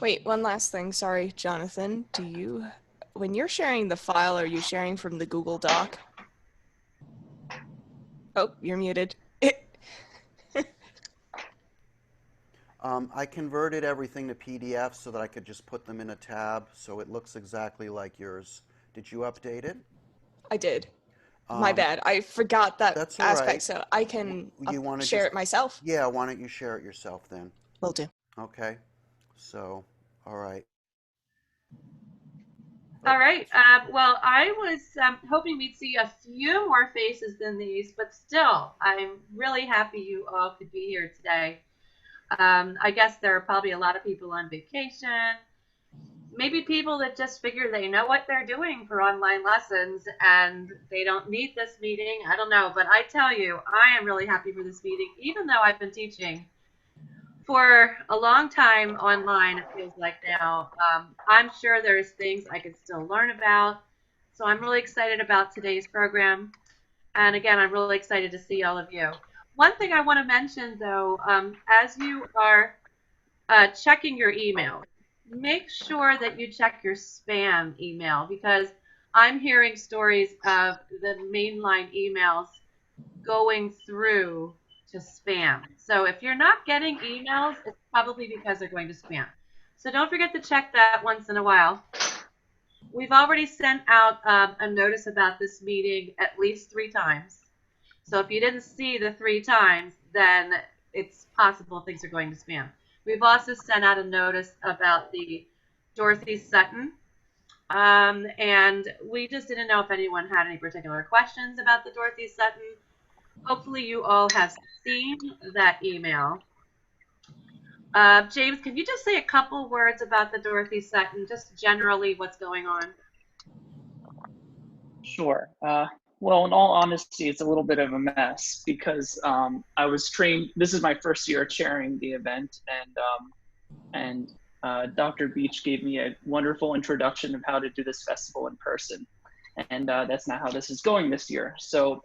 Wait, one last thing. Sorry, Jonathan. When you're sharing the file, are you sharing from the Google Doc? Oh, you're muted. I converted everything to PDF so that I could just put them in a tab so it looks exactly like yours. Did you update it? I did. My Um, bad. I forgot that that's all aspect, right. so I can You want to share just, it myself. yeah, why don't you share it yourself then? Will do. Okay. So, all right. Oh, All right. Well, I was hoping we'd see a few more faces than these, but still, I'm really happy you all could be here today. I guess there are probably a lot of people on vacation, maybe people that just figure they know what they're doing for online lessons and they don't need this meeting. I don't know, but I tell you, I am really happy for this meeting, even though I've been teaching for a long time online, it feels like now. I'm sure there's things I could still learn about. So I'm really excited about today's program. And again, I'm really excited to see all of you. One thing I want to mention though, as you are checking your email, make sure that you check your spam email because I'm hearing stories of the mainline emails going through to spam. So if you're not getting emails, it's probably because they're going to spam. So don't forget to check that once in a while. We've already sent out a notice about this meeting at least 3 times. So if you didn't see the 3 times, then it's possible things are going to spam. We've also sent out a notice about the Dorothy Sutton. And we just didn't know if anyone had any particular questions about the Dorothy Sutton. Hopefully you all have seen that email. James, can you just say a couple words about the Dorothy Sutton, just generally what's going on? Sure. Well, in all honesty, it's a little bit of a mess because I was trained. This is my first year chairing the event, and Dr. Beach gave me a wonderful introduction of how to do this festival in person, and that's not how this is going this year. So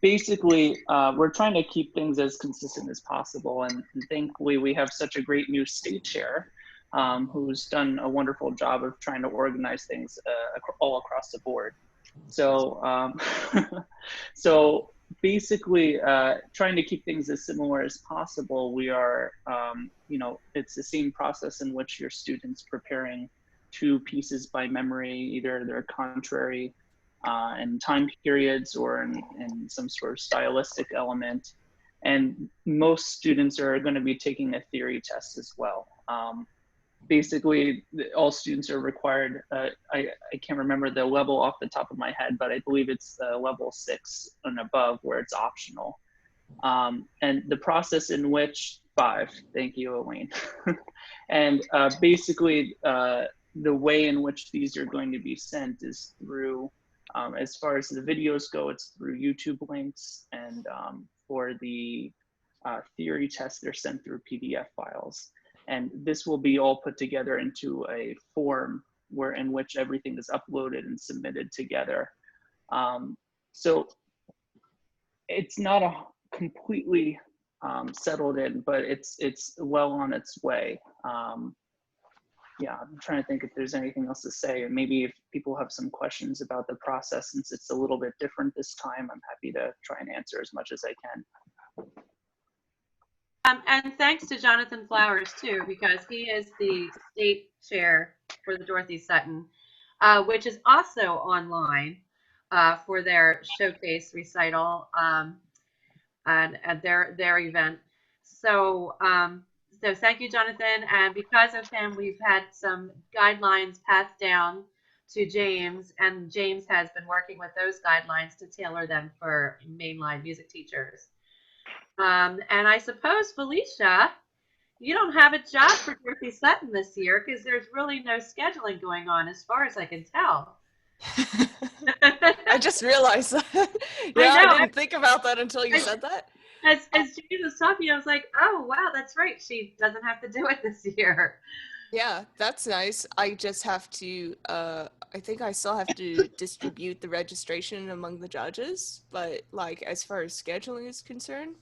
basically, we're trying to keep things as consistent as possible, and thankfully, we have such a great new state chair. Who's done a wonderful job of trying to organize things all across the board. So, so basically, trying to keep things as similar as possible. We are, it's the same process in which your students preparing 2 pieces by memory, either they're contrary in time periods or in some sort of stylistic element. And most students are going to be taking a theory test as well. Basically, all students are required, I can't remember the level off the top of my head, but I believe it's level 6 and above where it's optional. And the process in which, 5, thank you, Elaine. And basically, the way in which these are going to be sent is through, as far as the videos go, it's through YouTube links, and for the theory tests, they're sent through PDF files. And this will be all put together into a form in which everything is uploaded and submitted together. So it's not a completely settled in, but it's well on its way. Yeah, I'm trying to think if there's anything else to say, or maybe if people have some questions about the process, since it's a little bit different this time, I'm happy to try and answer as much as I can. And thanks to Jonathan Flowers too, because he is the state chair for the Dorothy Sutton, which is also online for their showcase recital and their event. So so thank you, Jonathan. And because of him, we've had some guidelines passed down to James, and James has been working with those guidelines to tailor them for mainline music teachers. And I suppose, Felicia, you don't have a job for Dorothy Sutton this year because there's really no scheduling going on as far as I can tell. I just realized that. I Yeah, I know. didn't think about that until you As, said that. as James was talking, I was like, oh, wow, that's right. She doesn't have to do it this year. Yeah, that's nice. I just have to, I think I still have to distribute the registration among the judges, but like as far as scheduling is concerned,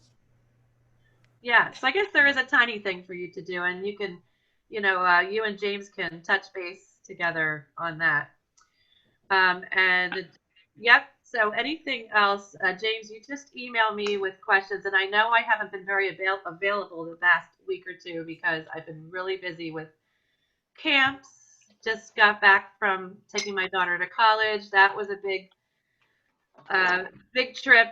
Yeah, so I guess there is a tiny thing for you to do, and you can you and James can touch base together on that. And yep. So anything else, James? You just email me with questions, and I know I haven't been very available the past week or two because I've been really busy with camps. Just got back from taking my daughter to college. That was a big trip,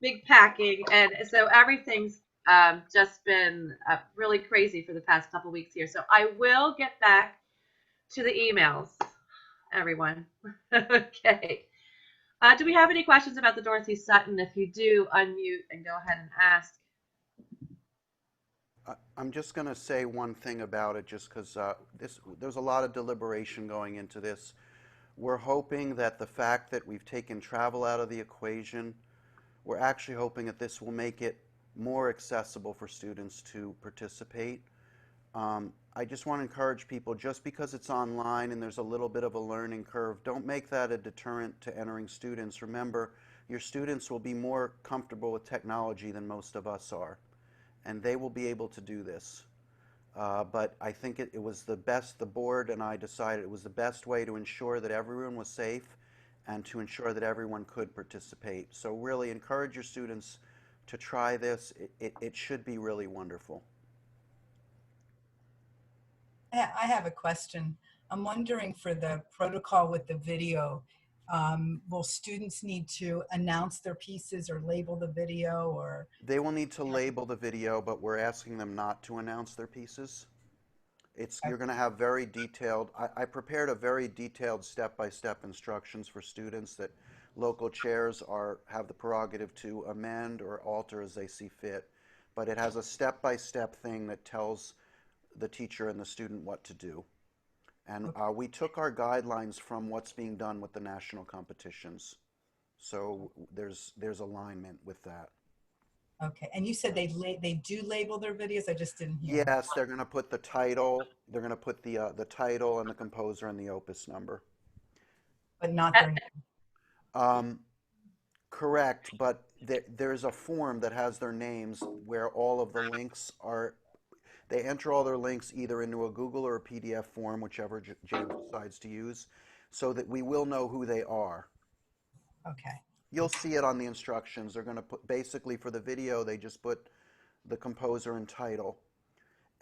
big packing, and so everything's just been really crazy for the past couple weeks here. So I will get back to the emails, everyone. Okay. Do we have any questions about the Dorothy Sutton? If you do, unmute and go ahead and ask. I'm just going to say one thing about it, just because there's a lot of deliberation going into this. We're hoping that the fact that we've taken travel out of the equation, we're actually hoping that this will make it more accessible for students to participate. I just want to encourage people, just because it's online and there's a little bit of a learning curve, don't make that a deterrent to entering students. Remember, your students will be more comfortable with technology than most of us are, and they will be able to do this. But I think it was the best, the board and I decided it was the best way to ensure that everyone was safe and to ensure that everyone could participate. So really encourage your students to try this. It should be really wonderful. I have a question. I'm wondering, for the protocol with the video, will students need to announce their pieces or label the video, or? They will need to label the video, but we're asking them not to announce their pieces. You're going to have very detailed, I prepared a very detailed step-by-step instructions for students that local chairs have the prerogative to amend or alter as they see fit. But it has a step-by-step thing that tells the teacher and the student what to do. And we took our guidelines from what's being done with the national competitions. So there's alignment with that. Okay, and you said they do label their videos? I just didn't hear. Yes, they're going to put the title. They're going to put the title and the composer and the opus number. But not their name. Correct, but there's a form that has their names where all of the links are. They enter all their links either into a Google or a PDF form, whichever James decides to use, so that we will know who they are. Okay. You'll see it on the instructions. They're going to put, basically for the video, they just put the composer and title.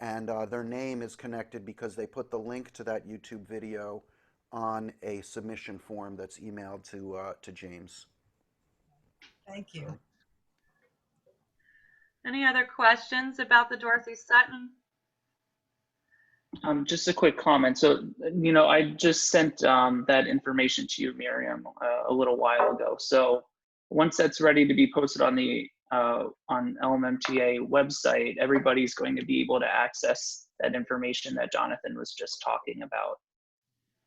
And their name is connected because they put the link to that YouTube video on a submission form that's emailed to James. Thank you. Any other questions about the Dorothy Sutton? Just a quick comment. So, I just sent that information to you, Miriam, a little while ago. So once that's ready to be posted on the on LMMTA website, everybody's going to be able to access that information that Jonathan was just talking about.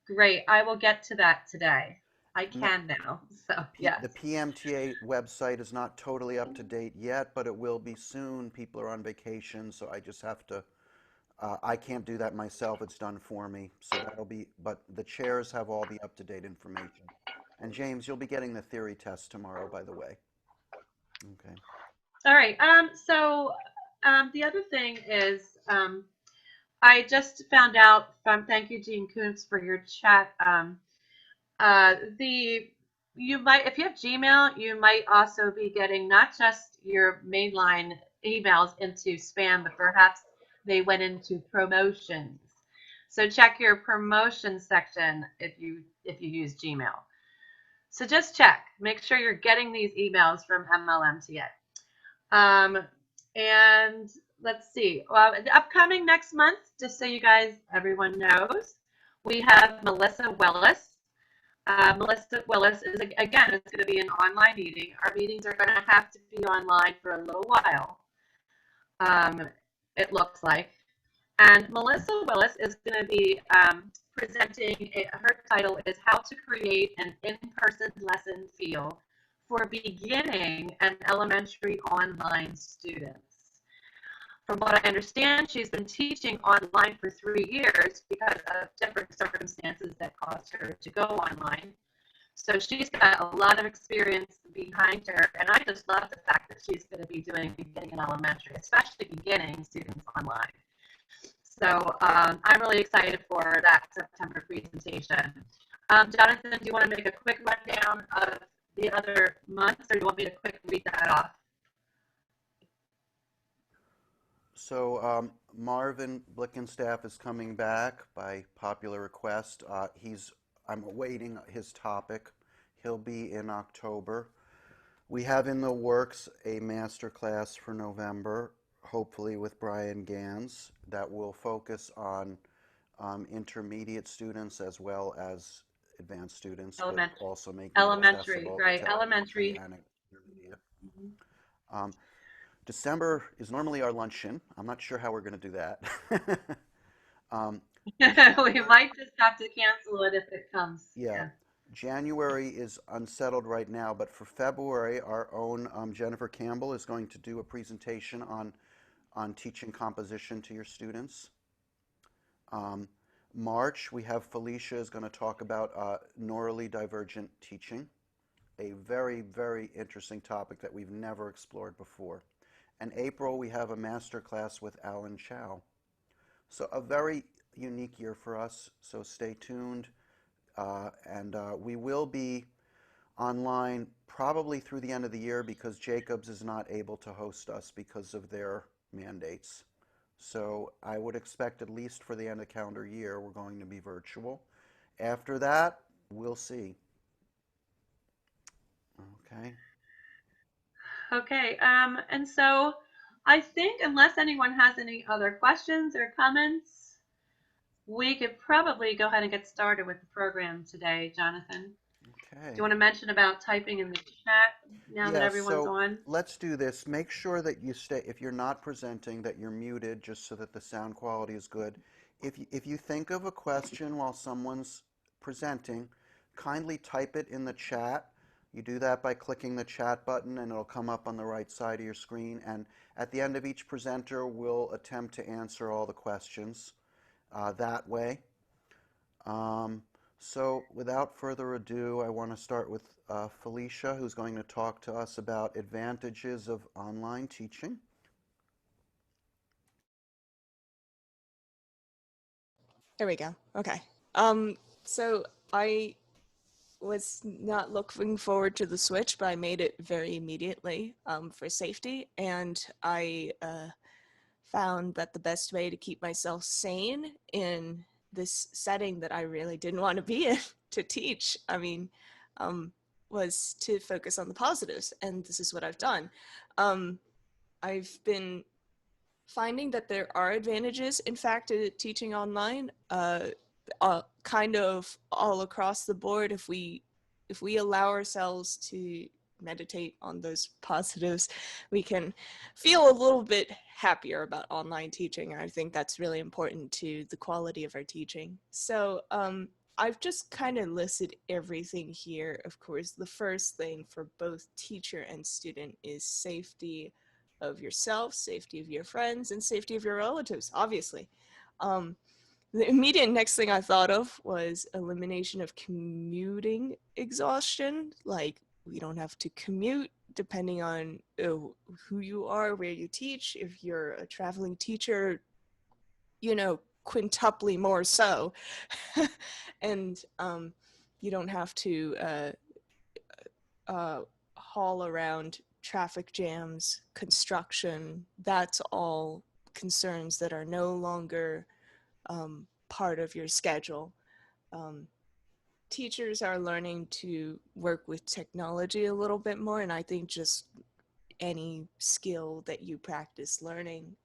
Great. I will get to that today. I can now. So yes. The PMTA website is not totally up to date yet, but it will be soon. People are on vacation, so I just have to. I can't do that myself. It's done for me. So that'll be, but the chairs have all the up-to-date information. And James, you'll be getting the theory test tomorrow, by the way. Okay. All right. So the other thing is, I just found out from, thank you, Jean Kuntz, for your chat. You might, if you have Gmail, you might also be getting not just your mainline emails into spam, but perhaps they went into promotions. So check your promotion section if you use Gmail. So just check, make sure you're getting these emails from MLMTA. And let's see, the upcoming next month, just so you guys, everyone knows, we have Melissa Willis. Melissa Willis is, again, it's going to be an online meeting. Our meetings are going to have to be online for a little while. It looks like. And Melissa Willis is going to be presenting, her title is How to Create an In-Person Lesson Feel for Beginning and Elementary Online Students. From what I understand, she's been teaching online for 3 years because of different circumstances that caused her to go online. So she's got a lot of experience behind her, and I just love the fact that she's going to be doing beginning and elementary, especially beginning students online. So I'm really excited for that September presentation. Jonathan, do you want to make a quick rundown of the other months, or do you want me to quick read that off? So Marvin Blickenstaff is coming back by popular request. I'm awaiting his topic. He'll be in October. We have in the works a master class for November, hopefully with Brian Gans, that will focus on intermediate students as well as advanced students, but also making it Elementary, accessible right? to elementary and intermediate. Mm-hmm. December is normally our luncheon. I'm not sure how we're going to do that. We might just have to cancel it if it comes. Yeah. January is unsettled right now, but for February, our own Jennifer Campbell is going to do a presentation on teaching composition to your students. March, we have Felicia is going to talk about neurally divergent teaching, a very, very interesting topic that we've never explored before. And April, we have a master class with Alan Chow. So a very unique year for us, so stay tuned. And we will be online probably through the end of the year because Jacobs is not able to host us because of their mandates. So I would expect at least for the end of calendar year, we're going to be virtual. After that, we'll see. Okay. Okay, and so I think unless anyone has any other questions or comments, we could probably go ahead and get started with the program today, Jonathan. Okay. Do you want to mention about typing in the chat now that everyone's so on? let's do this. Make sure that you stay, if you're not presenting, that you're muted just so that the sound quality is good. If you think of a question while someone's presenting, kindly type it in the chat. You do that by clicking the chat button and it'll come up on the right side of your screen. And at the end of each presenter, we'll attempt to answer all the questions that way. So without further ado, I want to start with Felicia, who's going to talk to us about advantages of online teaching. There we go. Okay. So I was not looking forward to the switch, but I made it very immediately for safety. And I found that the best way to keep myself sane in this setting that I really didn't want to be in to teach, was to focus on the positives. And this is what I've done. I've been finding that there are advantages, in fact, to teaching online, kind of all across the board. If we allow ourselves to meditate on those positives, we can feel a little bit happier about online teaching. And I think that's really important to the quality of our teaching. So I've just kind of listed everything here. Of course, the first thing for both teacher and student is safety of yourself, safety of your friends, and safety of your relatives, obviously. The immediate next thing I thought of was elimination of commuting exhaustion. Like, we don't have to commute depending on who you are, where you teach. If you're a traveling teacher, quintuply more so. And you don't have to haul around traffic jams, construction. That's all concerns that are no longer part of your schedule. Teachers are learning to work with technology a little bit more, and I think just any skill that you practice learning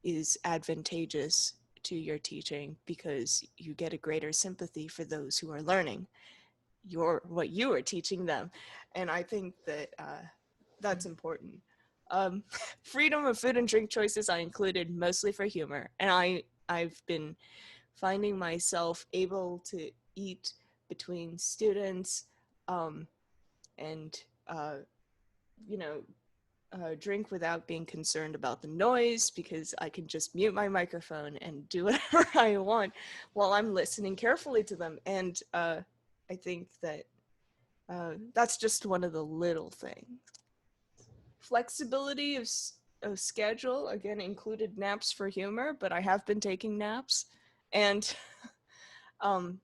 is advantageous to your teaching because you get a greater sympathy for those who are learning what you are teaching them. And I think that that's important. Freedom of food and drink choices I included mostly for humor, and I've been finding myself able to eat between students and drink without being concerned about the noise because I can just mute my microphone and do whatever I want while I'm listening carefully to them. And I think that that's just one of the little things. Flexibility of schedule, again, included naps for humor, but I have been taking naps. And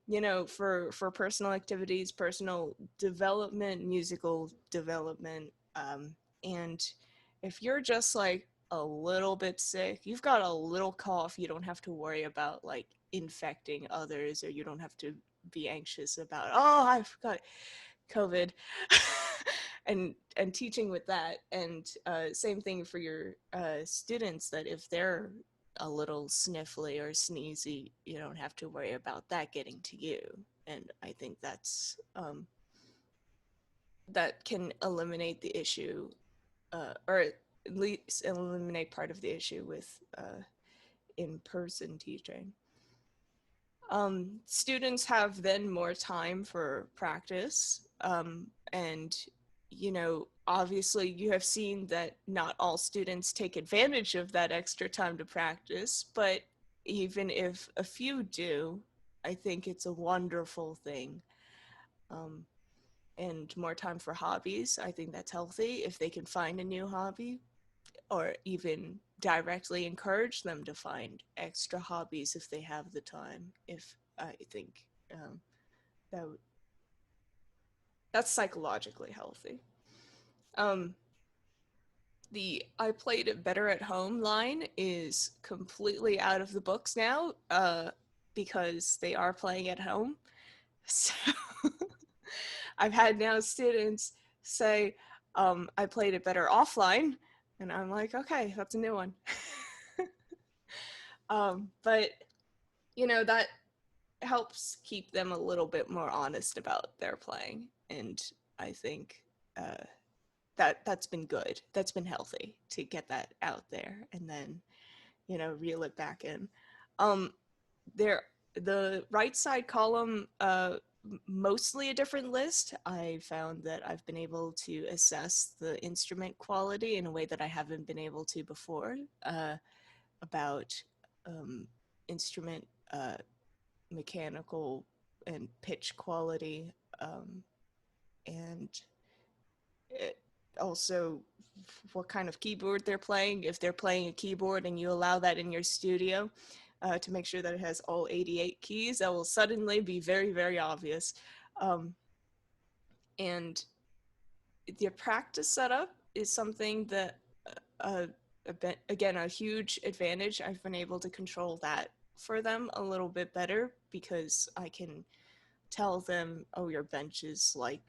you know, for personal activities, personal development, musical development, and if you're just like a little bit sick, you've got a little cough, you don't have to worry about like infecting others, or you don't have to be anxious about, oh, I've got COVID. And teaching with that, and same thing for your students, that if they're a little sniffly or sneezy, you don't have to worry about that getting to you. And I think that can eliminate the issue, or at least eliminate part of the issue with in-person teaching. Students have then more time for practice, and you know, obviously you have seen that not all students take advantage of that extra time to practice, but even if a few do, I think it's a wonderful thing. Um, and more time for hobbies, I think that's healthy. If they can find a new hobby, or even directly encourage them to find extra hobbies if they have the time. If I think that that's psychologically healthy. Um, the "I played it better at home" line is completely out of the books now, because they are playing at home. So I've had now students say, "I played it better offline," and I'm like, okay, that's a new one. But you know, that helps keep them a little bit more honest about their playing, and I think that's been good. That's been healthy to get that out there, and then, you know, reel it back in. Um, there, the right side column, mostly a different list. I found that I've been able to assess the instrument quality in a way that I haven't been able to before, about um, instrument mechanical and pitch quality, and it also what kind of keyboard they're playing. If they're playing a keyboard and you allow that in your studio, to make sure that it has all 88 keys, that will suddenly be very, very obvious. Um, and the practice setup is something that, uh, again, a huge advantage. I've been able to control that for them a little bit better, because I can tell them, oh, your bench is like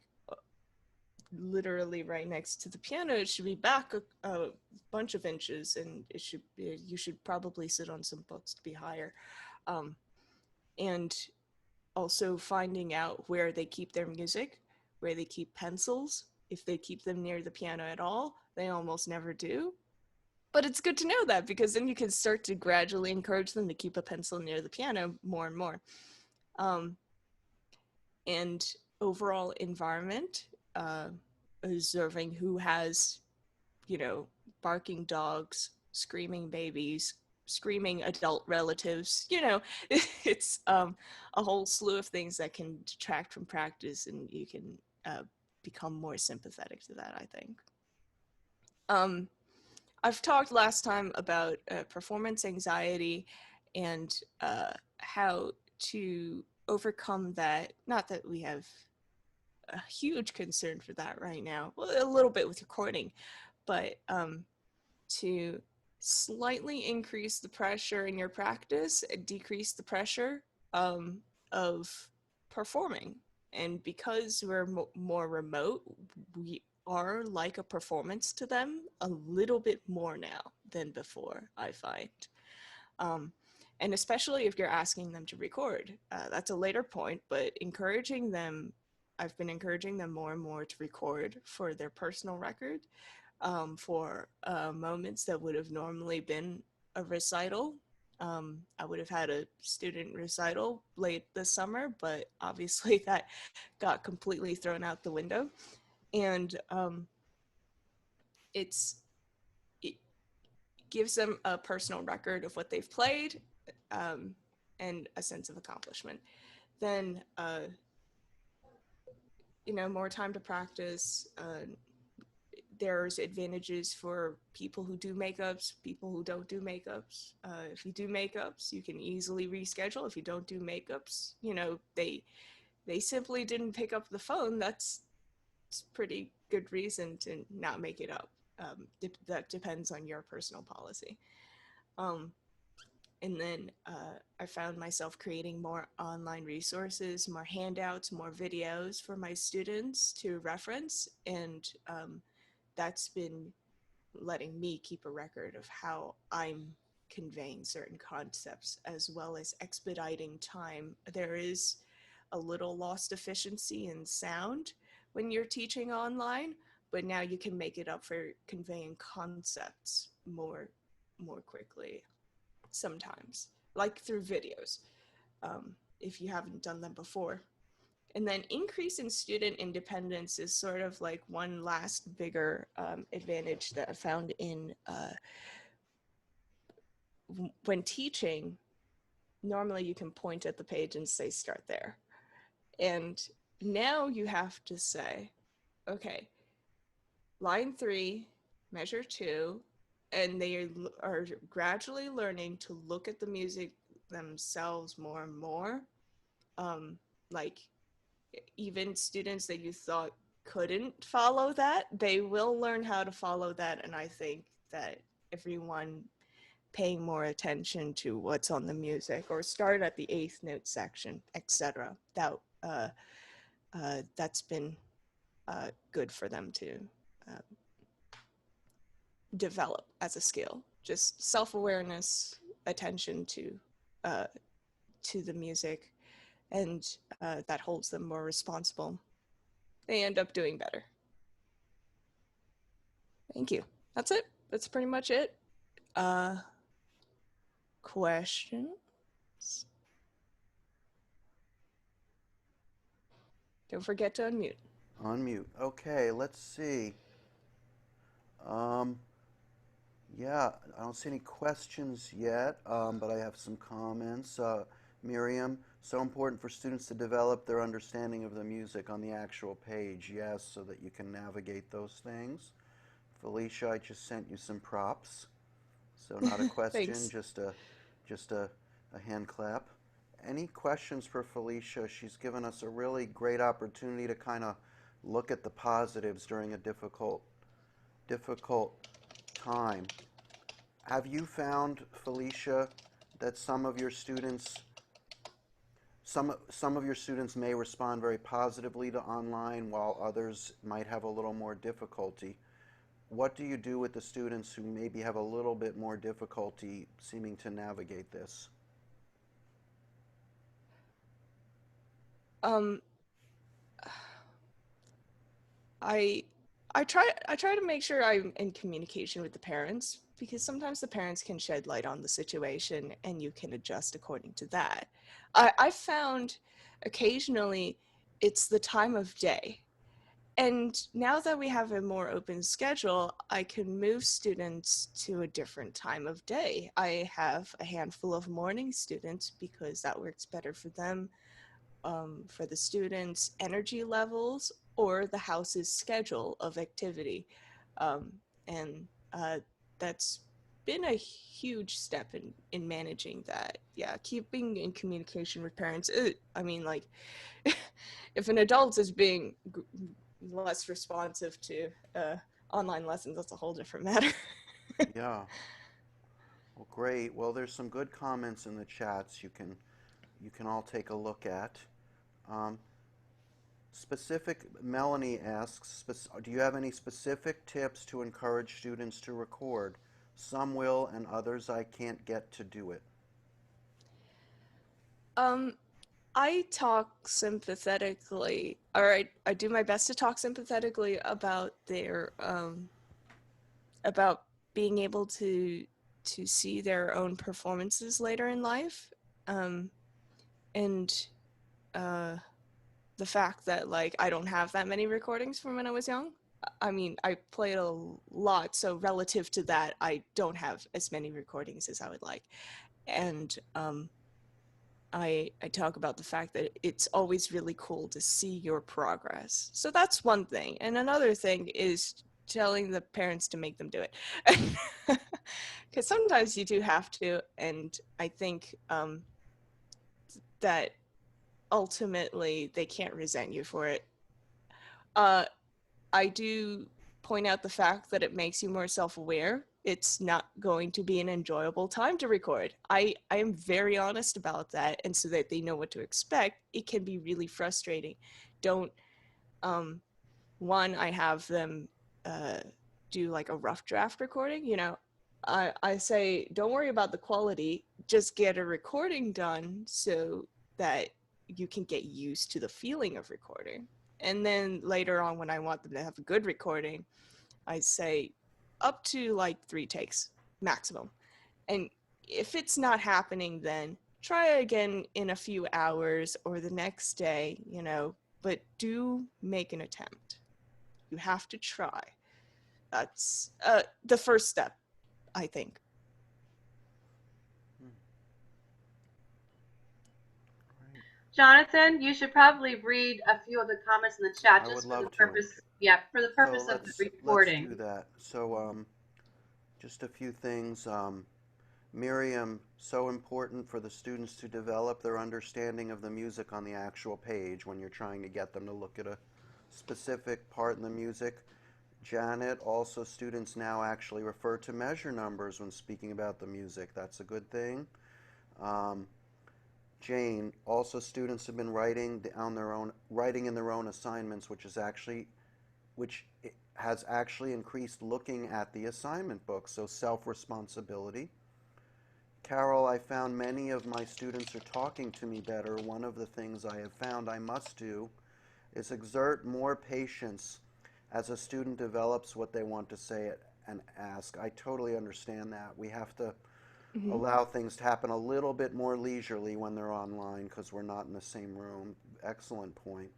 literally right next to the piano. It should be back a bunch of inches, and you should probably sit on some books to be higher. Um, and also finding out where they keep their music, where they keep pencils. If they keep them near the piano at all, they almost never do. But it's good to know that, because then you can start to gradually encourage them to keep a pencil near the piano more and more. And overall environment, uh, observing who has, you know, barking dogs, screaming babies, screaming adult relatives. You know, it's a whole slew of things that can detract from practice, and you can become more sympathetic to that, I think. Um, I've talked last time about performance anxiety, and how to overcome that. Not that we have a huge concern for that right now, well, a little bit with recording, but to slightly increase the pressure in your practice and decrease the pressure of performing. And because we're more remote, we are like a performance to them a little bit more now than before, I find. Um, and especially if you're asking them to record. That's a later point, but encouraging them, I've been encouraging them more and more to record for their personal record, for moments that would have normally been a recital. I would have had a student recital late this summer, but obviously that got completely thrown out the window. And it gives them a personal record of what they've played, um, and a sense of accomplishment. Then, you know, more time to practice. there's advantages for people who do makeups, people who don't do makeups. If you do makeups, you can easily reschedule. If you don't do makeups, you know, they simply didn't pick up the phone. That's pretty good reason to not make it up. That depends on your personal policy. Um, and then I found myself creating more online resources, more handouts, more videos for my students to reference. And that's been letting me keep a record of how I'm conveying certain concepts as well as expediting time. There is a little lost efficiency in sound when you're teaching online, but now you can make it up for conveying concepts more quickly sometimes, like through videos, if you haven't done them before. And then increase in student independence is sort of like one last bigger advantage that I found in when teaching. Normally you can point at the page and say start there. And now you have to say, okay, line 3, measure 2, and they are gradually learning to look at the music themselves more and more. Like even students that you thought couldn't follow that, they will learn how to follow that. And I think that everyone paying more attention to what's on the music or start at the eighth note section, etc. That's been good for them to uh, develop as a skill. Just self-awareness, attention uh, to the music, and that holds them more responsible. They end up doing better. Thank you. That's it. That's pretty much it. Questions? Don't forget to unmute. Unmute. Okay, let's see. Um, yeah, I don't see any questions yet, but I have some comments. Miriam, so important for students to develop their understanding of the music on the actual page. Yes, so that you can navigate those things. Felicia, I just sent you some props. So not a question, just a hand clap. Any questions for Felicia? She's given us a really great opportunity to kind of look at the positives during a difficult time. Have you found, Felicia, that some of your students may respond very positively to online while others might have a little more difficulty? What do you do with the students who maybe have a little bit more difficulty seeming to navigate this? Um, I I try to make sure I'm in communication with the parents, because sometimes the parents can shed light on the situation and you can adjust according to that. I found occasionally it's the time of day. And now that we have a more open schedule, I can move students to a different time of day. I have a handful of morning students because that works better for them, for the students' energy levels or the house's schedule of activity. Um, and that's been a huge step in managing that. Yeah, keeping in communication with parents. I mean, like, if an adult is being less responsive to online lessons, that's a whole different matter. Yeah. Well, great. Well, there's some good comments in the chats you can all take a look at. Um, Melanie asks, do you have any specific tips to encourage students to record? Some will and others I can't get to do it. um, I talk sympathetically, or I do my best to talk sympathetically about their about being able to see their own performances later in life, and the fact that like I don't have that many recordings from when I was young. I mean, I played a lot, so relative to that, I don't have as many recordings as I would like, and I talk about the fact that it's always really cool to see your progress. So that's one thing. And another thing is telling the parents to make them do it. Because sometimes you do have to, and I think that ultimately they can't resent you for it. I do point out the fact that it makes you more self-aware. It's not going to be an enjoyable time to record. I am very honest about that, and so that they know what to expect. It can be really frustrating. Don't one, I have them do like a rough draft recording. You know, I say, don't worry about the quality, just get a recording done so that you can get used to the feeling of recording. And then later on, when I want them to have a good recording, I say up to like 3 takes maximum. And if it's not happening, then try again in a few hours or the next day, you know, but do make an attempt. You have to try. That's the first step, I think. Right. Jonathan, you should probably read a few of the comments in the chat I would just for the love to. purpose, yeah, for the So purpose of the let's recording. do that. So just a few things. Miriam, so important for the students to develop their understanding of the music on the actual page when you're trying to get them to look at a specific part in the music. Janet, also students now actually refer to measure numbers when speaking about the music. That's a good thing. Jane, also students have been writing in their own assignments, which has actually increased looking at the assignment book, so self-responsibility. Carol, I found many of my students are talking to me better. One of the things I have found I must do is exert more patience as a student develops what they want to say and ask. I totally understand that. We have to allow things to happen a little bit more leisurely when they're online because we're not in the same room. Excellent point.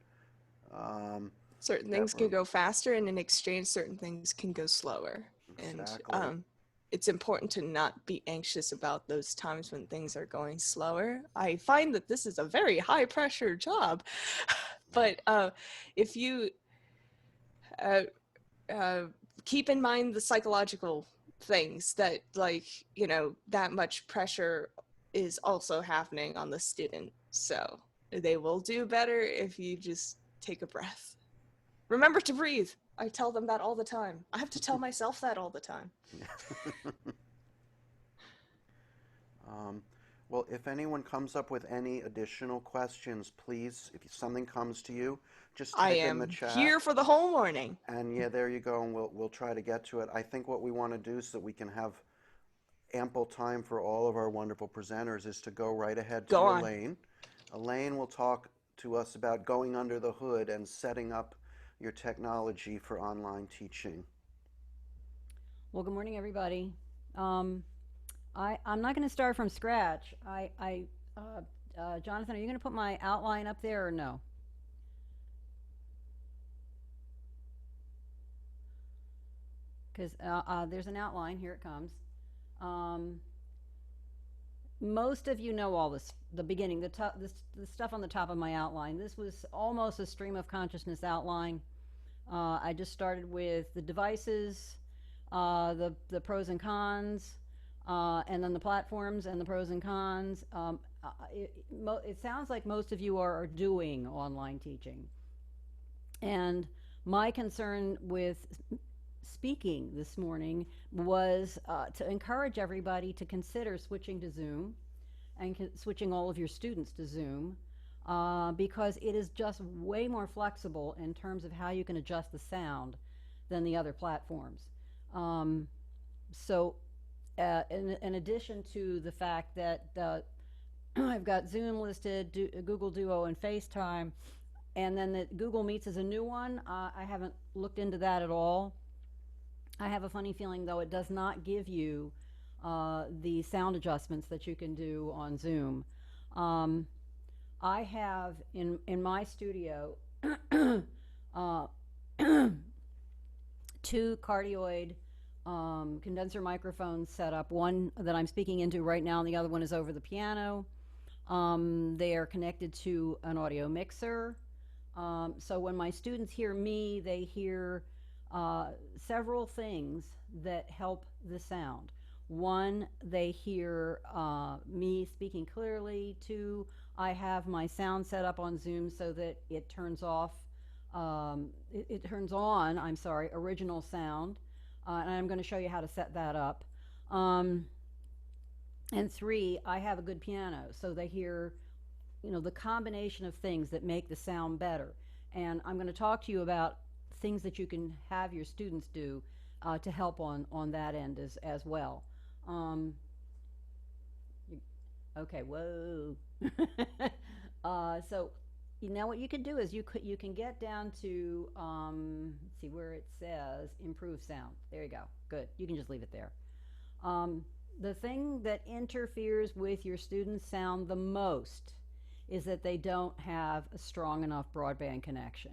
Certain things can go faster, and in exchange, certain things can go slower. Exactly. And it's important to not be anxious about those times when things are going slower. I find that this is a very high pressure job, but if you keep in mind the psychological things that, like, you know, that much pressure is also happening on the student. So they will do better if you just take a breath. Remember to breathe. I tell them that all the time. I have to tell myself that all the time. Well, if anyone comes up with any additional questions, please, if something comes to you, just type in the chat. I am here for the whole morning. And yeah, there you go, and we'll try to get to it. I think what we want to do so that we can have ample time for all of our wonderful presenters is to go right ahead to Elaine. Elaine will talk to us about going under the hood and setting up your technology for online teaching. Well, good morning, everybody. I'm not going to start from scratch. Jonathan, are you going to put my outline up there or no? Because there's an outline. Here it comes. Most of you know all this, the beginning, the stuff on the top of my outline. This was almost a stream of consciousness outline. I just started with the devices, the pros and cons, and then the platforms and the pros and cons. It sounds like most of you are doing online teaching. And my concern with speaking this morning was to encourage everybody to consider switching to Zoom and switching all of your students to Zoom because it is just way more flexible in terms of how you can adjust the sound than the other platforms. So in addition to the fact that I've got Zoom listed, Google Duo, and FaceTime, and then the Google Meets is a new one. I haven't looked into that at all. I have a funny feeling, though, it does not give you the sound adjustments that you can do on Zoom. I have in my studio 2 cardioid condenser microphones set up, one that I'm speaking into right now and the other one is over the piano. They are connected to an audio mixer. So when my students hear me, they hear several things that help the sound. One, they hear me speaking clearly. Two, I have my sound set up on Zoom so that it turns off, it turns on, I'm sorry, original sound. And I'm going to show you how to set that up. And three, I have a good piano, so they hear, you know, the combination of things that make the sound better. And I'm going to talk to you about things that you can have your students do to help on that end as well. Um, okay, whoa. So you know what you can do is you can get down to let's see where it says improve sound. There you go. Good. You can just leave it there. The thing that interferes with your students' sound the most is that they don't have a strong enough broadband connection.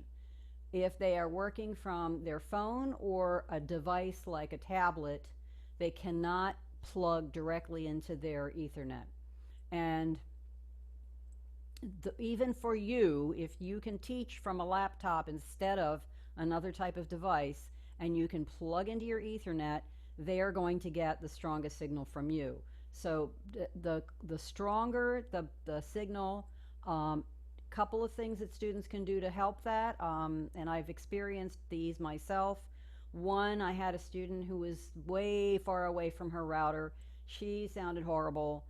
If they are working from their phone or a device like a tablet, they cannot plug directly into their Ethernet. And even for you, if you can teach from a laptop instead of another type of device, and you can plug into your Ethernet, they are going to get the strongest signal from you. So the stronger the signal, couple of things that students can do to help that, and I've experienced these myself. One, I had a student who was way far away from her router. She sounded horrible.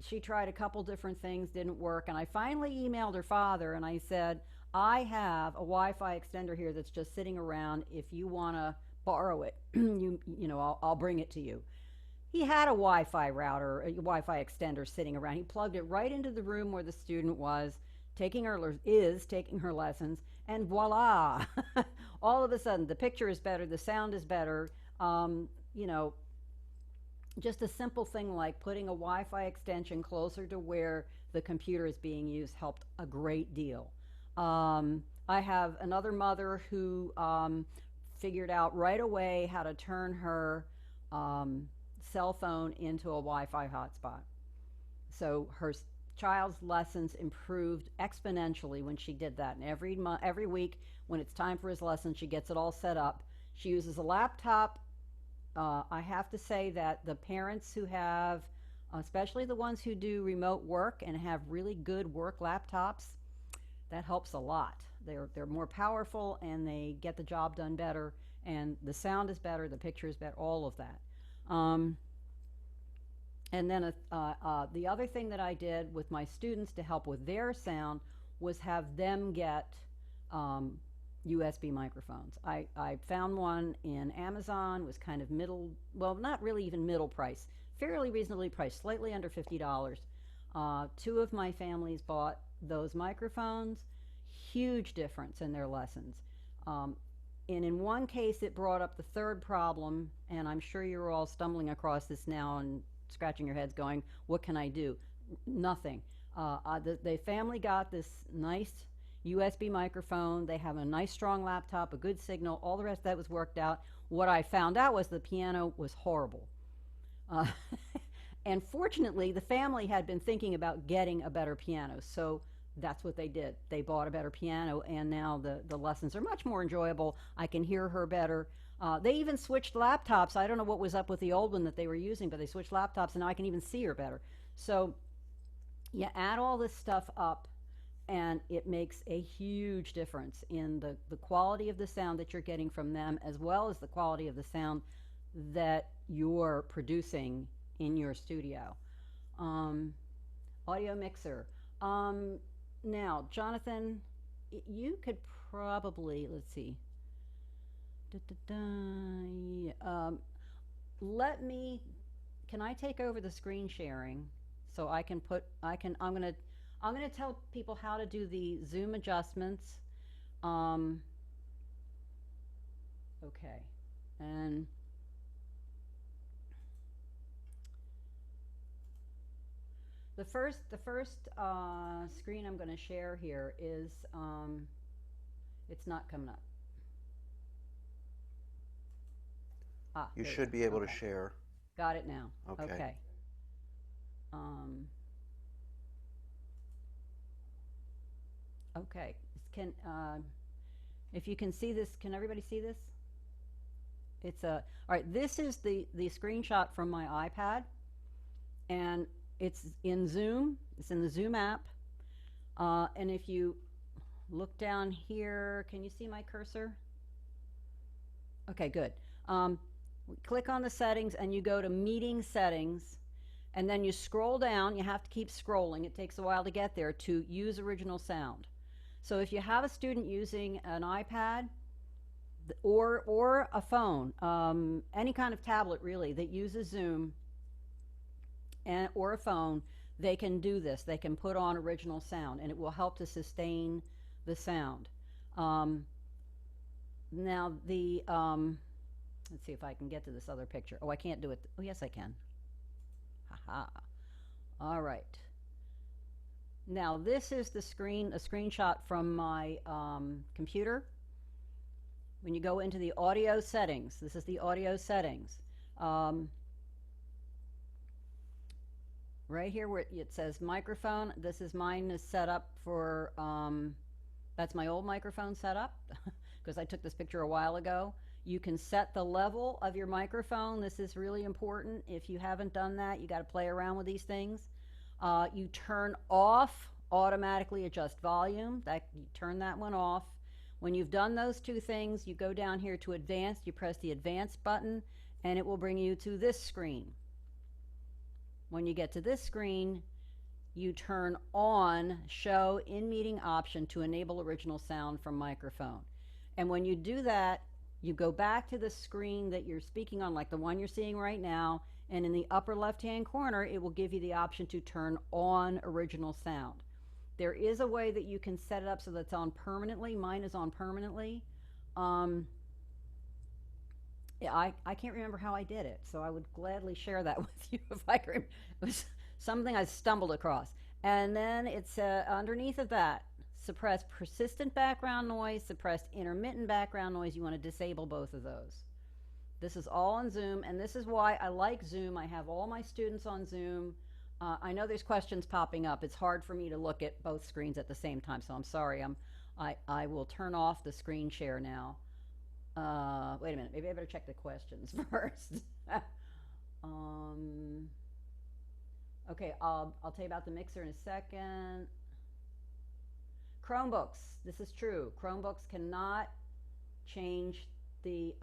She tried a couple different things, didn't work, and I finally emailed her father and I said, I have a Wi-Fi extender here that's just sitting around. If you want to borrow it, you know, I'll bring it to you. He had a Wi-Fi router, a Wi-Fi extender sitting around. He plugged it right into the room where the student was taking her lessons, and voila! All of a sudden, the picture is better, the sound is better. You know, just a simple thing like putting a Wi-Fi extension closer to where the computer is being used helped a great deal. I have another mother who figured out right away how to turn her cell phone into a Wi-Fi hotspot. So her child's lessons improved exponentially when she did that. And every week when it's time for his lesson, she gets it all set up. She uses a laptop. I have to say that the parents who have, especially the ones who do remote work and have really good work laptops, that helps a lot. They're more powerful and they get the job done better, and the sound is better, the picture is better, all of that. And then the other thing that I did with my students to help with their sound was have them get USB microphones. I found one in Amazon, was kind of middle, well, not really even middle price, fairly reasonably priced, slightly under $50. Two of my families bought those microphones, huge difference in their lessons. And in one case, it brought up the third problem, and I'm sure you're all stumbling across this now and scratching your heads going, what can I do? Nothing. The family got this nice USB microphone. They have a nice strong laptop, a good signal. All the rest of that was worked out. What I found out was the piano was horrible. And fortunately, the family had been thinking about getting a better piano. So that's what they did. They bought a better piano, and now the lessons are much more enjoyable. I can hear her better. They even switched laptops. I don't know what was up with the old one that they were using, but they switched laptops, and now I can even see her better. So you add all this stuff up, and it makes a huge difference in the quality of the sound that you're getting from them, as well as the quality of the sound that you're producing in your studio. Audio mixer. Now, Jonathan, you could probably, let's see. Yeah, let me, can I take over the screen sharing so I can I'm gonna tell people how to do the Zoom adjustments. Okay, and the first screen I'm going to share here is it's not coming up. You should be able to Okay. share. Got it now. Okay. Okay. Okay. If you can see this, can everybody see this? It's a, all right, this is the screenshot from my iPad, and it's in Zoom. It's in the Zoom app. And if you look down here, can you see my cursor? Okay, good. Click on the settings and you go to meeting settings, and then you scroll down. You have to keep scrolling. It takes a while to get there, to use original sound. So if you have a student using an iPad or a phone, any kind of tablet really that uses Zoom or a phone, they can do this. They can put on original sound, and it will help to sustain the sound. Now the let's see if I can get to this other picture. Oh, I can't do it. Oh, yes, I can. Haha. All right. Now this is the screen, a screenshot from my computer. When you go into the audio settings, this is the audio settings. Right here where it says microphone, this is mine is set up for, that's my old microphone setup because I took this picture a while ago. You can set the level of your microphone. This is really important. If you haven't done that, you got to play around with these things. You turn off automatically adjust volume. You turn that one off. When you've done those two things, you go down here to advanced, you press the advanced button, and it will bring you to this screen. When you get to this screen, you turn on show in meeting option to enable original sound from microphone. And when you do that, you go back to the screen that you're speaking on, like the one you're seeing right now, and in the upper left hand corner it will give you the option to turn on original sound. There is a way that you can set it up so that it's on permanently. Mine is on permanently. I can't remember how I did it, so I would gladly share that with you if I could. It was something I stumbled across. And then it's underneath of that, suppress persistent background noise, suppress intermittent background noise. You want to disable both of those. This is all on Zoom, and this is why I like Zoom. I have all my students on Zoom. I know there's questions popping up. It's hard for me to look at both screens at the same time, so I'm sorry. I will turn off the screen share now. Wait a minute, maybe I better check the questions first. Okay, I'll tell you about the mixer in a second. Chromebooks, this is true. Chromebooks cannot change the,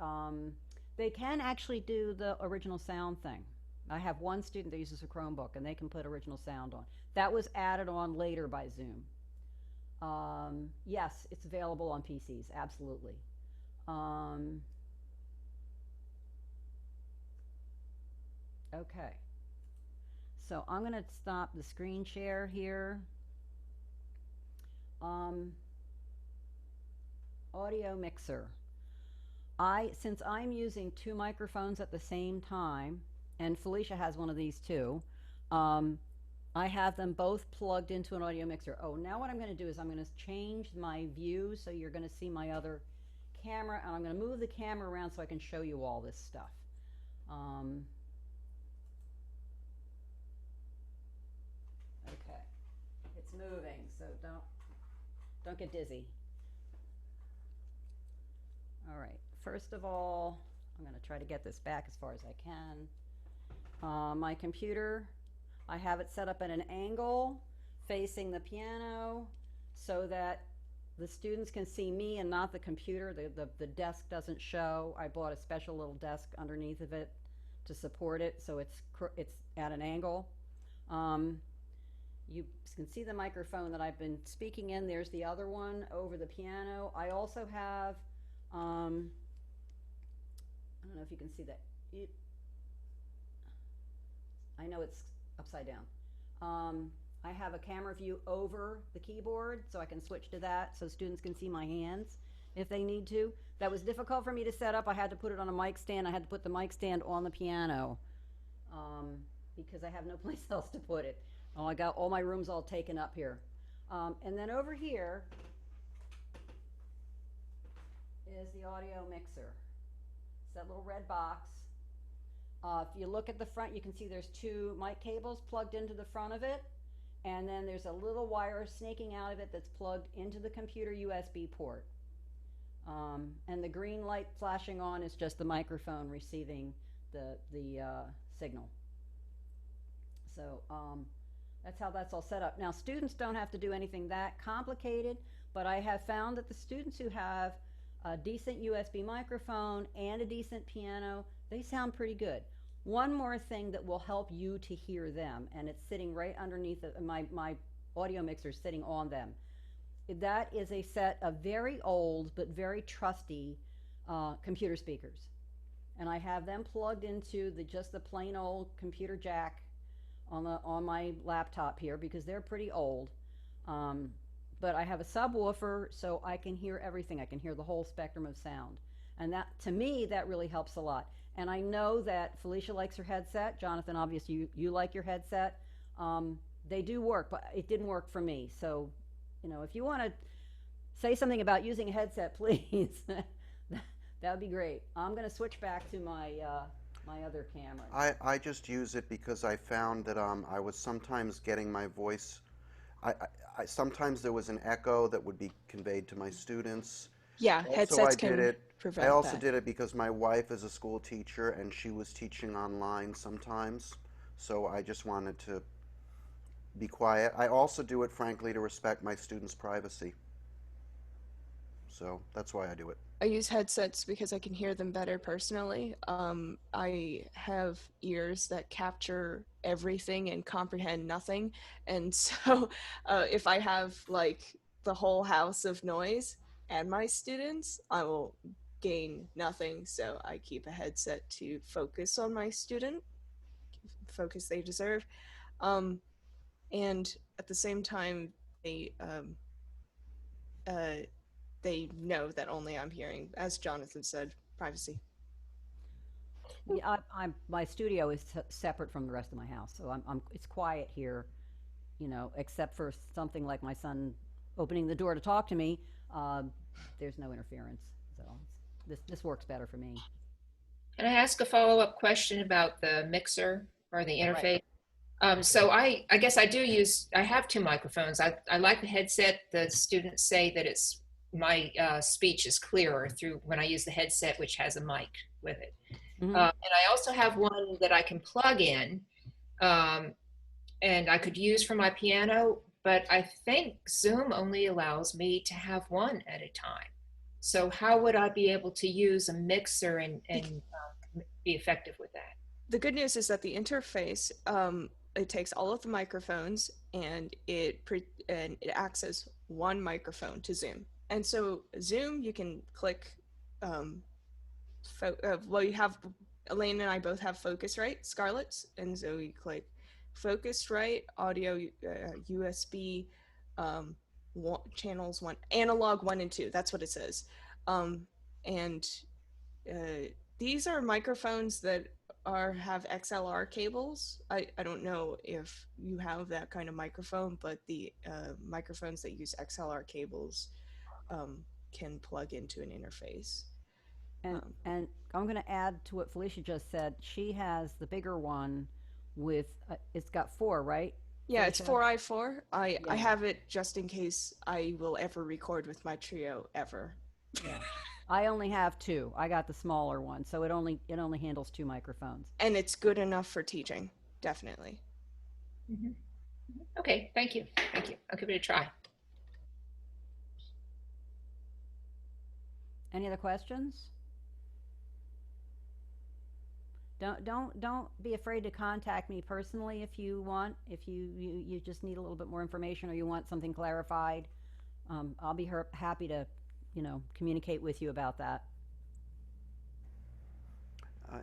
they can actually do the original sound thing. I have one student that uses a Chromebook and they can put original sound on. That was added on later by Zoom. Yes, it's available on PCs, absolutely. Okay, so I'm going to stop the screen share here. Audio mixer. Since I'm using two microphones at the same time, and Felicia has one of these too, I have them both plugged into an audio mixer. Oh, now what I'm going to do is I'm going to change my view so you're going to see my other camera, and I'm going to move the camera around so I can show you all this stuff. Okay, it's moving, so don't get dizzy. All right, first of all, I'm going to try to get this back as far as I can. My computer, I have it set up at an angle facing the piano so that the students can see me and not the computer. The desk doesn't show. I bought a special little desk underneath of it to support it, so it's at an angle. You can see the microphone that I've been speaking in. There's the other one over the piano. I also have, I don't know if you can see that. I know it's upside down. I have a camera view over the keyboard, so I can switch to that so students can see my hands if they need to. That was difficult for me to set up. I had to put it on a mic stand. I had to put the mic stand on the piano because I have no place else to put it. Oh, I got all my rooms all taken up here. And then over here is the audio mixer. It's that little red box. If you look at the front, you can see there's two mic cables plugged into the front of it, and then there's a little wire snaking out of it that's plugged into the computer USB port. And the green light flashing on is just the microphone receiving the signal. So that's how that's all set up. Now, students don't have to do anything that complicated, but I have found that the students who have a decent USB microphone and a decent piano, they sound pretty good. One more thing that will help you to hear them, and it's sitting right underneath my audio mixer sitting on them. That is a set of very old but very trusty computer speakers, and I have them plugged into just the plain old computer jack on my laptop here because they're pretty old. Um, but I have a subwoofer so I can hear everything. I can hear the whole spectrum of sound, and that to me that really helps a lot. And I know that Felicia likes her headset. Jonathan, obviously you like your headset. They do work, but it didn't work for me. So, if you want to say something about using a headset, please. That would be great. I'm going to switch back to my other camera. I just use it because I found that I was sometimes getting my voice. Sometimes there was an echo that would be conveyed to my students. Yeah, Also, headsets I did can it. prevent I also that. did it because my wife is a school teacher and she was teaching online sometimes. So I just wanted to be quiet. I also do it, frankly, to respect my students' privacy. So that's why I do it. I use headsets because I can hear them better personally. I have ears that capture everything and comprehend nothing. And so if I have like the whole house of noise and my students, I will gain nothing. So I keep a headset to focus on my student, focus they deserve. Um, and at the same time, uh, they know that only I'm hearing, as Jonathan said, privacy. Yeah, my studio is separate from the rest of my house, so it's quiet here, except for something like my son opening the door to talk to me. There's no interference, so this works better for me. Can I ask a follow-up question about the mixer or the Right. interface? So I guess I have two microphones. I like the headset. The students say that my speech is clearer through when I use the headset, which has a mic with it. Mm-hmm. And I also have one that I can plug in, um, and I could use for my piano, but I think Zoom only allows me to have one at a time. So how would I be able to use a mixer and be effective with that? The good news is that the interface, it takes all of the microphones and it acts as one microphone to Zoom. And so Zoom, you can click. Well, you have Elaine and I both have Focusrite Scarlett's, and so we click Focusrite audio USB channels analog 1 and 2. That's what it says. And uh, these are microphones that have XLR cables. I don't know if you have that kind of microphone, but the microphones that use XLR cables can plug into an interface. And I'm going to add to what Felicia just said. She has the bigger one with it's got 4, right? Yeah, it's Felicia? 4i4. I Yeah. have it just in case I will ever record with my trio ever. Yeah. I only have 2. I got the smaller one, so it only handles 2 microphones. And it's good enough for teaching, definitely. Mm-hmm. Okay, thank you. Thank you. I'll give it a try. Any other questions? Don't be afraid to contact me personally if you want. If you just need a little bit more information or you want something clarified, I'll be happy to communicate with you about that.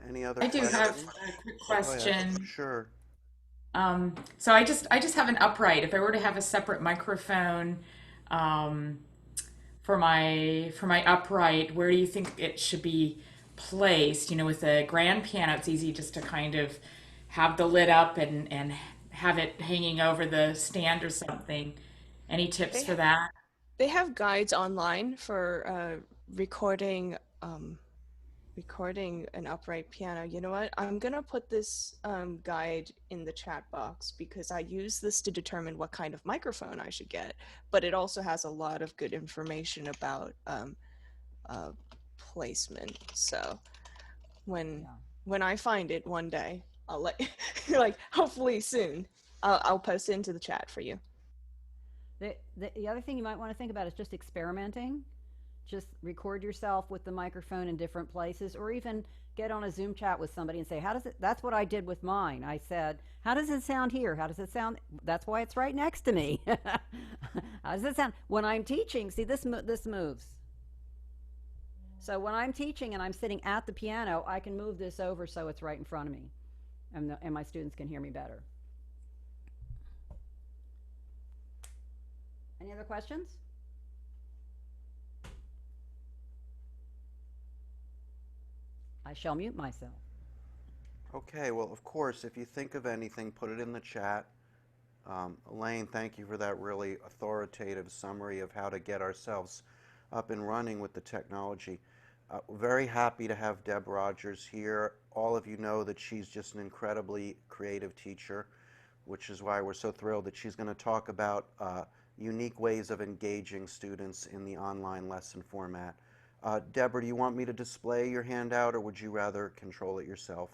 Any other I do questions? have a quick Go ahead. question. Sure. So I just have an upright. If I were to have a separate microphone for my upright, where do you think it should be placed? With a grand piano, it's easy just to kind of have the lid up and have it hanging over the stand or something. Any tips for that? They have guides online for recording an upright piano. You know what? I'm gonna put this guide in the chat box because I use this to determine what kind of microphone I should get. But it also has a lot of good information about placement. So when Yeah. when I find it one day, I'll let like hopefully soon. I'll post it into the chat for you. The other thing you might want to think about is just experimenting. Just record yourself with the microphone in different places, or even get on a Zoom chat with somebody and say, how does it, that's what I did with mine. I said, how does it sound here? How does it sound? That's why it's right next to me. How does it sound? When I'm teaching, see, this moves. So when I'm teaching and I'm sitting at the piano, I can move this over so it's right in front of me, and my students can hear me better. Any other questions? I shall mute myself. Okay, well, of course, if you think of anything, put it in the chat. Elaine, thank you for that really authoritative summary of how to get ourselves up and running with the technology. Very happy to have Deb Rogers here. All of you know that she's just an incredibly creative teacher, which is why we're so thrilled that she's going to talk about unique ways of engaging students in the online lesson format. Deborah, do you want me to display your handout, or would you rather control it yourself?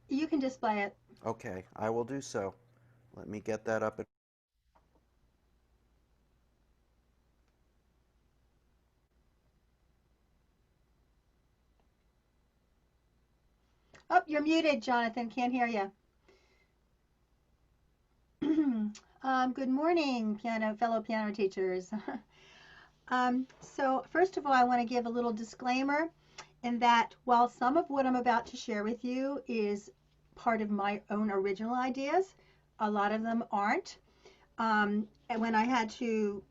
You can display it. Okay, I will do so. Let me get that up. Oh, you're muted, Jonathan. Can't hear you. Good morning, fellow piano teachers. So first of all, I want to give a little disclaimer in that while some of what I'm about to share with you is part of my own original ideas, a lot of them aren't. And when I had to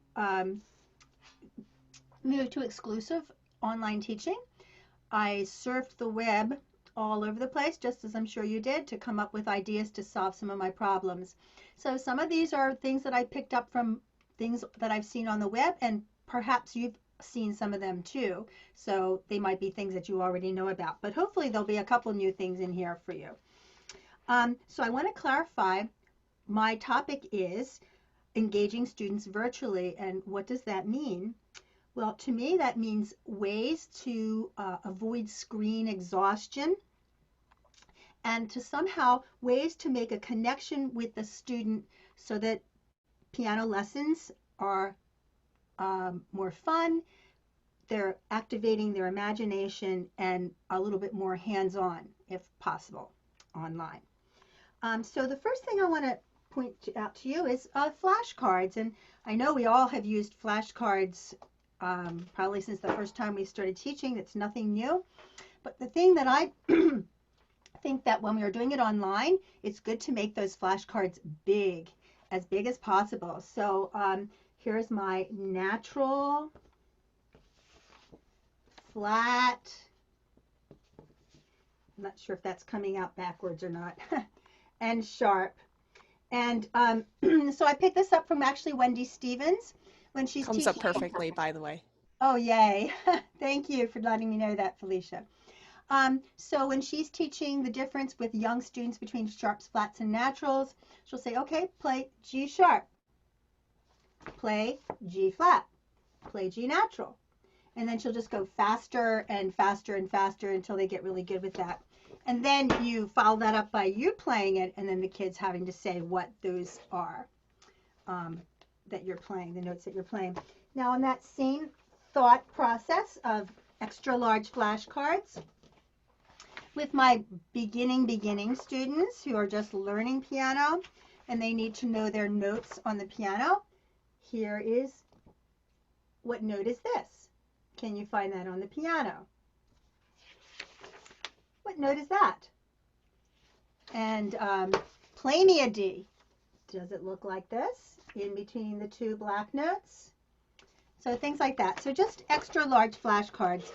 move to exclusive online teaching, I surfed the web all over the place, just as I'm sure you did, to come up with ideas to solve some of my problems. So some of these are things that I picked up from things that I've seen on the web, and perhaps you've seen some of them too. So they might be things that you already know about, but hopefully there'll be a couple new things in here for you. So I want to clarify, my topic is engaging students virtually, and what does that mean? Well, to me, that means ways to avoid screen exhaustion, and to somehow ways to make a connection with the student so that piano lessons are more fun, they're activating their imagination, and a little bit more hands-on, if possible, online. So the first thing I want to point out to you is flashcards, and I know we all have used flashcards probably since the first time we started teaching. It's nothing new. But the thing that I think that when we are doing it online, it's good to make those flashcards big as possible. So here's my natural, flat, I'm not sure if that's coming out backwards or not, and sharp. And so I picked this up from actually Wendy Stevens when she's Comes teaching. up perfectly, by the way. Oh, yay. Thank you for letting me know that, Felicia. So when she's teaching the difference with young students between sharps, flats, and naturals, she'll say, okay, play G sharp, play G flat, play G natural. And then she'll just go faster and faster and faster until they get really good with that. And then you follow that up by you playing it, and then the kids having to say what those are that you're playing, the notes that you're playing. Now, on that same thought process of extra large flashcards, with my beginning students who are just learning piano and they need to know their notes on the piano, here is, what note is this? Can you find that on the piano? What note is that? And play me a D. Does it look like this in between the two black notes? So things like that. So just extra large flashcards.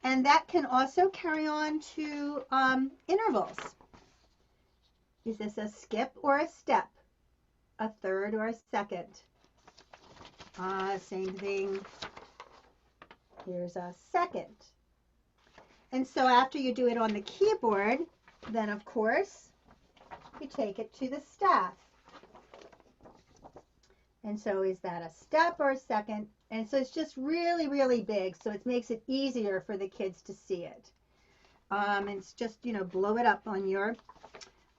And that can also carry on to intervals. Is this a skip or a step? A third or a second? Same thing. Here's a second. And so after you do it on the keyboard, then of course, you take it to the staff. And so is that a step or a second? And so it's just really, really big. So it makes it easier for the kids to see it. And it's just, blow it up on your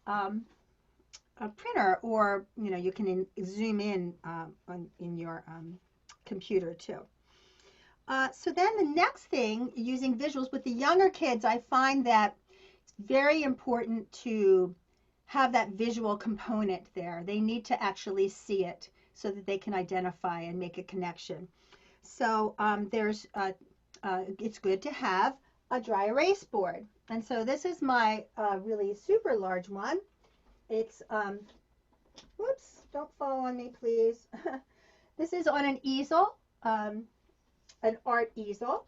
a printer, or, you can zoom in in your computer too. So then the next thing, using visuals with the younger kids, I find that it's very important to have that visual component there. They need to actually see it so that they can identify and make a connection. So it's good to have a dry erase board. And so this is my really super large one. It's, whoops, don't fall on me, please. This is on an easel, an art easel.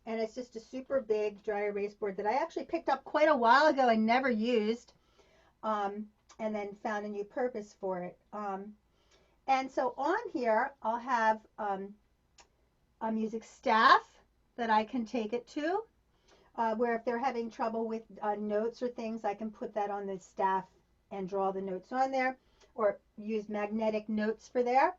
And it's just a super big dry erase board that I actually picked up quite a while ago and never used. And then found a new purpose for it. And so on here, I'll have a music staff that I can take it to, where if they're having trouble with notes or things, I can put that on the staff and draw the notes on there, or use magnetic notes for there,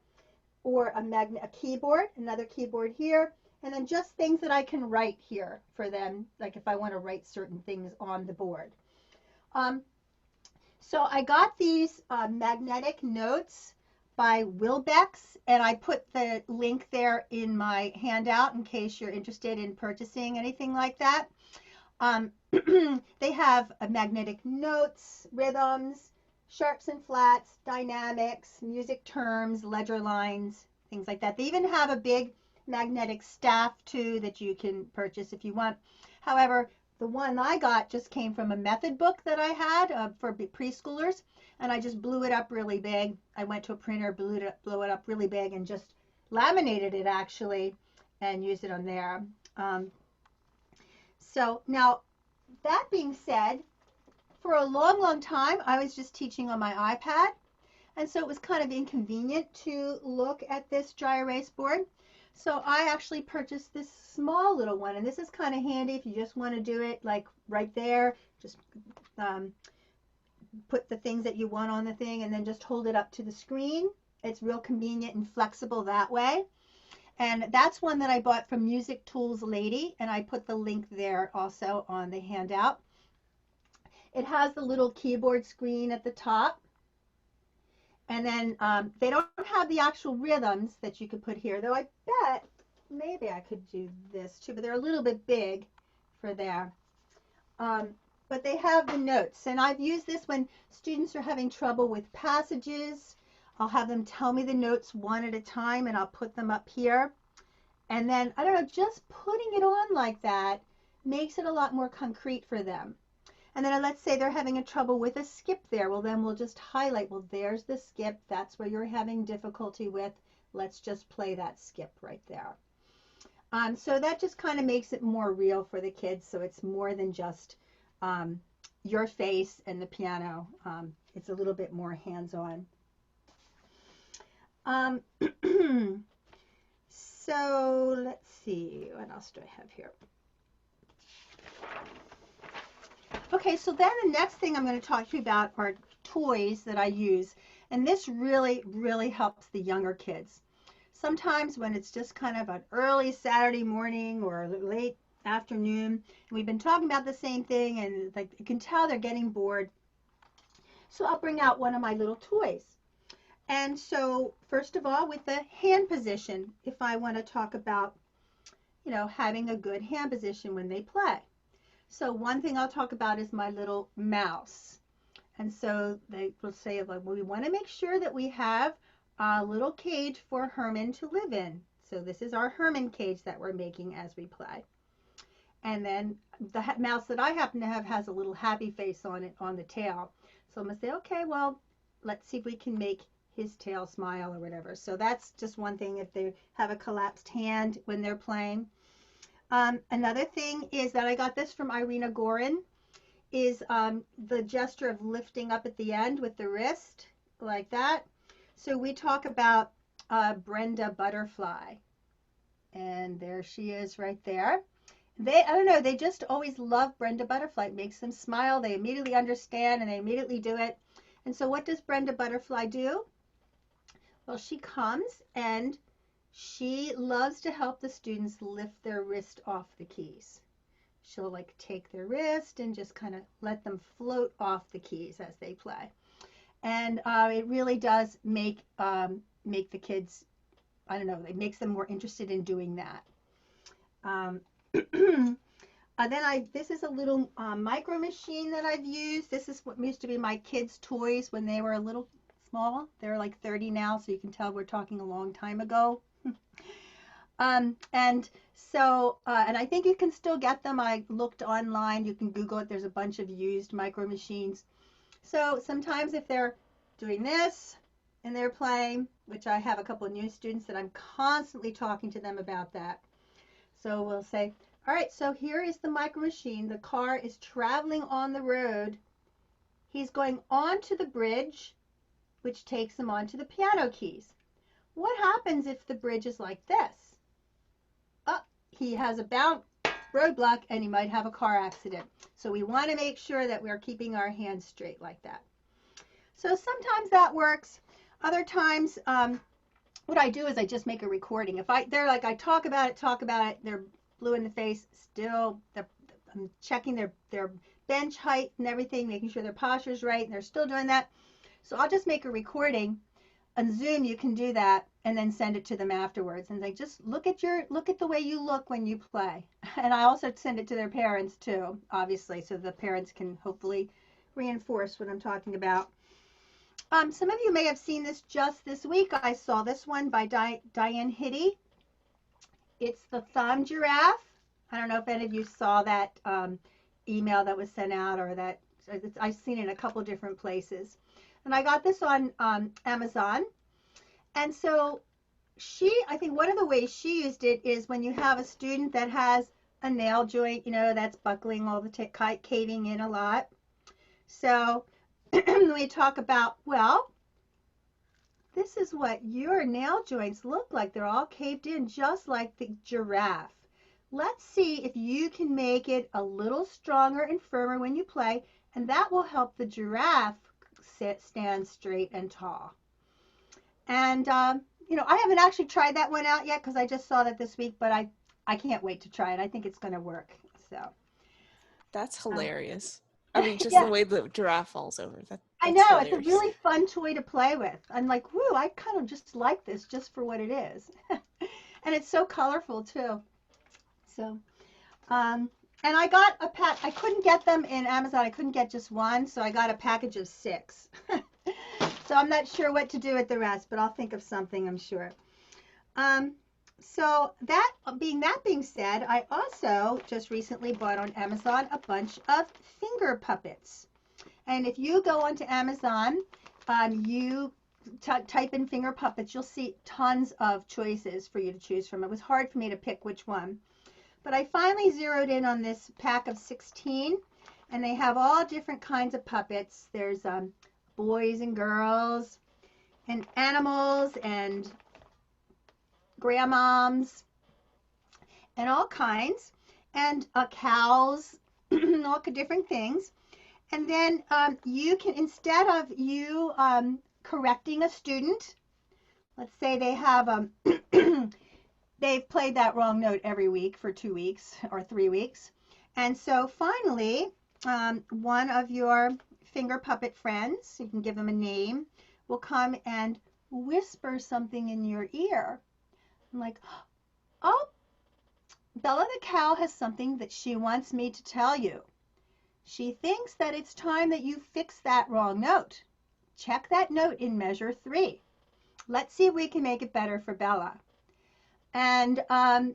or a keyboard, another keyboard here, and then just things that I can write here for them, like if I want to write certain things on the board. So I got these magnetic notes by Wilbex, and I put the link there in my handout in case you're interested in purchasing anything like that. They have magnetic notes, rhythms, sharps and flats, dynamics, music terms, ledger lines, things like that. They even have a big magnetic staff too that you can purchase if you want. However, the one I got just came from a method book that I had for preschoolers, and I just blew it up really big. I went to a printer, blew it up really big, and just laminated it actually, and used it on there. So now, that being said, for a long, long time, I was just teaching on my iPad, and so it was kind of inconvenient to look at this dry erase board. So I actually purchased this small little one, and this is kind of handy if you just want to do it like right there. Just put the things that you want on the thing and then just hold it up to the screen. It's real convenient and flexible that way. And that's one that I bought from Music Tools Lady, and I put the link there also on the handout. It has the little keyboard screen at the top. And then they don't have the actual rhythms that you could put here, though I bet maybe I could do this too, but they're a little bit big for there. But they have the notes, and I've used this when students are having trouble with passages. I'll have them tell me the notes one at a time, and I'll put them up here. And then, I don't know, just putting it on like that makes it a lot more concrete for them. And then let's say they're having a trouble with a skip there. Well, then we'll just highlight, well, there's the skip. That's where you're having difficulty with. Let's just play that skip right there. So that just kind of makes it more real for the kids. So it's more than just your face and the piano. It's a little bit more hands-on. So let's see, what else do I have here? Okay, so then the next thing I'm going to talk to you about are toys that I use. And this really, really helps the younger kids. Sometimes when it's just kind of an early Saturday morning or late afternoon, and we've been talking about the same thing, and like you can tell they're getting bored. So I'll bring out one of my little toys. And so first of all, with the hand position, if I want to talk about, having a good hand position when they play. So one thing I'll talk about is my little mouse. And so they will say, like, well, we want to make sure that we have a little cage for Herman to live in. So this is our Herman cage that we're making as we play. And then the mouse that I happen to have has a little happy face on it on the tail. So I'm going to say, okay, well, let's see if we can make his tail smile or whatever. So that's just one thing if they have a collapsed hand when they're playing. Another thing is that I got this from Irina Gorin, is the gesture of lifting up at the end with the wrist, like that. So we talk about Brenda Butterfly. And there she is right there. I don't know, they just always love Brenda Butterfly. It makes them smile. They immediately understand and they immediately do it. And so what does Brenda Butterfly do? Well, she comes and she loves to help the students lift their wrist off the keys. She'll like take their wrist and just kind of let them float off the keys as they play. And it really does make the kids, I don't know, it makes them more interested in doing that. This is a little micro machine that I've used. This is what used to be my kids' toys when they were a little small. They're like 30 now, so you can tell we're talking a long time ago. And so, and I think you can still get them. I looked online. You can Google it. There's a bunch of used micro machines. So sometimes if they're doing this and they're playing, which I have a couple of new students that I'm constantly talking to them about that. So we'll say, all right, so here is the micro machine. The car is traveling on the road. He's going onto the bridge, which takes him onto the piano keys. What happens if the bridge is like this? Oh, he has a roadblock and he might have a car accident. So we want to make sure that we're keeping our hands straight like that. So sometimes that works. Other times, what I do is I just make a recording. If they're like, I talk about it, they're blue in the face, still, I'm checking their bench height and everything, making sure their posture's right, and they're still doing that. So I'll just make a recording. On Zoom, you can do that and then send it to them afterwards. And they just look at the way you look when you play. And I also send it to their parents too, obviously, so the parents can hopefully reinforce what I'm talking about. Some of you may have seen this just this week. I saw this one by Diane Hitty. It's the thumb giraffe. I don't know if any of you saw that email that was sent out, or that I've seen it in a couple different places. And I got this on Amazon. And so I think one of the ways she used it is when you have a student that has a nail joint, that's buckling all the caving in a lot. So we talk about, well, this is what your nail joints look like. They're all caved in just like the giraffe. Let's see if you can make it a little stronger and firmer when you play, and that will help the giraffe stand straight and tall. And I haven't actually tried that one out yet because I just saw that this week, but I can't wait to try it. I think it's going to work. So That's hilarious. I mean, just yeah. the way the giraffe falls over. I know, hilarious. It's a really fun toy to play with. I'm like, woo, I kind of just like this just for what it is. And it's so colorful too. So, and I got a pack. I couldn't get them in Amazon. I couldn't get just one, so I got a package of 6. So I'm not sure what to do with the rest, but I'll think of something, I'm sure. So that being said, I also just recently bought on Amazon a bunch of finger puppets. And if you go onto Amazon, you type in finger puppets, you'll see tons of choices for you to choose from. It was hard for me to pick which one. But I finally zeroed in on this pack of 16, and they have all different kinds of puppets. There's boys and girls, and animals, and grandmoms, and all kinds, and cows, all different things. And then you can, instead of you correcting a student, let's say they have they've played that wrong note every week for 2 weeks or 3 weeks, and so finally one of your finger puppet friends, you can give them a name, will come and whisper something in your ear. I'm like, oh, Bella the cow has something that she wants me to tell you. She thinks that it's time that you fix that wrong note. Check that note in measure 3. Let's see if we can make it better for Bella. And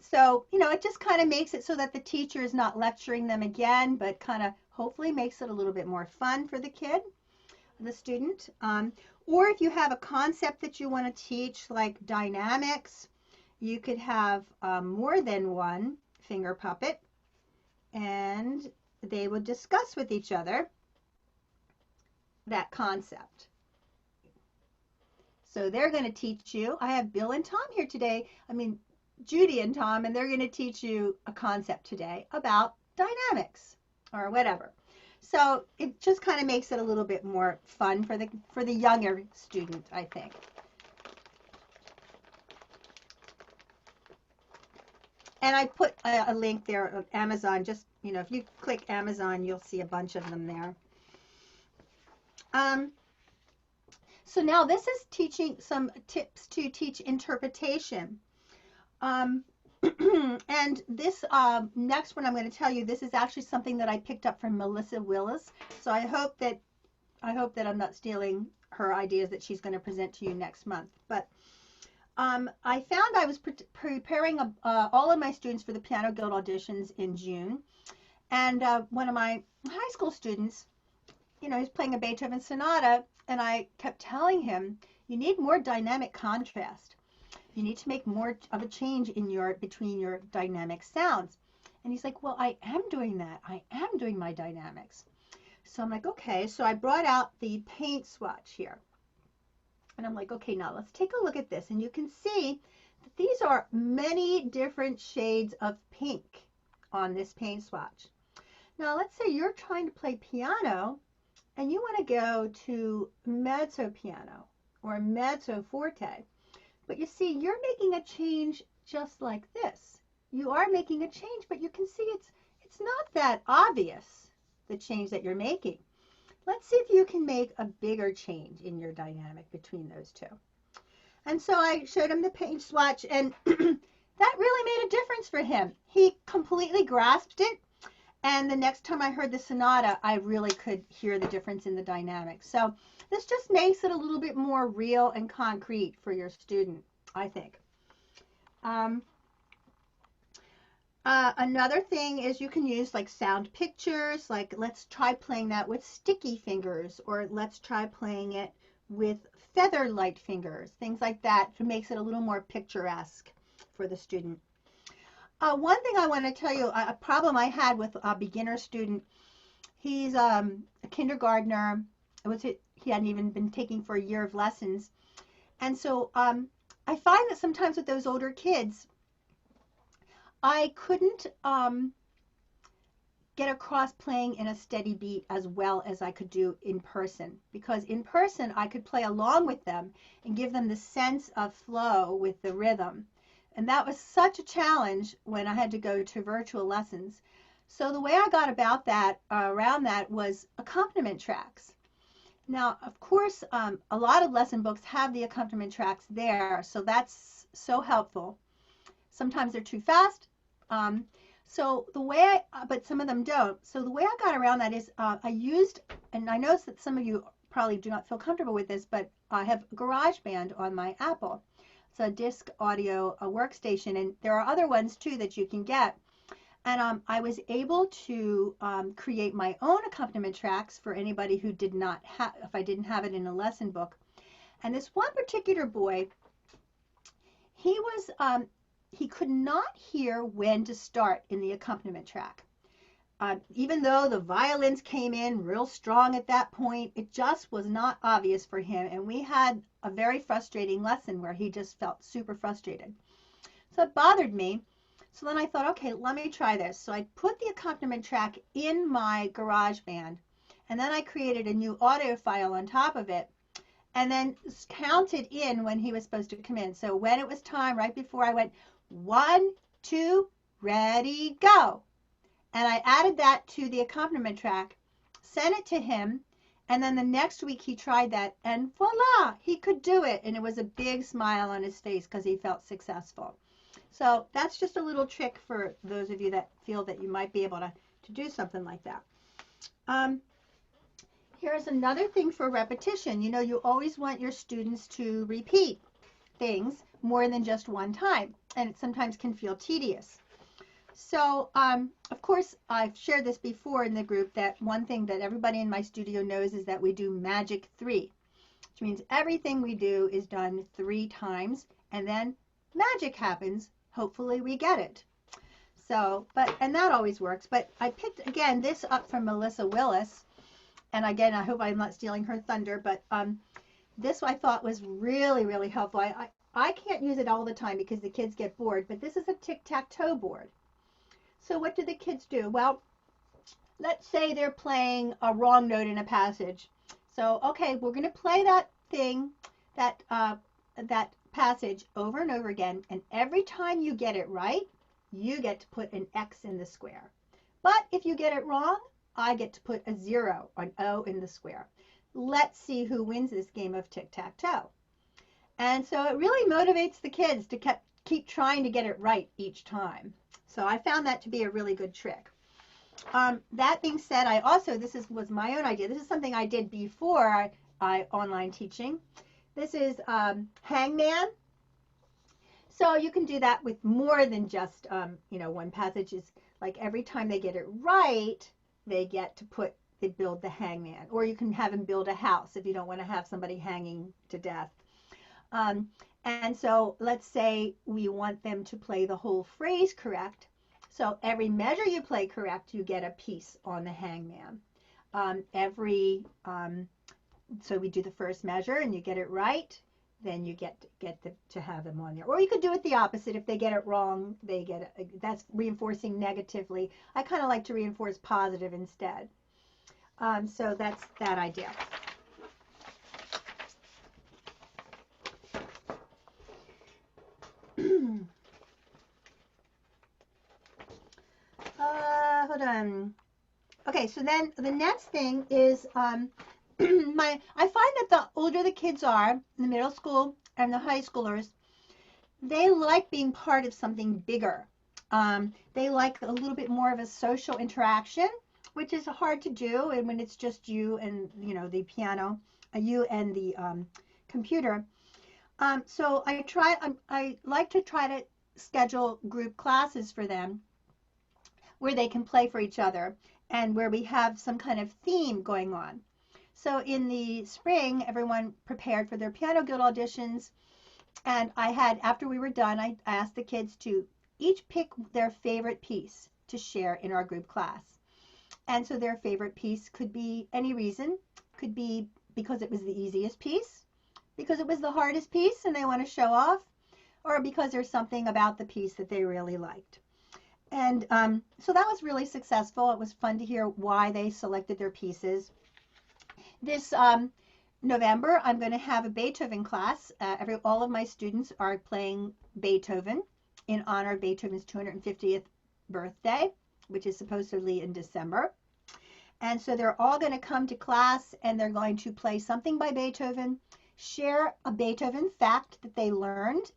so, it just kind of makes it so that the teacher is not lecturing them again, but kind of hopefully makes it a little bit more fun for the kid, the student. Or if you have a concept that you want to teach, like dynamics, you could have more than one finger puppet, and they would discuss with each other that concept. So they're going to teach you. I have Bill and Tom here today. Judy and Tom, and they're going to teach you a concept today about dynamics or whatever. So it just kind of makes it a little bit more fun for the younger student, I think. And I put a link there of Amazon. Just, if you click Amazon, you'll see a bunch of them there. So now this is teaching some tips to teach interpretation. And this next one I'm going to tell you, this is actually something that I picked up from Melissa Willis. So I hope that I'm not stealing her ideas that she's going to present to you next month. But I found I was preparing all of my students for the Piano Guild auditions in June. And one of my high school students, he's playing a Beethoven sonata, and I kept telling him, you need more dynamic contrast. You need to make more of a change between your dynamic sounds. And he's like, well, I am doing that. I am doing my dynamics. So I'm like, okay. So I brought out the paint swatch here. And I'm like, okay, now let's take a look at this. And you can see that these are many different shades of pink on this paint swatch. Now, let's say you're trying to play piano and you want to go to mezzo piano or mezzo forte. But you see, you're making a change just like this. You are making a change, but you can see it's not that obvious, the change that you're making. Let's see if you can make a bigger change in your dynamic between those two. And so I showed him the paint swatch, and that really made a difference for him. He completely grasped it, and the next time I heard the sonata, I really could hear the difference in the dynamics. So this just makes it a little bit more real and concrete for your student, I think. Another thing is you can use like sound pictures, like let's try playing that with sticky fingers, or let's try playing it with feather light fingers, things like that, to makes it a little more picturesque for the student. One thing I want to tell you, a problem I had with a beginner student, he's a kindergartner. He hadn't even been taking for a year of lessons. And so I find that sometimes with those older kids, I couldn't get across playing in a steady beat as well as I could do in person. Because in person, I could play along with them and give them the sense of flow with the rhythm. And that was such a challenge when I had to go to virtual lessons. So the way I got about that, around that, was accompaniment tracks. Now, of course, a lot of lesson books have the accompaniment tracks there, so that's so helpful. Sometimes they're too fast, so the way but some of them don't. So the way I got around that is I used, and I noticed that some of you probably do not feel comfortable with this, but I have GarageBand on my Apple. It's a disc audio workstation, and there are other ones too that you can get. And I was able to create my own accompaniment tracks for anybody who did not have, if I didn't have it in a lesson book. And this one particular boy, he could not hear when to start in the accompaniment track. Even though the violins came in real strong at that point, it just was not obvious for him. And we had a very frustrating lesson where he just felt super frustrated. So it bothered me. So then I thought, okay, let me try this. So I put the accompaniment track in my GarageBand, and then I created a new audio file on top of it, and then counted in when he was supposed to come in. So when it was time, right before I went, 1, 2, ready, go. And I added that to the accompaniment track, sent it to him, and then the next week he tried that, and voila, he could do it. And it was a big smile on his face because he felt successful. So that's just a little trick for those of you that feel that you might be able to do something like that. Here's another thing for repetition. You know, you always want your students to repeat things more than just one time, and it sometimes can feel tedious. So, of course, I've shared this before in the group that one thing that everybody in my studio knows is that we do magic 3, which means everything we do is done 3 times, and then magic happens. Hopefully we get it. So, and that always works. But I picked, again, this up from Melissa Willis. And again, I hope I'm not stealing her thunder, but this I thought was really, really helpful. I can't use it all the time because the kids get bored, but this is a tic-tac-toe board. So what do the kids do? Well, let's say they're playing a wrong note in a passage. So, okay, we're going to play that thing, that passage over and over again, and every time you get it right, you get to put an X in the square. But if you get it wrong, I get to put a 0 or an O in the square. Let's see who wins this game of tic-tac-toe. And so it really motivates the kids to keep trying to get it right each time. So I found that to be a really good trick. That being said, was my own idea. This is something I did before I online teaching. This is Hangman. So you can do that with more than just, one passage. Is like every time they get it right, they get to build the hangman. Or you can have them build a house if you don't want to have somebody hanging to death. And so let's say we want them to play the whole phrase correct. So every measure you play correct, you get a piece on the hangman. So we do the first measure and you get it right, then you get to have them on there. Or you could do it the opposite. If they get it wrong, that's reinforcing negatively. I kind of like to reinforce positive instead. So that's that idea. Hold on. Okay, so then the next thing is I find that the older the kids are, the middle school and the high schoolers, they like being part of something bigger. They like a little bit more of a social interaction, which is hard to do, and when it's just you and the piano, you and the computer. So I like to try to schedule group classes for them where they can play for each other and where we have some kind of theme going on. So in the spring, everyone prepared for their Piano Guild auditions, and after we were done, I asked the kids to each pick their favorite piece to share in our group class. And so their favorite piece could be any reason. Could be because it was the easiest piece, because it was the hardest piece and they want to show off, or because there's something about the piece that they really liked. And so that was really successful. It was fun to hear why they selected their pieces. This November, I'm going to have a Beethoven class. All of my students are playing Beethoven in honor of Beethoven's 250th birthday, which is supposedly in December. And so they're all going to come to class and they're going to play something by Beethoven, share a Beethoven fact that they learned,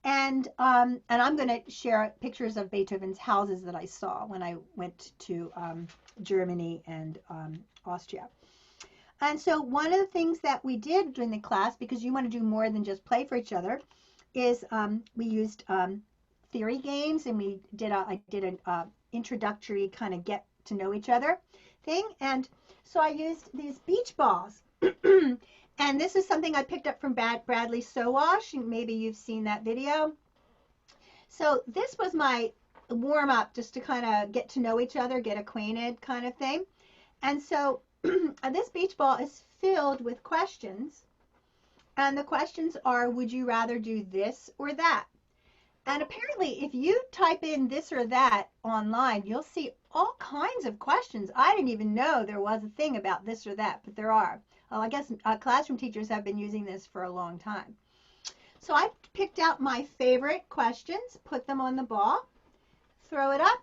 and I'm going to share pictures of Beethoven's houses that I saw when I went to Germany and Austria. And so one of the things that we did during the class, because you want to do more than just play for each other, is we used theory games, and I did an introductory kind of get to know each other thing. And so I used these beach balls. And this is something I picked up from Bradley Sowash. Maybe you've seen that video. So this was my warm up, just to kind of get to know each other, get acquainted kind of thing. And so this beach ball is filled with questions. And the questions are, would you rather do this or that? And apparently, if you type in this or that online, you'll see all kinds of questions. I didn't even know there was a thing about this or that, but there are. Well, I guess classroom teachers have been using this for a long time. So I picked out my favorite questions, put them on the ball, throw it up,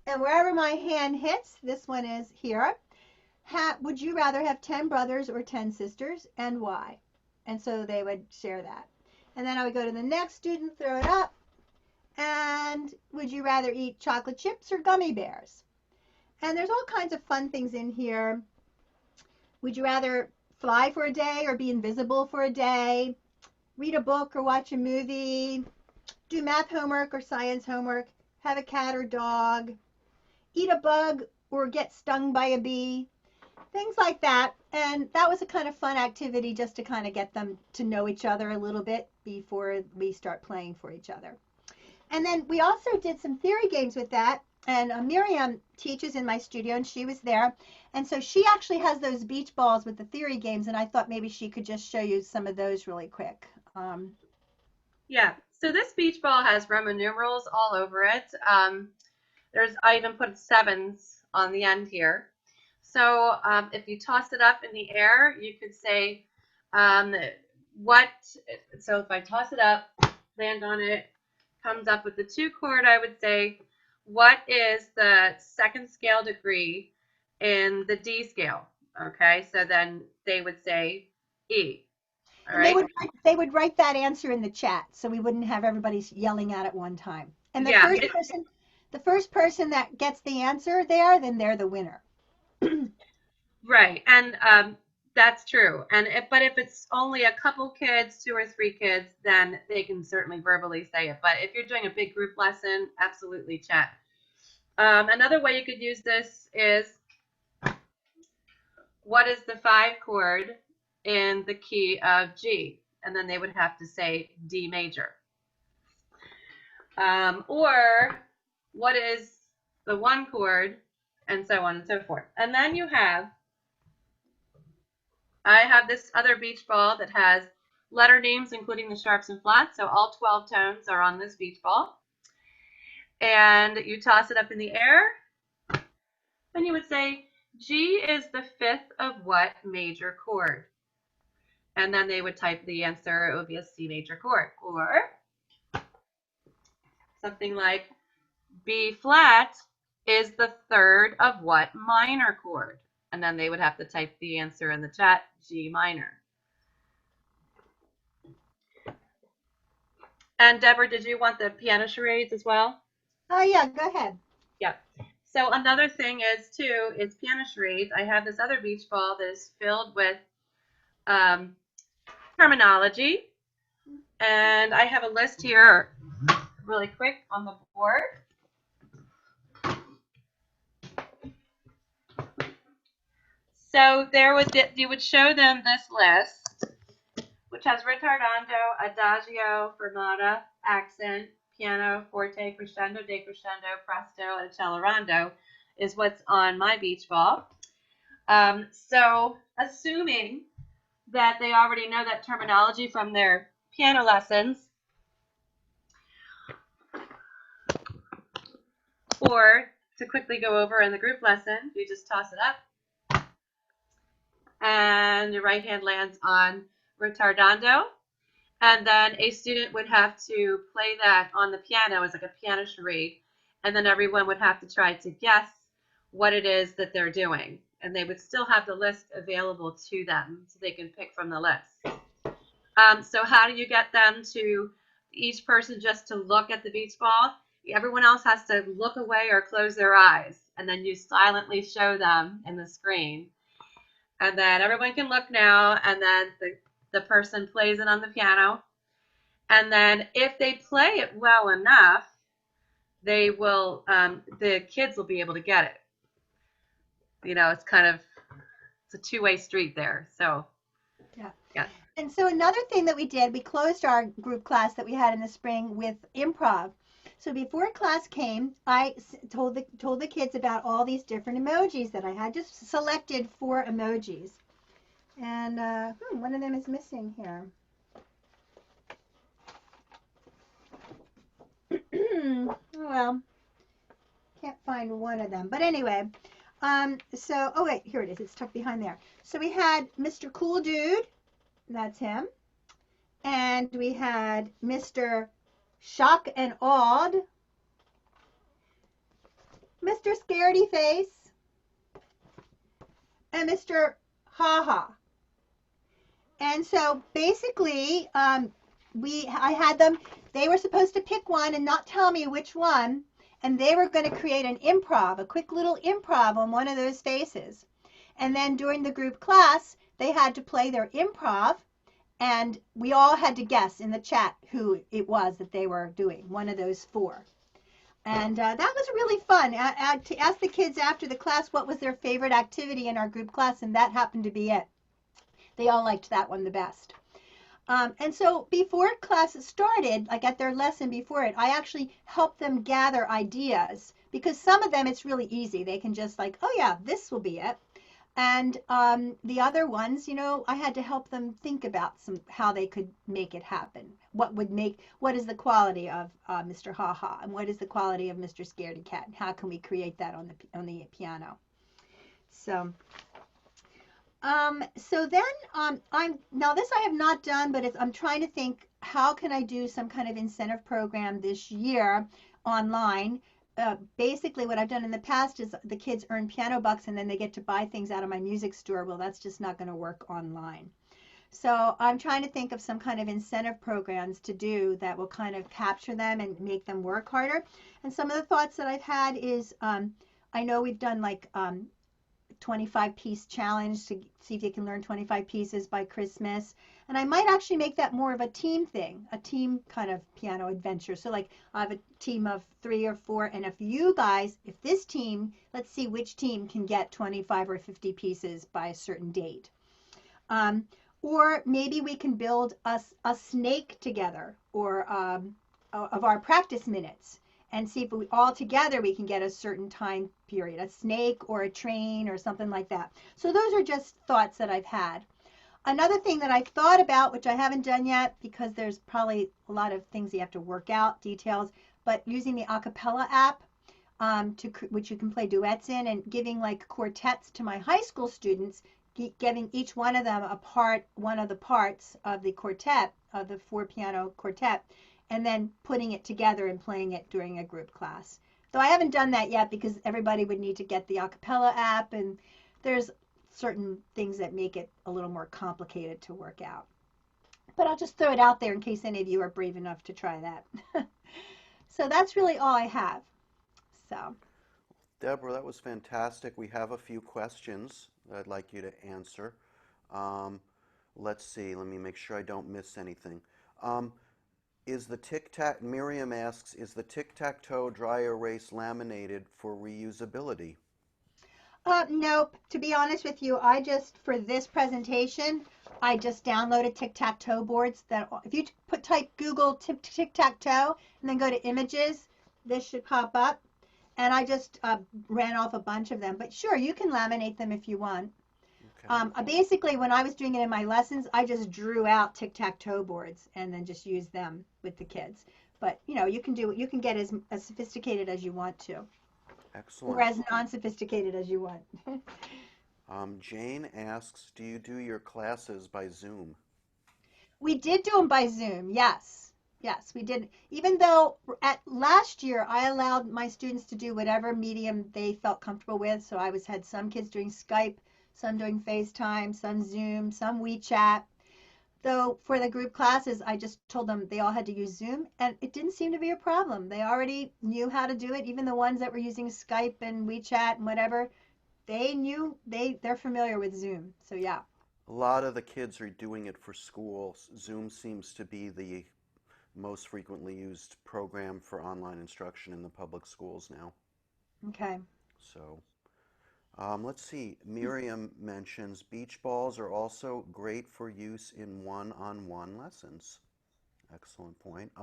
and wherever my hand hits, this one is here. Would you rather have 10 brothers or 10 sisters, and why? And so they would share that. And then I would go to the next student, throw it up, and would you rather eat chocolate chips or gummy bears? And there's all kinds of fun things in here. Would you rather fly for a day or be invisible for a day? Read a book or watch a movie? Do math homework or science homework? Have a cat or dog? Eat a bug or get stung by a bee? Things like that. And that was a kind of fun activity just to kind of get them to know each other a little bit before we start playing for each other. And then we also did some theory games with that. And Miriam teaches in my studio, and she was there. And so she actually has those beach balls with the theory games, and I thought maybe she could just show you some of those really quick. Yeah, so this beach ball has Roman numerals all over it. I even put sevens on the end here. So if you toss it up in the air, you could say so if I toss it up, land on it, comes up with the 2 chord, I would say, what is the second scale degree in the D scale? Okay, so then they would say E. All And right. they would write that answer in the chat, so we wouldn't have everybody yelling at one time. And Yeah. the first person that gets the answer there, then they're the winner. Right, and that's true. And but if it's only a couple kids, 2 or 3 kids, then they can certainly verbally say it. But if you're doing a big group lesson, absolutely chat. Another way you could use this is, what is the 5 chord in the key of G? And then they would have to say D major. Or what is the 1 chord, and so on and so forth. And then I have this other beach ball that has letter names, including the sharps and flats. So all 12 tones are on this beach ball. And you toss it up in the air. And you would say, G is the 5th of what major chord? And then they would type the answer. It would be a C major chord. Or something like, B flat is the 3rd of what minor chord? And then they would have to type the answer in the chat, G minor. And Deborah, did you want the piano charades as well? Oh yeah, go ahead. Yeah. So another thing is piano charades. I have this other beach ball that is filled with terminology. And I have a list here really quick on the board. So you would show them this list, which has ritardando, adagio, fermata, accent, piano, forte, crescendo, decrescendo, presto, and accelerando is what's on my beach ball. So assuming that they already know that terminology from their piano lessons, or to quickly go over in the group lesson, you just toss it up and your right hand lands on ritardando. And then a student would have to play that on the piano as like a piano charade. And then everyone would have to try to guess what it is that they're doing. And they would still have the list available to them so they can pick from the list. So how do you get them to, each person just to look at the beach ball? Everyone else has to look away or close their eyes. And then you silently show them in the screen. And then everyone can look now. And then the person plays it on the piano. And then if they play it well enough, they will, the kids will be able to get it. You know, it's a two-way street there. So, yeah. And so another thing that we did, we closed our group class that we had in the spring with improv. So before class came, I told the kids about all these different emojis that I had. Just selected 4 emojis. And one of them is missing here. Oh, well, can't find one of them. But anyway, oh wait, here it is. It's tucked behind there. So we had Mr. Cool Dude. That's him. And we had Mr. Shock and Awed, Mr. Scaredy Face, and Mr. Ha Ha. And so basically, I had them, they were supposed to pick one and not tell me which one, and they were going to create an improv, a quick little improv on one of those faces. And then during the group class, they had to play their improv, and we all had to guess in the chat who it was that they were doing, one of those 4. And that was really fun. To ask the kids after the class what was their favorite activity in our group class, and that happened to be it. They all liked that one the best. And so before class started, like at their lesson before it, I actually helped them gather ideas, because some of them it's really easy. They can just like, oh yeah, this will be it. And the other ones, I had to help them think about how they could make it happen. What is the quality of Mr. Ha Ha, and what is the quality of Mr. Scaredy Cat? How can we create that on the piano? So So then I'm now this I have not done, but I'm trying to think how can I do some kind of incentive program this year online. Basically, what I've done in the past is the kids earn piano bucks and then they get to buy things out of my music store. Well, that's just not going to work online. So I'm trying to think of some kind of incentive programs to do that will kind of capture them and make them work harder. And some of the thoughts that I've had is I know we've done like 25-piece challenge to see if you can learn 25 pieces by Christmas. And I might actually make that more of a team thing, a team kind of piano adventure. So like I have a team of 3 or 4, and if this team, let's see which team can get 25 or 50 pieces by a certain date. Um, or maybe we can build a snake together, or of our practice minutes, and see if we all together we can get a certain time period, a snake or a train or something like that. So those are just thoughts that I've had. Another thing that I've thought about, which I haven't done yet because there's probably a lot of things you have to work out, details, but using the acapella app, which you can play duets in, and giving like quartets to my high school students, giving each one of them one of the parts of the quartet, of the 4 piano quartet, and then putting it together and playing it during a group class. Though I haven't done that yet because everybody would need to get the acapella app, and there's certain things that make it a little more complicated to work out. But I'll just throw it out there in case any of you are brave enough to try that. So that's really all I have. So. Deborah, that was fantastic. We have a few questions that I'd like you to answer. Um, let's see. Let me make sure I don't miss anything. Um, Miriam asks, is the tic-tac-toe dry erase laminated for reusability? Nope. To be honest with you, for this presentation, I just downloaded tic-tac-toe boards that, if you type Google tic-tac-toe and then go to images, this should pop up. And I just ran off a bunch of them. But sure, you can laminate them if you want. Okay. Basically, when I was doing it in my lessons, I just drew out tic-tac-toe boards and then just used them with the kids. But you can get as sophisticated as you want to, or Excellent. as non-sophisticated as you want. Jane asks, do you do your classes by Zoom? We did do them by Zoom, yes. Yes, we did. Even though at last year I allowed my students to do whatever medium they felt comfortable with. So had some kids doing Skype, some doing FaceTime, some Zoom, some WeChat. Though for the group classes, I just told them they all had to use Zoom, and it didn't seem to be a problem. They already knew how to do it. Even the ones that were using Skype and WeChat and whatever, they're familiar with Zoom. So yeah. A lot of the kids are doing it for school. Zoom seems to be the most frequently used program for online instruction in the public schools now. Okay. So, let's see. Miriam mentions beach balls are also great for use in one-on-one lessons. Excellent point.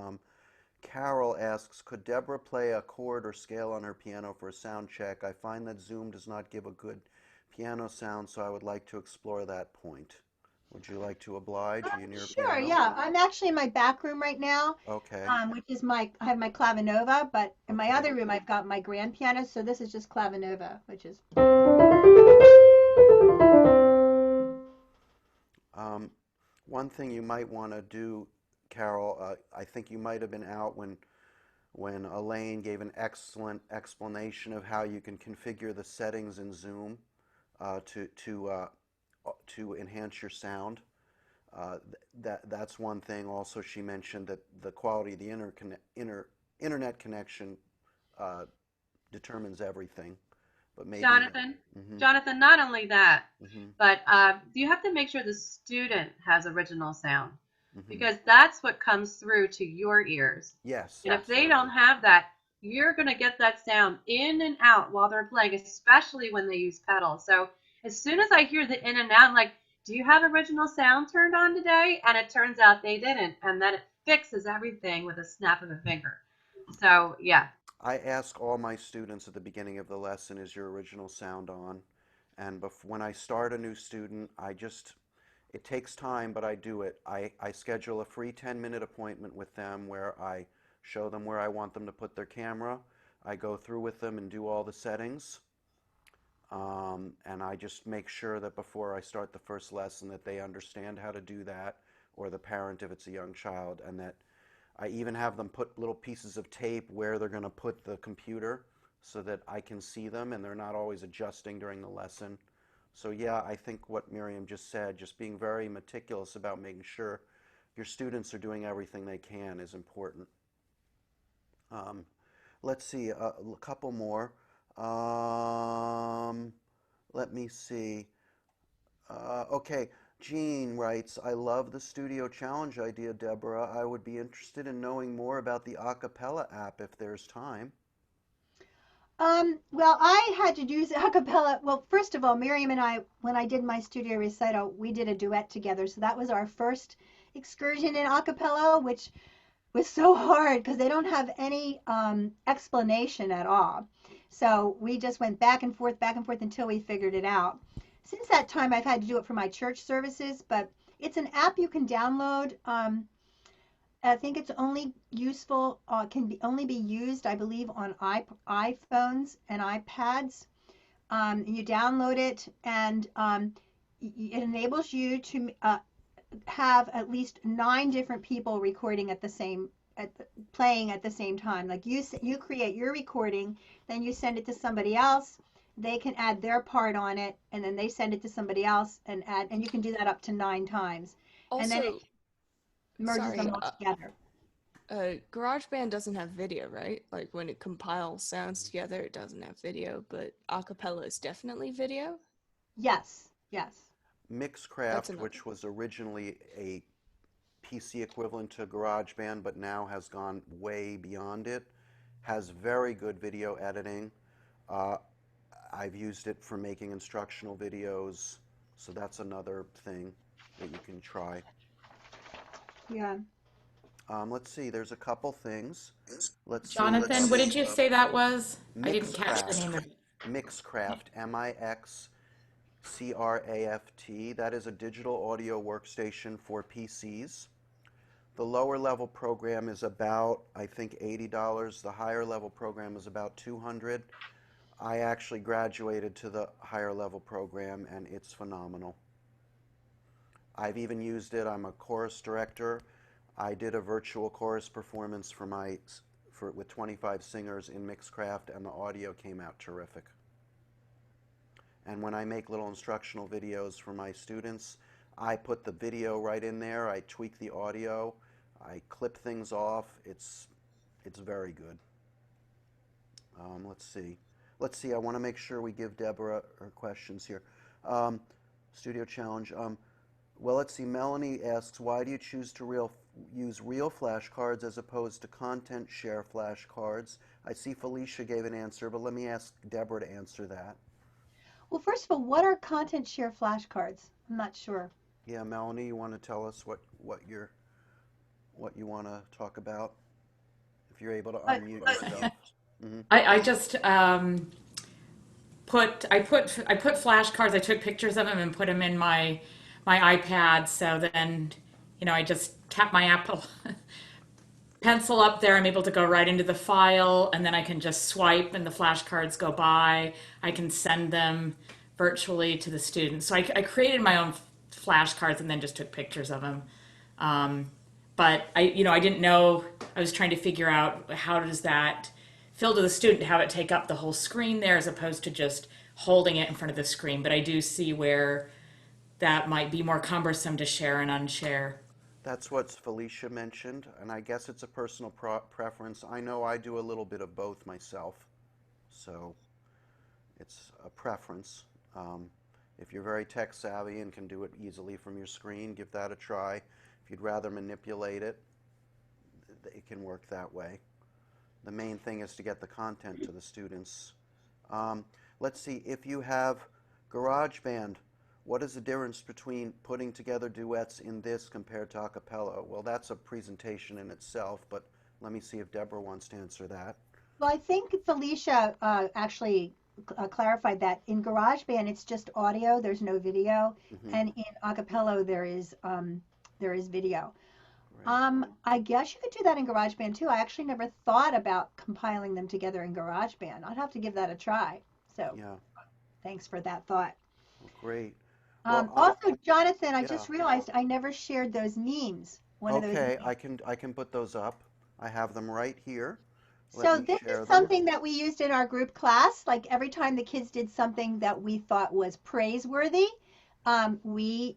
Carol asks, could Deborah play a chord or scale on her piano for a sound check? I find that Zoom does not give a good piano sound, so I would like to explore that point. Would you like to oblige? Are you near a Sure, piano? yeah. I'm actually in my back room right now, Okay. which is I have my clavinova, but in my Okay. other room I've got my grand piano, so this is just clavinova, which is. One thing you might want to do, Carol, I think you might have been out when Elaine gave an excellent explanation of how you can configure the settings in Zoom to enhance your sound. That's one thing. Also, she mentioned that the quality of the internet connection determines everything. But maybe. Jonathan, Mm-hmm, Jonathan, not only that, mm-hmm, but you have to make sure the student has original sound, mm-hmm. because that's what comes through to your ears. Yes, And if they absolutely. don't have that, you're going to get that sound in and out while they're playing, especially when they use pedals. So as soon as I hear the in and out, I'm like, do you have original sound turned on today? And it turns out they didn't. And then it fixes everything with a snap of a finger. So, yeah. I ask all my students at the beginning of the lesson, is your original sound on? And when I start a new student, it takes time, but I do it. I schedule a free 10-minute appointment with them where I show them where I want them to put their camera. I go through with them and do all the settings. And I just make sure that before I start the first lesson that they understand how to do that, or the parent if it's a young child, and that I even have them put little pieces of tape where they're going to put the computer so that I can see them and they're not always adjusting during the lesson. So yeah, I think what Miriam just said, just being very meticulous about making sure your students are doing everything they can is important. Um, let's see, a couple more. Um, Let me see. Okay, Jean writes, I love the studio challenge idea, Deborah. I would be interested in knowing more about the acapella app if there's time. Well, I had to use a cappella. Well, first of all, Miriam and I, when I did my studio recital, we did a duet together. So that was our first excursion in a cappella, which was so hard because they don't have any explanation at all. So we just went back and forth until we figured it out. Since that time, I've had to do it for my church services, but it's an app you can download. I think it's only useful, can be only be used, I believe, on iPhones and iPads. You download it, and it enables you to have at least 9 different people recording at the same playing at the same time. Like you create your recording, then you send it to somebody else. They can add their part on it, and then they send it to somebody else and add, and you can do that up to 9 times, and then it Also, merges sorry, them all together. GarageBand doesn't have video, right? Like when it compiles sounds together, it doesn't have video, but acapella is definitely video. Yes, yes. That's Mixcraft, another. which was originally a PC equivalent to GarageBand but now has gone way beyond it, has very good video editing. Uh, I've used it for making instructional videos, so that's another thing that you can try. Yeah. Let's see, there's a couple things. Let's see. Jonathan, what did you say that was? I didn't catch the Mixcraft. name of. Mixcraft, Mixcraft. That is a digital audio workstation for PCs. The lower level program is about, I think, $80. The higher level program is about 200. I actually graduated to the higher level program and it's phenomenal. I've even used it. I'm a chorus director. I did a virtual chorus performance with 25 singers in Mixcraft, and the audio came out terrific. And when I make little instructional videos for my students, I put the video right in there. I tweak the audio. I clip things off. It's very good. Let's see. Let's see. I want to make sure we give Deborah her questions here. Studio challenge. Well, let's see. Melanie asks, why do you choose to use real flashcards as opposed to content share flashcards? I see Felicia gave an answer, but let me ask Deborah to answer that. Well, first of all, what are content share flashcards? I'm not sure. Yeah, Melanie, you want to tell us what you want to talk about? If you're able to unmute yourself. Mm-hmm. I just I put flashcards. I took pictures of them and put them in my iPad. So then, I just tap my Apple Pencil up there. I'm able to go right into the file, and then I can just swipe, and the flashcards go by. I can send them virtually to the students. So I created my own flashcards and then just took pictures of them. But I didn't know. I was trying to figure out how does that feel to the student to have it take up the whole screen there as opposed to just holding it in front of the screen. But I do see where that might be more cumbersome to share and unshare. That's what Felicia mentioned, and I guess it's a personal preference. I know I do a little bit of both myself, so it's a preference. If you're very tech savvy and can do it easily from your screen, give that a try. If you'd rather manipulate it, it can work that way. The main thing is to get the content to the students. Let's see, if you have GarageBand, what is the difference between putting together duets in this compared to a cappella? Well, that's a presentation in itself, but let me see if Deborah wants to answer that. Well, I think Felicia actually clarified that in GarageBand it's just audio. There's no video, Mm-hmm. and in acapella there is video. Right. I guess you could do that in GarageBand too. I actually never thought about compiling them together in GarageBand. I'd have to give that a try. So Yeah. Thanks for that thought. Well, great. Well, Also, Jonathan, I yeah. just realized I never shared those memes. One of those Okay, memes. I can put those up. I have them right here. Let So me this share is them. something that we used in our group class. Like every time the kids did something that we thought was praiseworthy, we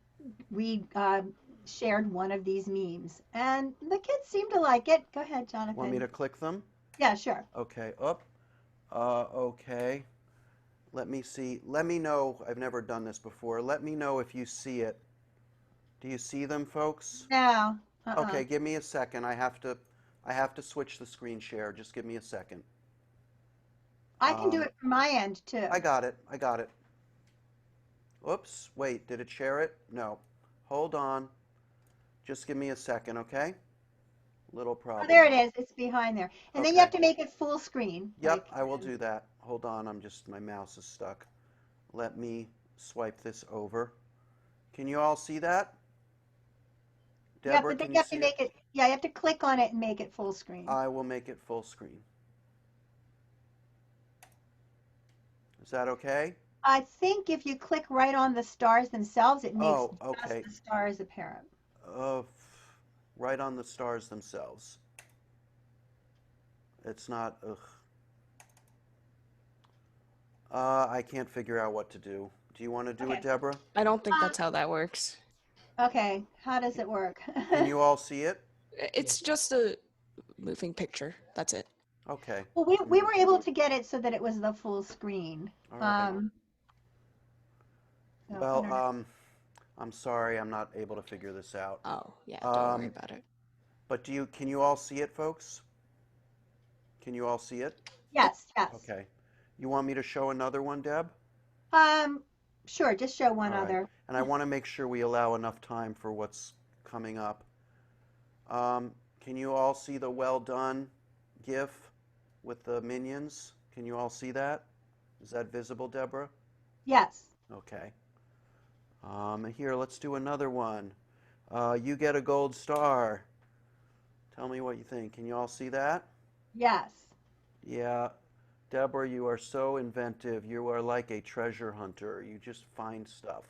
shared one of these memes, and the kids seemed to like it. Go ahead, Want me Jonathan. to click them? Yeah, sure. Okay, up. Okay. Let me see. Let me know. I've never done this before. Let me know if you see it. Do you see them, folks? No. Okay, give me a second. I have to switch the screen share. Just give me a second. I can do it from my end too. I got it. I got it. Oops. Wait, did it share it? No. Hold on. Just give me a second, okay? Little Oh, there problem. it is. It's behind there. And then you Okay. have to make it full screen. Yep, I will do that. Hold on, my mouse is stuck. Let me swipe this over. Can you all see that? Yeah, Deborah, but then can you you have to see it? make it, yeah, you have to click on it and make it full screen. I will make it full screen. Is that okay? I think if you click right on the stars themselves, it makes Oh, just okay. the stars apparent. Uh, right on the stars themselves. It's not, ugh. I can't figure out what to do. Do you want to do it, Okay. Deborah? I don't think Um, that's how that works. okay, how does it work? Can you all see it? It's just a moving picture. That's it. Okay. Well, Let we me, were able to get it so that it was the full screen. all right. So I Well, don't know. I'm sorry, I'm not able to figure this out. Oh, yeah, don't worry Um, about it. but can you all see it, folks? Can you all see it? Yep. Yes, yes. Okay. You want me to show another one, Deb? Um, sure, just show one All right. other. And I want to make sure we allow enough time for what's coming up. Can you all see the well done GIF with the minions? Can you all see that? Is that visible, Deborah? Yes. Okay. Here, let's do another one. You get a gold star. Tell me what you think. Can you all see that? Yes. Yeah. Deborah, you are so inventive. You are like a treasure hunter. You just find stuff.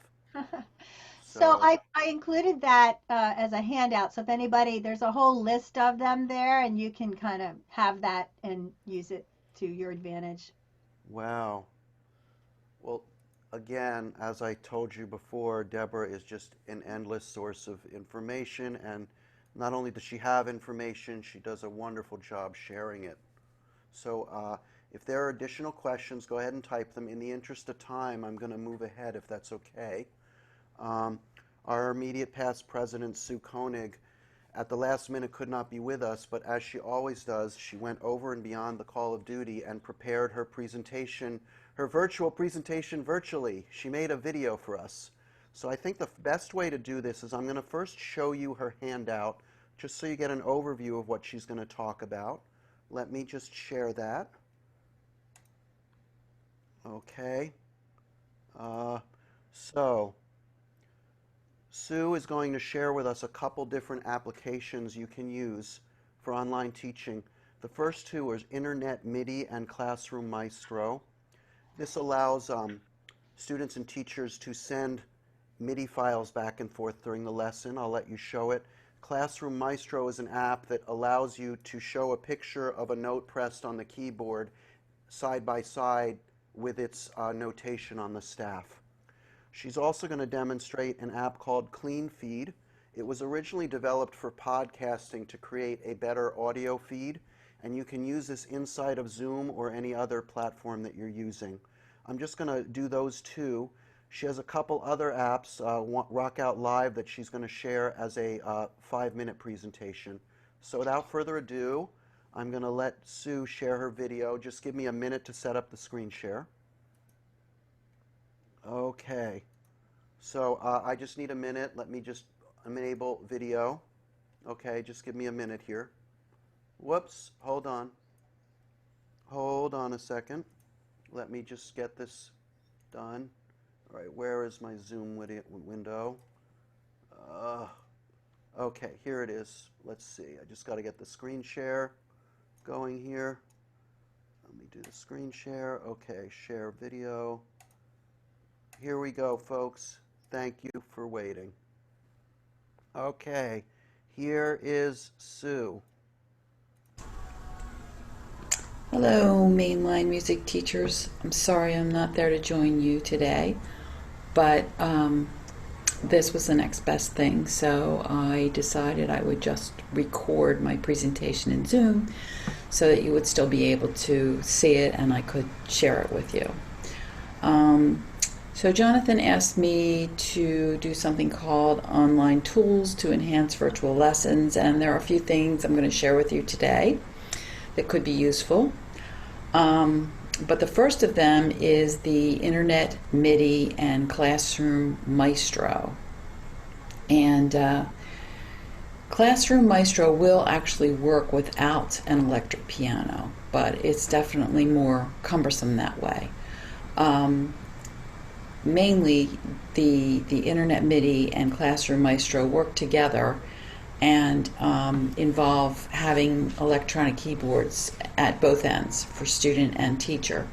So So, I included that as a handout. So if anybody, there's a whole list of them there, and you can kind of have that and use it to your advantage. wow. Well, again, as I told you before, Deborah is just an endless source of information. And not only does she have information, she does a wonderful job sharing it. So if there are additional questions, go ahead and type them. In the interest of time, I'm going to move ahead if that's okay. Our immediate past president, Sue Koenig, at the last minute could not be with us, but as she always does, she went over and beyond the call of duty and prepared her presentation, her virtual presentation virtually. She made a video for us. So I think the best way to do this is I'm going to first show you her handout, just so you get an overview of what she's going to talk about. Let me just share that. Okay. So Sue is going to share with us a couple different applications you can use for online teaching. The first two are Internet MIDI and Classroom Maestro. This allows students and teachers to send MIDI files back and forth during the lesson. I'll let you show it. Classroom Maestro is an app that allows you to show a picture of a note pressed on the keyboard side by side with its notation on the staff. She's also going to demonstrate an app called Clean Feed. It was originally developed for podcasting to create a better audio feed, and you can use this inside of Zoom or any other platform that you're using. I'm just going to do those two. She has a couple other apps, Rock Out Live, that she's going to share as a 5-minute presentation. So without further ado, I'm going to let Sue share her video. Just give me a minute to set up the screen share. Okay. So I just need a minute. Let me just enable video. Okay, just give me a minute here. Whoops, hold on. Hold on a second. Let me just get this done. All right, where is my Zoom window? Okay, here it is. Let's see. I just got to get the screen share going here. Let me do the screen share. Okay, share video. Here we go, folks. Thank you for waiting. Okay, here is Sue. Hello, mainline music teachers. I'm sorry I'm not there to join you today, but this was the next best thing, so I decided I would just record my presentation in Zoom so that you would still be able to see it and I could share it with you. So Jonathan asked me to do something called online tools to enhance virtual lessons, and there are a few things I'm going to share with you today that could be useful. But the first of them is the Internet MIDI and Classroom Maestro. And Classroom Maestro will actually work without an electric piano, but it's definitely more cumbersome that way. Mainly, the Internet MIDI and Classroom Maestro work together and involve having electronic keyboards at both ends for student and teacher.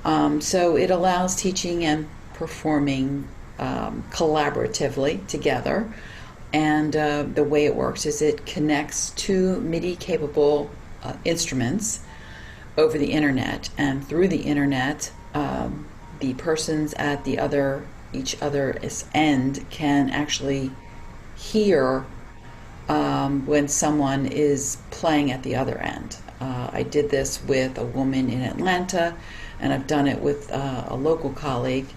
So it allows teaching and performing collaboratively together. And the way it works is it connects two MIDI-capable instruments over the internet, and through the internet, the persons at each other's end can actually hear when someone is playing at the other end. I did this with a woman in Atlanta, and I've done it with a local colleague,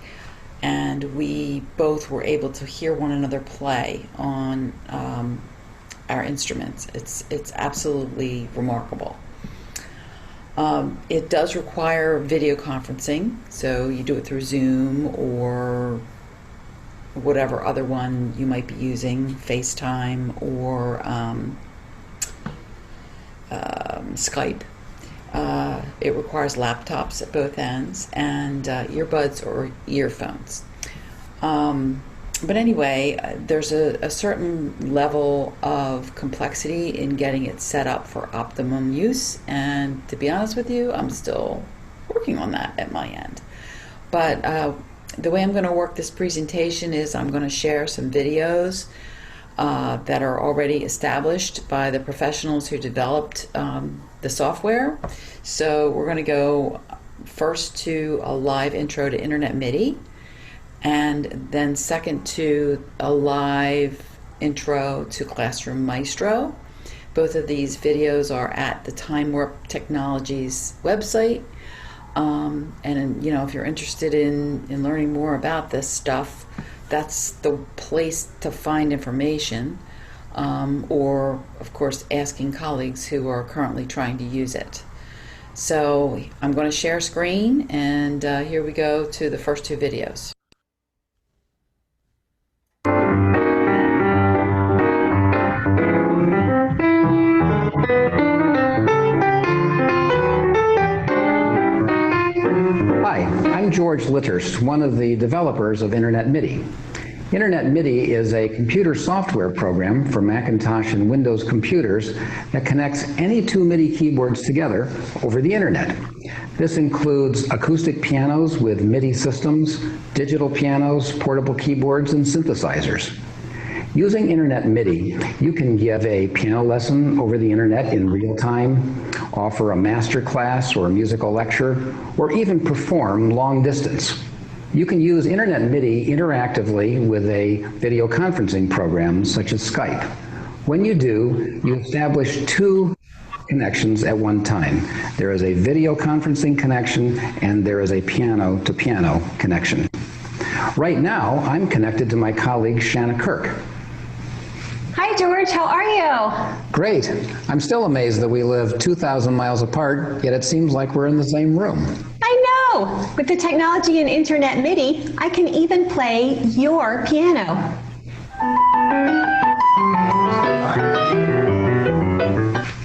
and we both were able to hear one another play on our instruments. It's absolutely remarkable. It does require video conferencing, so you do it through Zoom or whatever other one you might be using, FaceTime or Skype. It requires laptops at both ends and earbuds or earphones. But anyway, there's a certain level of complexity in getting it set up for optimum use, and to be honest with you, I'm still working on that at my end. But the way I'm going to work this presentation is I'm going to share some videos that are already established by the professionals who developed the software. So we're going to go first to a live intro to Internet MIDI, and then second to a live intro to Classroom Maestro. Both of these videos are at the Time Warp Technologies website. And if you're interested in learning more about this stuff, that's the place to find information, or of course asking colleagues who are currently trying to use it. So I'm going to share screen, and here we go to the first two videos. Hi, I'm George Litters, one of the developers of Internet MIDI. Internet MIDI is a computer software program for Macintosh and Windows computers that connects any two MIDI keyboards together over the internet. This includes acoustic pianos with MIDI systems, digital pianos, portable keyboards, and synthesizers. Using Internet MIDI, you can give a piano lesson over the internet in real time, offer a master class or a musical lecture, or even perform long distance. You can use Internet MIDI interactively with a video conferencing program such as Skype. When you do, you establish two connections at one time. There is a video conferencing connection and there is a piano-to-piano connection. Right now, I'm connected to my colleague Shanna Kirk. Hi, George. How are you? Great. I'm still amazed that we live 2,000 miles apart, yet it seems like we're in the same room. I know. With the technology in Internet MIDI, I can even play your piano.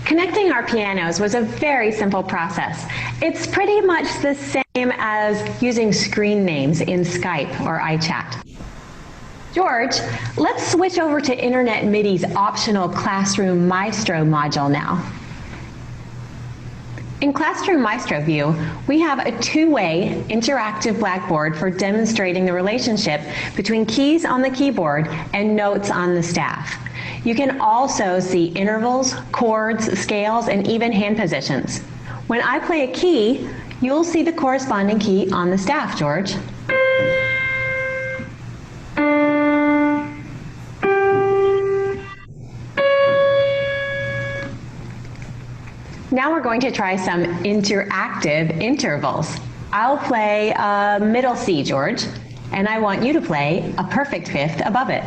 Connecting our pianos was a very simple process. It's pretty much the same as using screen names in Skype or iChat. George, let's switch over to Internet MIDI's optional Classroom Maestro module now. In Classroom Maestro View, we have a two-way interactive blackboard for demonstrating the relationship between keys on the keyboard and notes on the staff. You can also see intervals, chords, scales, and even hand positions. When I play a key, you'll see the corresponding key on the staff, George. Now we're going to try some interactive intervals. I'll play a middle C, George, and I want you to play a perfect fifth above it.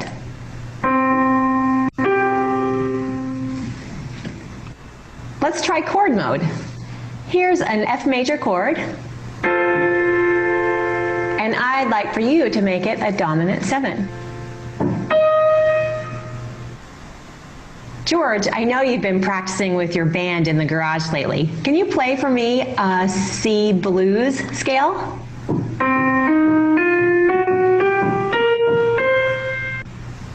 Let's try chord mode. Here's an F major chord, and I'd like for you to make it a dominant 7. George, I know you've been practicing with your band in the garage lately. Can you play for me a C blues scale?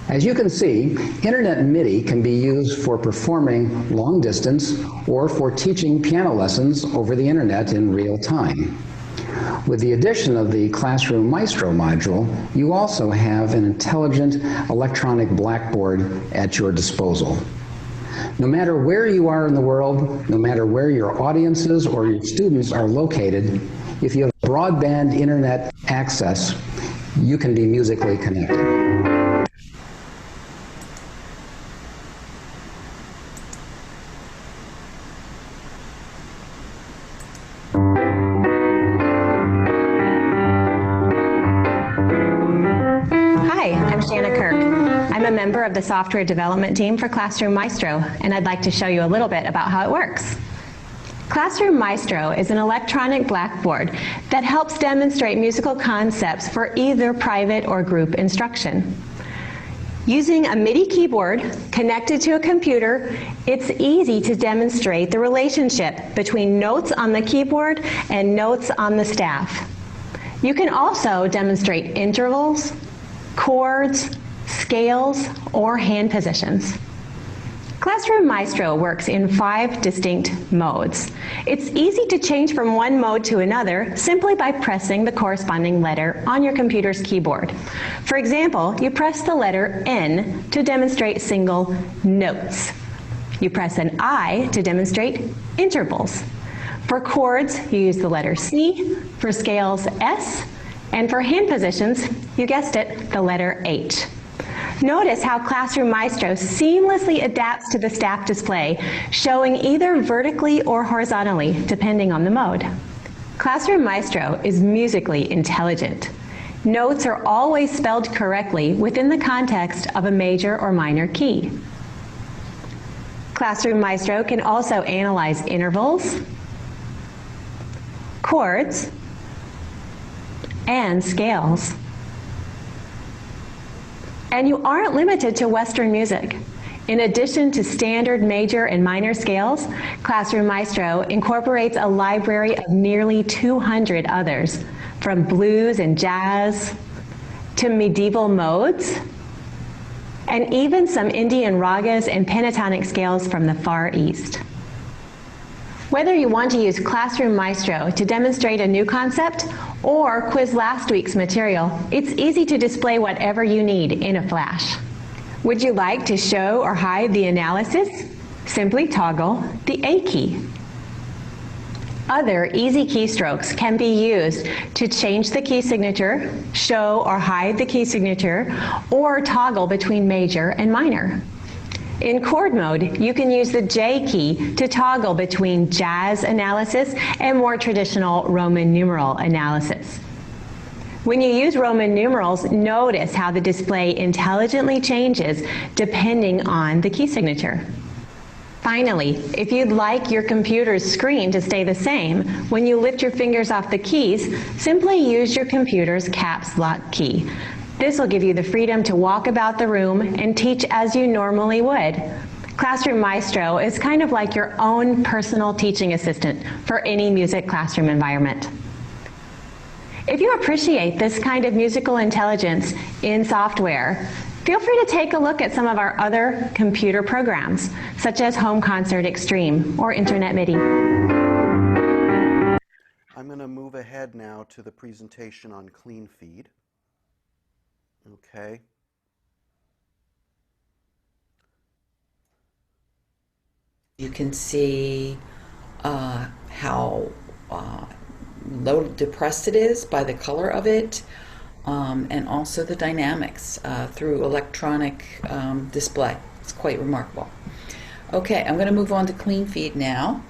As you can see, Internet MIDI can be used for performing long distance or for teaching piano lessons over the Internet in real time. With the addition of the Classroom Maestro module, you also have an intelligent electronic blackboard at your disposal. No matter where you are in the world, no matter where your audiences or your students are located, if you have broadband internet access, you can be musically connected. I'm a member of the software development team for Classroom Maestro, and I'd like to show you a little bit about how it works. Classroom Maestro is an electronic blackboard that helps demonstrate musical concepts for either private or group instruction. Using a MIDI keyboard connected to a computer, it's easy to demonstrate the relationship between notes on the keyboard and notes on the staff. You can also demonstrate intervals, chords, scales, or hand positions. Classroom Maestro works in 5 distinct modes. It's easy to change from one mode to another simply by pressing the corresponding letter on your computer's keyboard. For example, you press the letter N to demonstrate single notes. You press an I to demonstrate intervals. For chords, you use the letter C, for scales, S, and for hand positions, you guessed it, the letter H. Notice how Classroom Maestro seamlessly adapts to the staff display, showing either vertically or horizontally, depending on the mode. Classroom Maestro is musically intelligent. Notes are always spelled correctly within the context of a major or minor key. Classroom Maestro can also analyze intervals, chords, and scales. And you aren't limited to Western music. In addition to standard major and minor scales, Classroom Maestro incorporates a library of nearly 200 others, from blues and jazz to medieval modes, and even some Indian ragas and pentatonic scales from the Far East. Whether you want to use Classroom Maestro to demonstrate a new concept or quiz last week's material, it's easy to display whatever you need in a flash. Would you like to show or hide the analysis? Simply toggle the A key. Other easy keystrokes can be used to change the key signature, show or hide the key signature, or toggle between major and minor. In chord mode, you can use the J key to toggle between jazz analysis and more traditional Roman numeral analysis. When you use Roman numerals, notice how the display intelligently changes depending on the key signature. Finally, if you'd like your computer's screen to stay the same, when you lift your fingers off the keys, simply use your computer's caps lock key. This will give you the freedom to walk about the room and teach as you normally would. Classroom Maestro is kind of like your own personal teaching assistant for any music classroom environment. If you appreciate this kind of musical intelligence in software, feel free to take a look at some of our other computer programs, such as Home Concert Extreme or Internet MIDI. I'm going to move ahead now to the presentation on clean feed. Okay. You can see how low depressed it is by the color of it, and also the dynamics through electronic display. It's quite remarkable. Okay, I'm going to move on to clean feed now,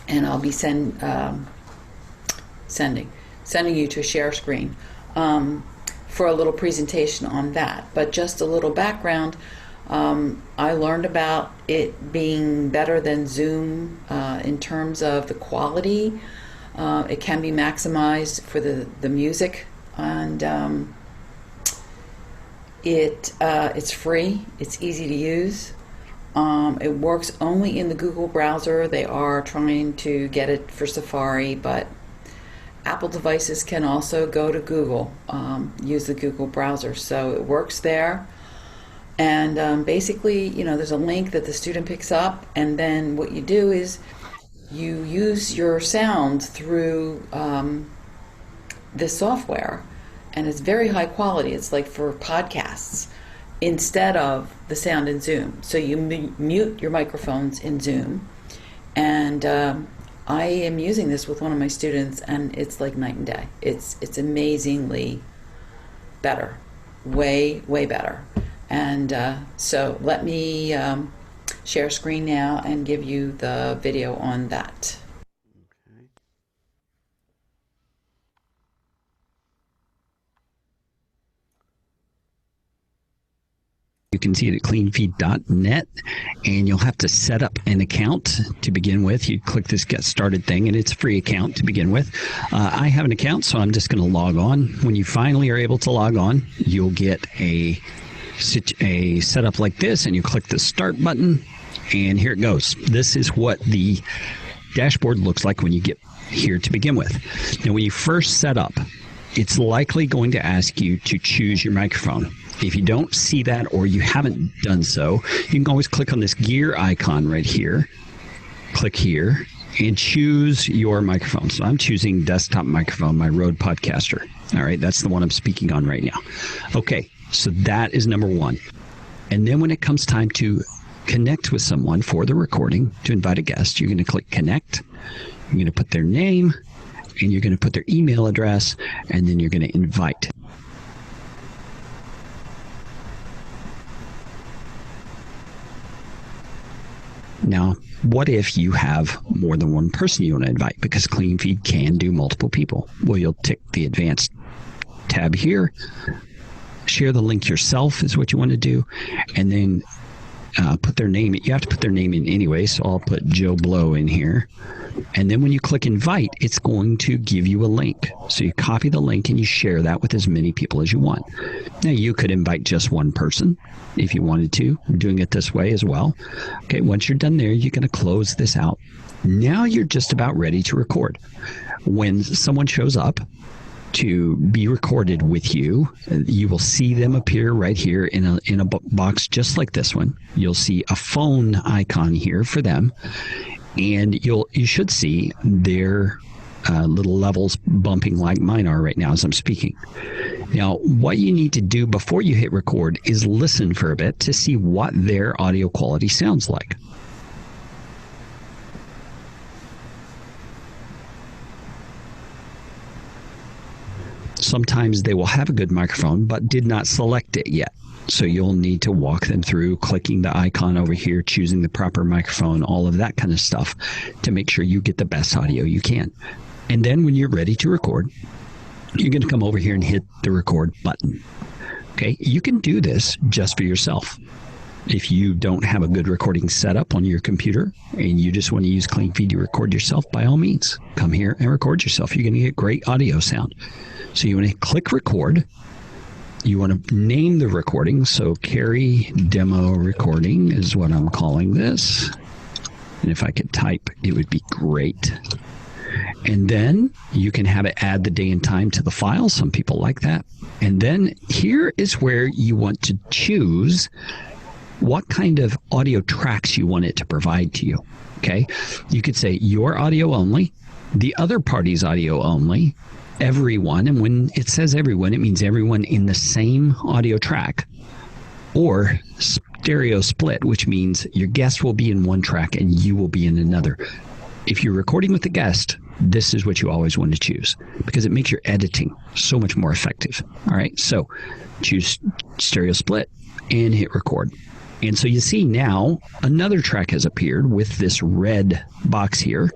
and I'll be sending you to a share screen for a little presentation on that. But just a little background. I learned about it being better than Zoom in terms of the quality. It can be maximized for the music, and it's free. It's easy to use. It works only in the Google browser. They are trying to get it for Safari, but Apple devices can also go to Google, use the Google browser. So it works there. And basically, there's a link that the student picks up, and then what you do is you use your sound through this software, and it's very high quality. It's like for podcasts instead of the sound in Zoom. So you mute your microphones in Zoom, and I am using this with one of my students, and it's like night and day. It's amazingly better, way better. And so let me share screen now and give you the video on that. Okay. You can see it at cleanfeed.net, and you'll have to set up an account to begin with. You click this Get Started thing, and it's a free account to begin with. I have an account, so I'm just going to log on. When you finally are able to log on, you'll get a setup like this, and you click the Start button, and here it goes. This is what the dashboard looks like when you get here to begin with. Now, when you first set up, it's likely going to ask you to choose your microphone. If you don't see that, or you haven't done so, you can always click on this gear icon right here. Click here and choose your microphone. So I'm choosing desktop microphone, my Rode Podcaster. All right, that's the one I'm speaking on right now. Okay, so that is number one. And then when it comes time to connect with someone for the recording, to invite a guest, you're going to click Connect. You're going to put their name, and you're going to put their email address, and then you're going to invite. Now, what if you have more than one person you want to invite? Because CleanFeed can do multiple people. Well, you'll tick the Advanced tab here. Share the link yourself is what you want to do. And then put their name. You have to put their name in anyway, so I'll put Joe Blow in here. And then when you click Invite, it's going to give you a link. So you copy the link and you share that with as many people as you want. Now, you could invite just one person if you wanted to. We're doing it this way as well. Okay, once you're done there, you're going to close this out. Now you're just about ready to record. When someone shows up to be recorded with you, you will see them appear right here in a box just like this one. You'll see a phone icon here for them. And you should see their little levels bumping like mine are right now as I'm speaking. Now, what you need to do before you hit record is listen for a bit to see what their audio quality sounds like. Sometimes they will have a good microphone but did not select it yet. So you'll need to walk them through clicking the icon over here, choosing the proper microphone, all of that kind of stuff to make sure you get the best audio you can. And then when you're ready to record, you're going to come over here and hit the record button. Okay, you can do this just for yourself. If you don't have a good recording setup on your computer and you just want to use CleanFeed to record yourself, by all means, come here and record yourself. You're going to get great audio sound. So you want to click record. You want to name the recording. So Carrie Demo Recording is what I'm calling this. And if I could type, it would be great. And then you can have it add the day and time to the file. Some people like that. And then here is where you want to choose what kind of audio tracks you want it to provide to you. Okay. You could say your audio only. The other party's audio only, everyone, and when it says everyone, it means everyone in the same audio track, or stereo split, which means your guest will be in one track and you will be in another. If you're recording with a guest, this is what you always want to choose because it makes your editing so much more effective. All right, so choose stereo split and hit record. And so you see now another track has appeared with this red box here,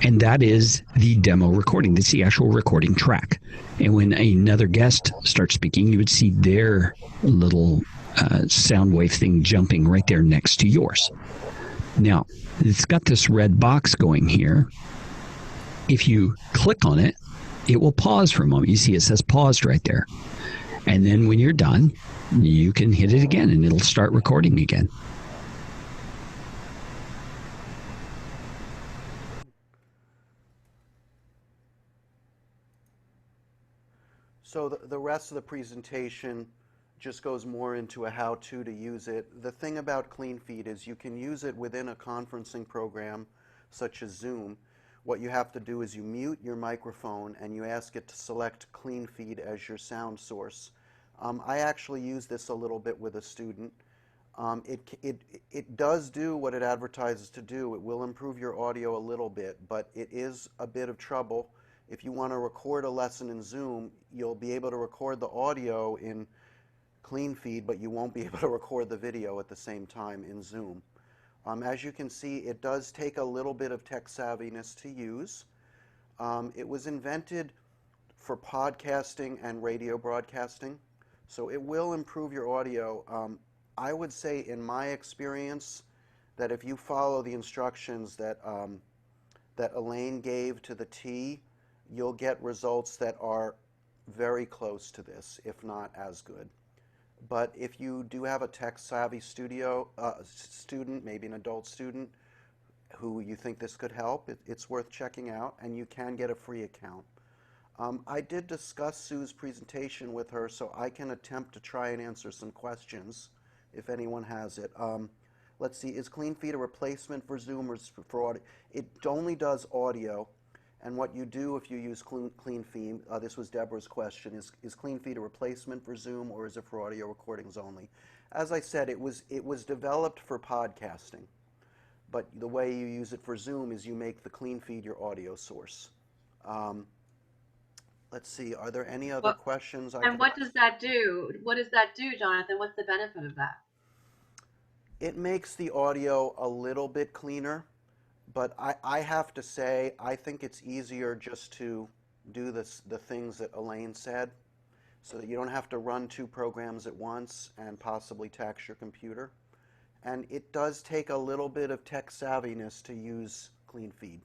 and that is the demo recording. That's the actual recording track. And when another guest starts speaking, you would see their little sound wave thing jumping right there next to yours. Now, it's got this red box going here. If you click on it, it will pause for a moment. You see it says paused right there. And then when you're done, you can hit it again and it'll start recording again. So the rest of the presentation just goes more into a how-to to use it. The thing about CleanFeed is you can use it within a conferencing program such as Zoom. What you have to do is you mute your microphone and you ask it to select CleanFeed as your sound source. I actually use this a little bit with a student. It does do what it advertises to do. It will improve your audio a little bit, but it is a bit of trouble. If you want to record a lesson in Zoom, you'll be able to record the audio in CleanFeed, but you won't be able to record the video at the same time in Zoom. As you can see, it does take a little bit of tech savviness to use. It was invented for podcasting and radio broadcasting, so it will improve your audio. I would say, in my experience, that if you follow the instructions that Elaine gave to the T, you'll get results that are very close to this, if not as good. But if you do have a tech-savvy student, maybe an adult student, who you think this could help, it's worth checking out, and you can get a free account. I did discuss Sue's presentation with her, so I can attempt to try and answer some questions, if anyone has it. Let's see, is CleanFeed a replacement for Zoom or for audio? It only does audio. And what you do if you use CleanFeed, this was Deborah's question, is CleanFeed a replacement for Zoom or is it for audio recordings only? As I said, it was developed for podcasting, but the way you use it for Zoom is you make the CleanFeed your audio source. Let's see, are there any other questions? And what does that do? What does that do, Jonathan? What's the benefit of that? It makes the audio a little bit cleaner. But I have to say, I think it's easier just to do the things that Elaine said so that you don't have to run two programs at once and possibly tax your computer. And it does take a little bit of tech savviness to use CleanFeed.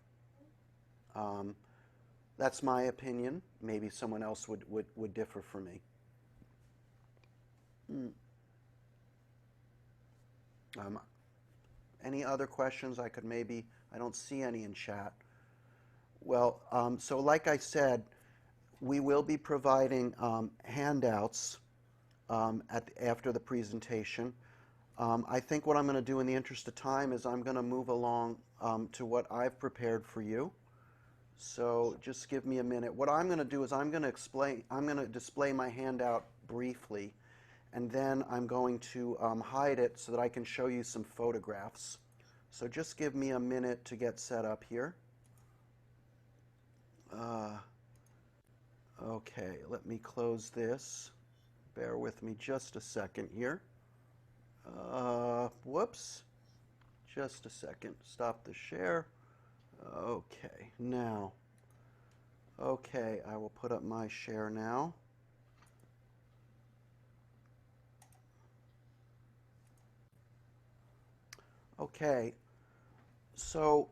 That's my opinion. Maybe someone else would differ from me. Any other questions I could maybe... I don't see any in chat. Well, so like I said, we will be providing handouts after the presentation. I think what I'm going to do in the interest of time is I'm going to move along to what I've prepared for you. So just give me a minute. What I'm going to do is I'm going to display my handout briefly, and then I'm going to hide it so that I can show you some photographs. So just give me a minute to get set up here. Okay, let me close this. Bear with me just a second here. Whoops. Just a second. Stop the share. Okay, now. Okay, I will put up my share now. Okay. So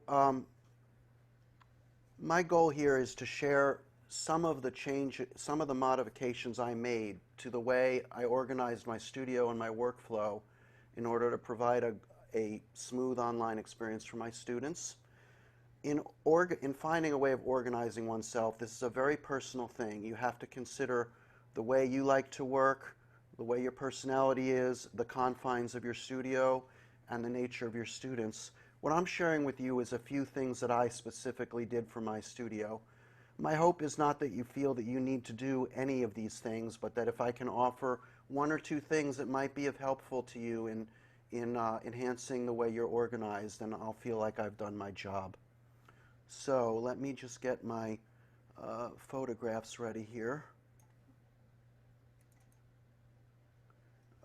my goal here is to share some of the modifications I made to the way I organized my studio and my workflow in order to provide a smooth online experience for my students. In finding a way of organizing oneself, this is a very personal thing. You have to consider the way you like to work, the way your personality is, the confines of your studio, and the nature of your students. What I'm sharing with you is a few things that I specifically did for my studio. My hope is not that you feel that you need to do any of these things, but that if I can offer one or two things that might be of helpful to you in enhancing the way you're organized, then I'll feel like I've done my job. So let me just get my photographs ready here.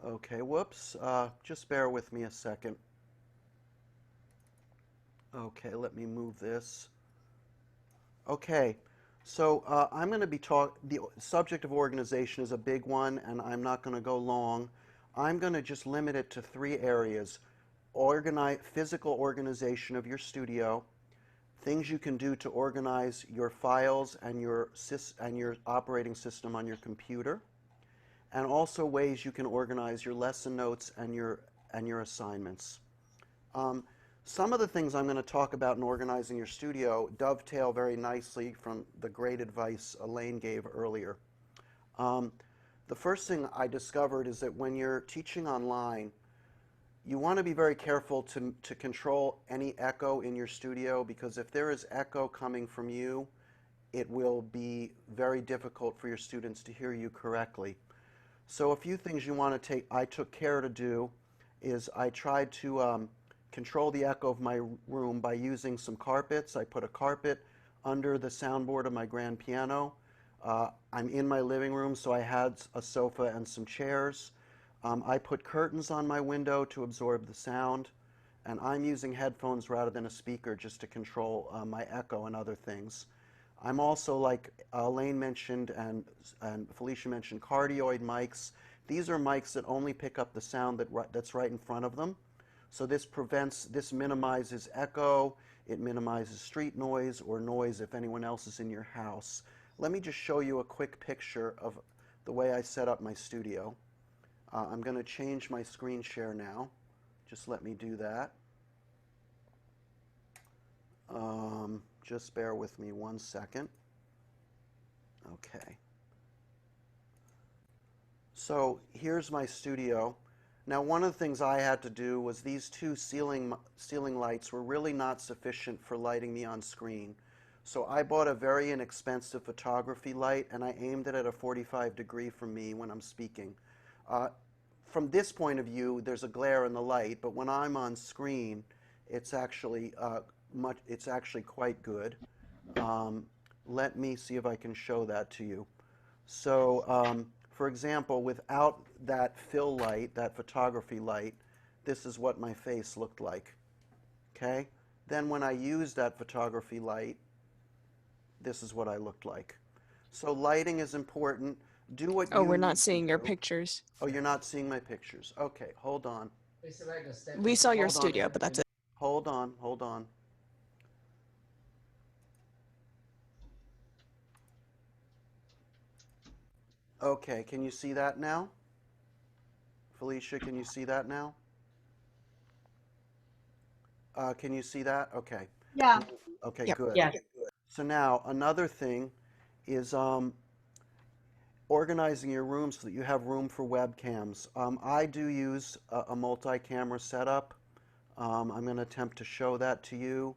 Okay, whoops. Just bear with me a second. Okay, let me move this. Okay, so I'm going to be the subject of organization is a big one, and I'm not going to go long. I'm going to just limit it to 3 areas. Physical organization of your studio, things you can do to organize your files and your operating system on your computer, and also ways you can organize your lesson notes and your assignments. Some of the things I'm going to talk about in organizing your studio dovetail very nicely from the great advice Elaine gave earlier. The first thing I discovered is that when you're teaching online, you want to be very careful to control any echo in your studio, because if there is echo coming from you, it will be very difficult for your students to hear you correctly. So a few things you want to I took care to do is I tried to control the echo of my room by using some carpets. I put a carpet under the soundboard of my grand piano. I'm in my living room, so I had a sofa and some chairs. I put curtains on my window to absorb the sound, and I'm using headphones rather than a speaker just to control my echo and other things. I'm also, like Elaine mentioned and Felicia mentioned, cardioid mics. These are mics that only pick up the sound that's right in front of them. So this minimizes echo, it minimizes street noise or noise if anyone else is in your house. Let me just show you a quick picture of the way I set up my studio. I'm going to change my screen share now. Just let me do that. Just bear with me 1 second. Okay. So here's my studio. Now, one of the things I had to do was these 2 ceiling lights were really not sufficient for lighting me on screen. So I bought a very inexpensive photography light, and I aimed it at a 45-degree from me when I'm speaking. From this point of view, there's a glare in the light, but when I'm on screen, it's actually quite good. Let me see if I can show that to you. So, for example, without that fill light, that photography light, this is what my face looked like. Okay? Then when I used that photography light, this is what I looked like. So lighting is important. Do what you Oh, we're not need to seeing your do. pictures. Oh, you're not seeing my pictures. Okay, hold on. We saw your Hold on. studio, but that's it. Hold on, hold on. Okay, can you see that now? Felicia, can you see that now? Can you see that? Okay. Yeah. Okay, Yep. good. Yeah. So now another thing is organizing your room so that you have room for webcams. I do use a multi-camera setup. I'm going to attempt to show that to you.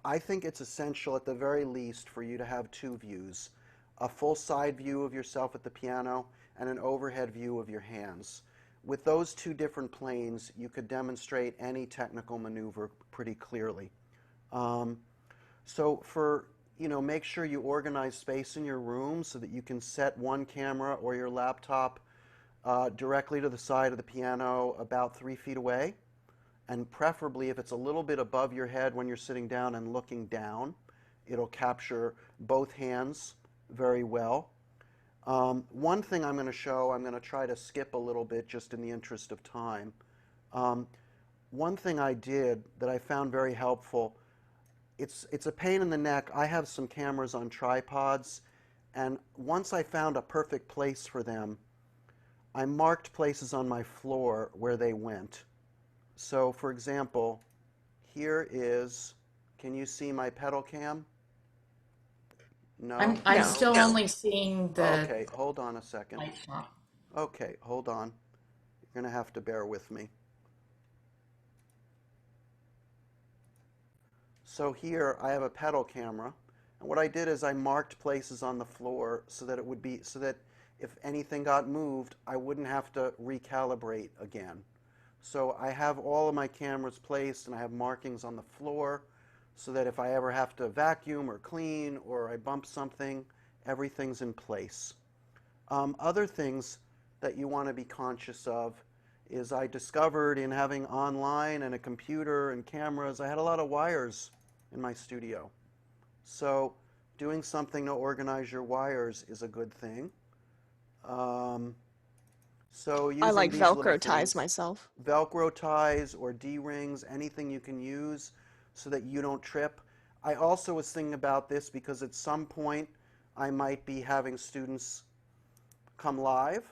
I think it's essential at the very least for you to have 2 views. A full side view of yourself at the piano and an overhead view of your hands. With those 2 different planes, you could demonstrate any technical maneuver pretty clearly. So make sure you organize space in your room so that you can set one camera or your laptop directly to the side of the piano about 3 feet away. And preferably, if it's a little bit above your head when you're sitting down and looking down, it'll capture both hands very well. One thing I'm going to show, I'm going to try to skip a little bit just in the interest of time. One thing I did that I found very helpful, it's a pain in the neck. I have some cameras on tripods, and once I found a perfect place for them, I marked places on my floor where they went. So, for example, here is, can you see my pedal cam? No? I'm No. still only seeing the Okay, hold on a second. light shop. Okay, hold on. You're going to have to bear with me. So here I have a pedal camera, and what I did is I marked places on the floor so that it would be, so that if anything got moved, I wouldn't have to recalibrate again. So I have all of my cameras placed, and I have markings on the floor so that if I ever have to vacuum or clean or I bump something, everything's in place. Other things that you want to be conscious of is I discovered in having online and a computer and cameras, I had a lot of wires in my studio. So doing something to organize your wires is a good thing. So I using like these little Velcro ties things, myself. Velcro ties or D-rings, anything you can use so that you don't trip. I also was thinking about this because at some point I might be having students come live.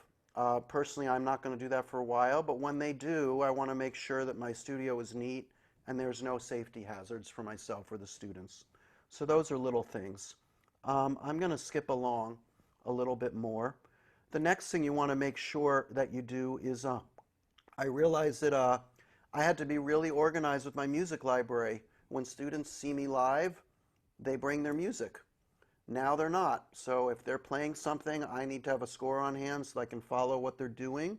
Personally, I'm not going to do that for a while, but when they do, I want to make sure that my studio is neat and there's no safety hazards for myself or the students. So those are little things. I'm going to skip along a little bit more. The next thing you want to make sure that you do is, I realized that I had to be really organized with my music library. When students see me live, they bring their music. Now they're not. So if they're playing something, I need to have a score on hand so I can follow what they're doing.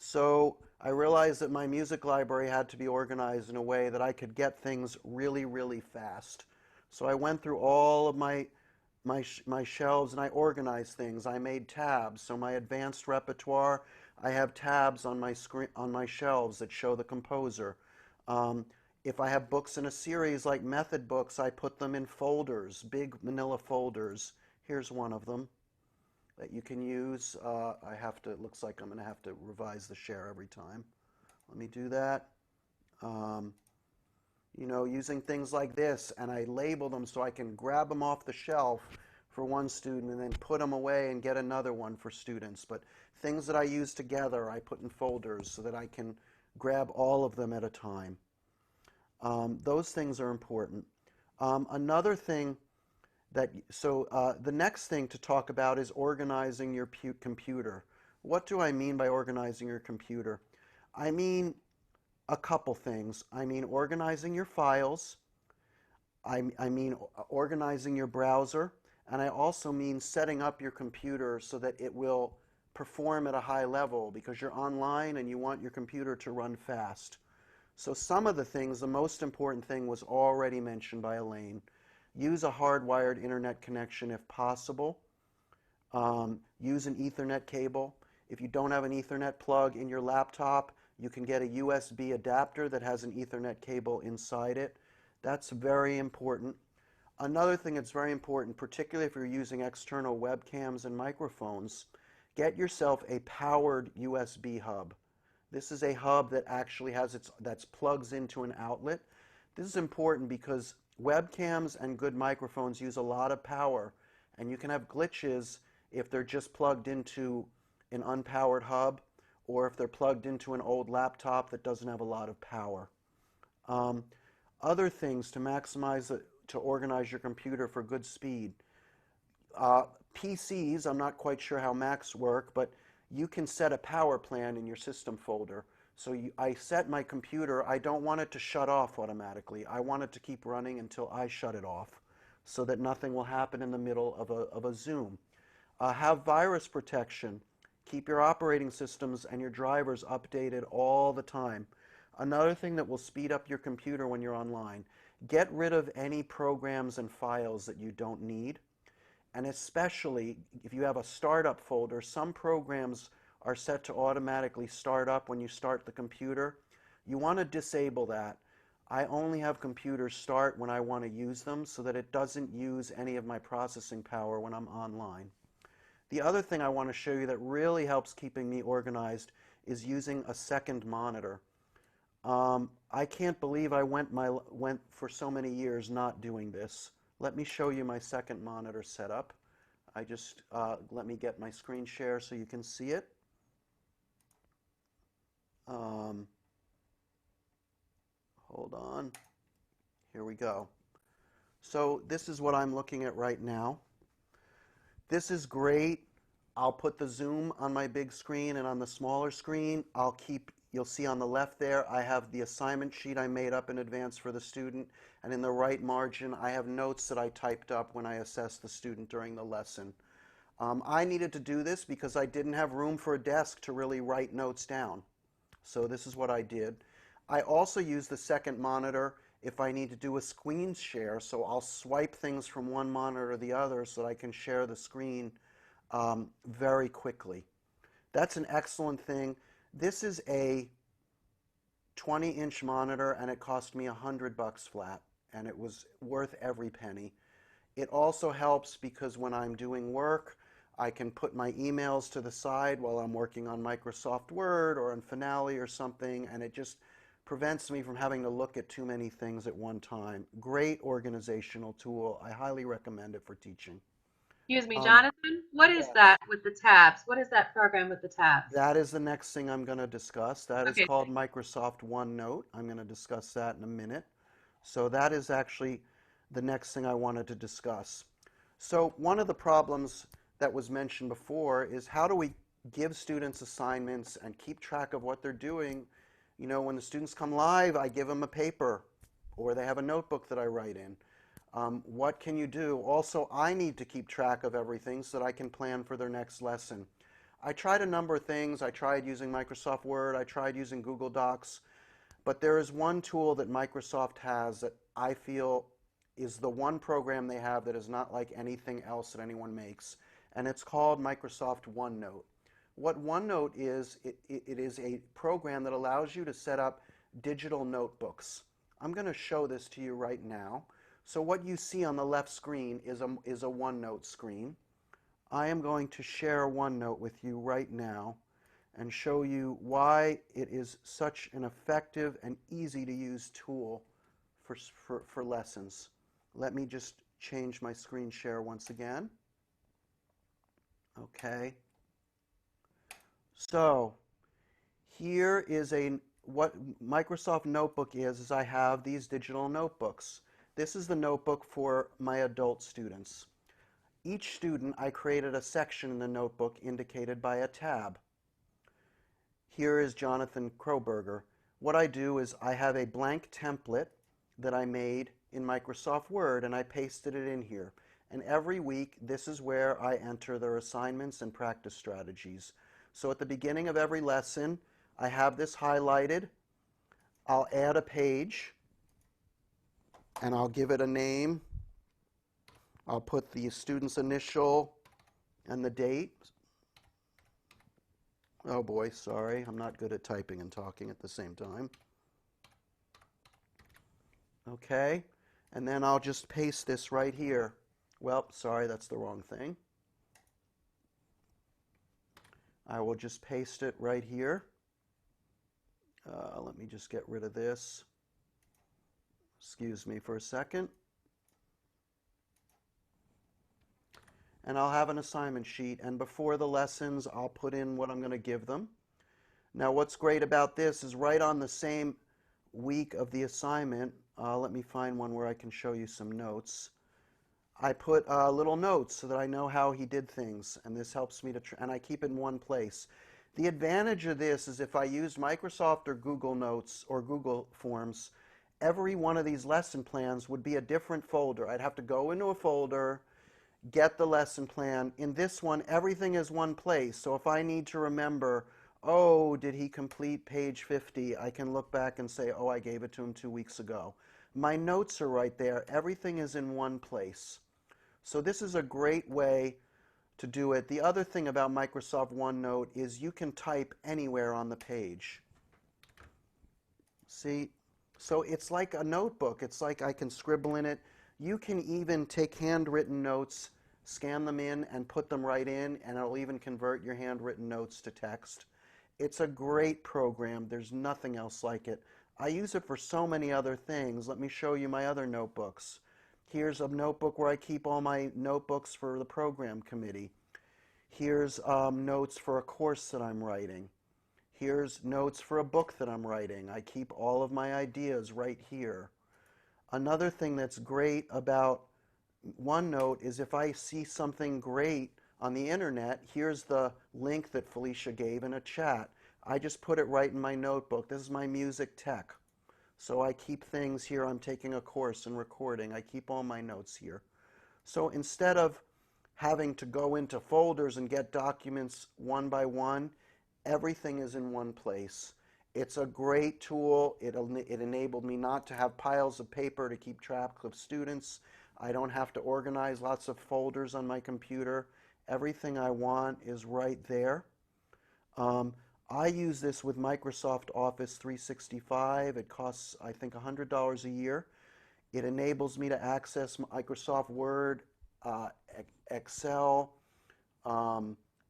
So I realized that my music library had to be organized in a way that I could get things really, really fast. So I went through all of my shelves and I organized things. I made tabs. So my advanced repertoire, I have tabs on my screen, on my shelves that show the composer. If I have books in a series like method books, I put them in folders, big manila folders. Here's one of them that you can use. It looks like I'm going to have to revise the share every time. Let me do that. Using things like this, and I label them so I can grab them off the shelf for one student and then put them away and get another one for students. But things that I use together, I put in folders so that I can grab all of them at a time. Those things are important. Another thing the next thing to talk about is organizing your computer. What do I mean by organizing your computer? I mean a couple things. I mean organizing your files. I mean organizing your browser. And I also mean setting up your computer so that it will perform at a high level because you're online and you want your computer to run fast. So some of the things, the most important thing was already mentioned by Elaine. Use a hardwired internet connection if possible. Use an Ethernet cable. If you don't have an Ethernet plug in your laptop, you can get a USB adapter that has an Ethernet cable inside it. That's very important. Another thing that's very important, particularly if you're using external webcams and microphones, get yourself a powered USB hub. This is a hub that actually that plugs into an outlet. This is important because webcams and good microphones use a lot of power, and you can have glitches if they're just plugged into an unpowered hub or if they're plugged into an old laptop that doesn't have a lot of power. Other things to organize your computer for good speed. PCs, I'm not quite sure how Macs work, but you can set a power plan in your system folder. So I set my computer, I don't want it to shut off automatically. I want it to keep running until I shut it off so that nothing will happen in the middle of a Zoom. Have virus protection. Keep your operating systems and your drivers updated all the time. Another thing that will speed up your computer when you're online, get rid of any programs and files that you don't need. And especially if you have a startup folder, some programs are set to automatically start up when you start the computer. You want to disable that. I only have computers start when I want to use them so that it doesn't use any of my processing power when I'm online. The other thing I want to show you that really helps keeping me organized is using a second monitor. I can't believe I went for so many years not doing this. Let me show you my second monitor setup. Let me get my screen share so you can see it. Hold on. Here we go. So this is what I'm looking at right now. This is great. I'll put the zoom on my big screen, and on the smaller screen, I'll keep you'll see on the left there, I have the assignment sheet I made up in advance for the student, and in the right margin, I have notes that I typed up when I assessed the student during the lesson. I needed to do this because I didn't have room for a desk to really write notes down. So this is what I did. I also use the second monitor if I need to do a screen share, so I'll swipe things from one monitor to the other so that I can share the screen very quickly. That's an excellent thing. This is a 20-inch monitor, and it cost me $100 flat, and it was worth every penny. It also helps because when I'm doing work, I can put my emails to the side while I'm working on Microsoft Word or on Finale or something, and it just prevents me from having to look at too many things at one time. Great organizational tool. I highly recommend it for teaching. Excuse me, Jonathan, what is that with the tabs? What is that program with the tabs? That is the next thing I'm going to discuss. That is Okay. called Microsoft OneNote. I'm going to discuss that in a minute. So that is actually the next thing I wanted to discuss. So one of the problems that was mentioned before is how do we give students assignments and keep track of what they're doing? You know, when the students come live, I give them a paper, or they have a notebook that I write in. What can you do? Also, I need to keep track of everything so that I can plan for their next lesson. I tried a number of things. I tried using Microsoft Word. I tried using Google Docs. But there is one tool that Microsoft has that I feel is the one program they have that is not like anything else that anyone makes, and it's called Microsoft OneNote. What OneNote is, it is a program that allows you to set up digital notebooks. I'm going to show this to you right now. So what you see on the left screen is a OneNote screen. I am going to share OneNote with you right now and show you why it is such an effective and easy to use tool for lessons. Let me just change my screen share once again. Okay. So here is what Microsoft Notebook is I have these digital notebooks. This is the notebook for my adult students. Each student, I created a section in the notebook indicated by a tab. Here is Jonathan Kroberger. What I do is I have a blank template that I made in Microsoft Word, and I pasted it in here. And every week, this is where I enter their assignments and practice strategies. So at the beginning of every lesson, I have this highlighted. I'll add a page, and I'll give it a name. I'll put the student's initial and the date. Oh boy, sorry, I'm not good at typing and talking at the same time. Okay, and then I'll just paste this right here. Well, sorry, that's the wrong thing. I will just paste it right here. Let me just get rid of this. Excuse me for a second. And I'll have an assignment sheet, and before the lessons, I'll put in what I'm going to give them. Now, what's great about this is right on the same week of the assignment, let me find one where I can show you some notes. I put little notes so that I know how he did things, and this helps me to, and I keep it in one place. The advantage of this is if I used Microsoft or Google Notes or Google Forms, every one of these lesson plans would be a different folder. I'd have to go into a folder, get the lesson plan. In this one, everything is one place. So if I need to remember, oh, did he complete page 50? I can look back and say, oh, I gave it to him 2 weeks ago. My notes are right there. Everything is in one place. So this is a great way to do it. The other thing about Microsoft OneNote is you can type anywhere on the page. See? So it's like a notebook. It's like I can scribble in it. You can even take handwritten notes, scan them in, and put them right in, and it'll even convert your handwritten notes to text. It's a great program. There's nothing else like it. I use it for so many other things. Let me show you my other notebooks. Here's a notebook where I keep all my notebooks for the program committee. Here's notes for a course that I'm writing. Here's notes for a book that I'm writing. I keep all of my ideas right here. Another thing that's great about OneNote is if I see something great on the internet, here's the link that Felicia gave in a chat. I just put it right in my notebook. This is my music tech. So I keep things here. I'm taking a course in recording. I keep all my notes here. So instead of having to go into folders and get documents one by one, everything is in one place. It's a great tool. It enabled me not to have piles of paper to keep track of students. I don't have to organize lots of folders on my computer. Everything I want is right there. I use this with Microsoft Office 365. It costs, I think, $100 a year. It enables me to access Microsoft Word, Excel,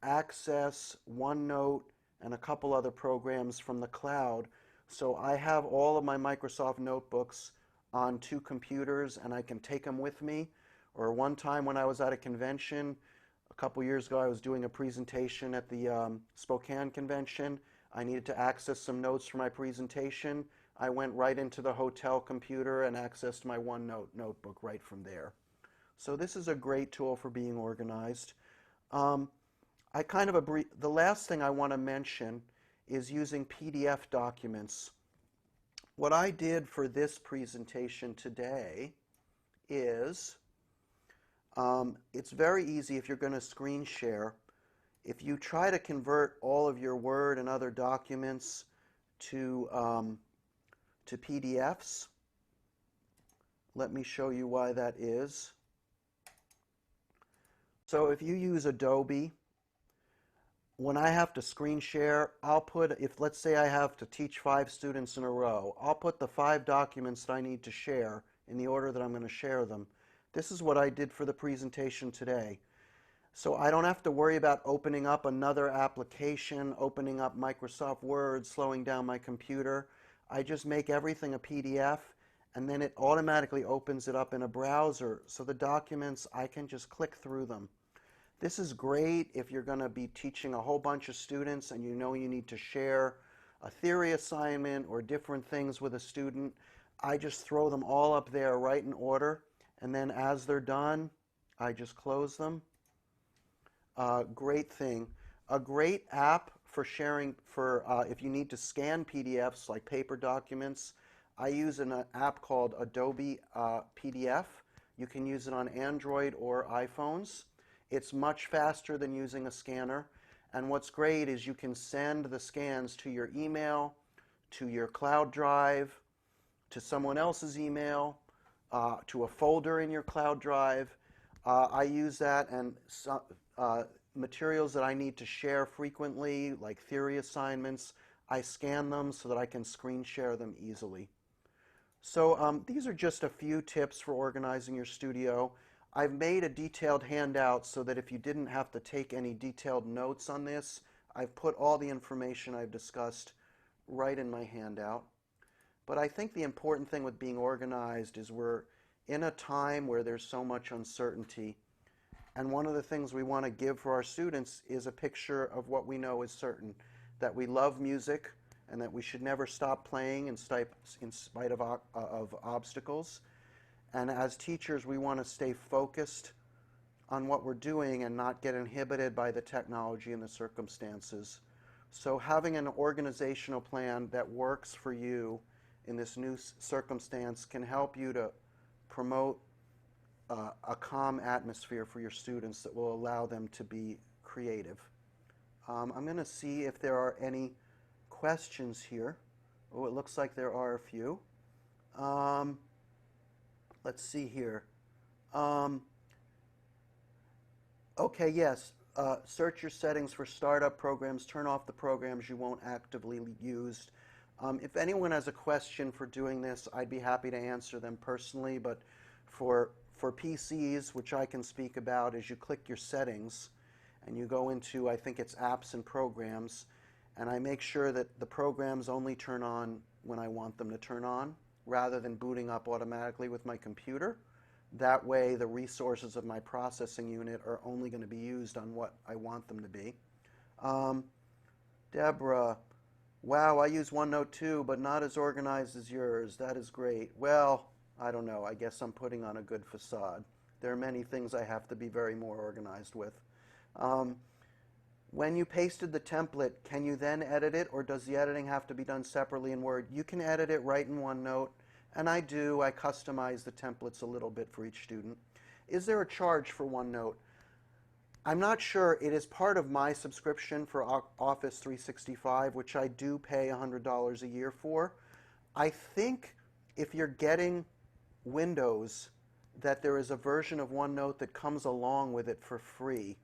Access, OneNote, and a couple other programs from the cloud. So I have all of my Microsoft notebooks on 2 computers, and I can take them with me. Or one time when I was at a convention, a couple years ago, I was doing a presentation at the Spokane convention. I needed to access some notes for my presentation. I went right into the hotel computer and accessed my OneNote notebook right from there. So this is a great tool for being organized. The last thing I want to mention is using PDF documents. What I did for this presentation today is, it's very easy if you're going to screen share. If you try to convert all of your Word and other documents to PDFs, let me show you why that is. So if you use Adobe, when I have to screen share, I'll put, if let's say I have to teach 5 students in a row, I'll put the 5 documents that I need to share in the order that I'm going to share them. This is what I did for the presentation today. So I don't have to worry about opening up another application, opening up Microsoft Word, slowing down my computer. I just make everything a PDF, and then it automatically opens it up in a browser. So the documents, I can just click through them. This is great if you're going to be teaching a whole bunch of students and you know you need to share a theory assignment or different things with a student. I just throw them all up there right in order, and then as they're done, I just close them. Great thing. A great app for sharing, if you need to scan PDFs like paper documents, I use an app called Adobe PDF. You can use it on Android or iPhones. It's much faster than using a scanner. And what's great is you can send the scans to your email, to your cloud drive, to someone else's email, to a folder in your cloud drive. I use that, and materials that I need to share frequently, like theory assignments, I scan them so that I can screen share them easily. So these are just a few tips for organizing your studio. I've made a detailed handout so that if you didn't have to take any detailed notes on this, I've put all the information I've discussed right in my handout. But I think the important thing with being organized is we're in a time where there's so much uncertainty. And one of the things we want to give for our students is a picture of what we know is certain, that we love music and that we should never stop playing in spite of obstacles. And as teachers, we want to stay focused on what we're doing and not get inhibited by the technology and the circumstances. So having an organizational plan that works for you in this new circumstance can help you to promote a calm atmosphere for your students that will allow them to be creative. I'm going to see if there are any questions here. Oh, it looks like there are a few. Let's see here. Okay, yes. Search your settings for startup programs. Turn off the programs you won't actively use. If anyone has a question for doing this, I'd be happy to answer them personally. But for PCs, which I can speak about, is you click your settings and you go into, I think it's apps and programs, and I make sure that the programs only turn on when I want them to turn on, rather than booting up automatically with my computer. That way the resources of my processing unit are only going to be used on what I want them to be. Deborah, wow, I use OneNote too, but not as organized as yours. That is great. Well, I don't know. I guess I'm putting on a good facade. There are many things I have to be very more organized with. When you pasted the template, can you then edit it, or does the editing have to be done separately in Word? You can edit it right in OneNote, and I do. I customize the templates a little bit for each student. Is there a charge for OneNote? I'm not sure. It is part of my subscription for Office 365, which I do pay $100 a year for. I think if you're getting Windows, that there is a version of OneNote that comes along with it for free.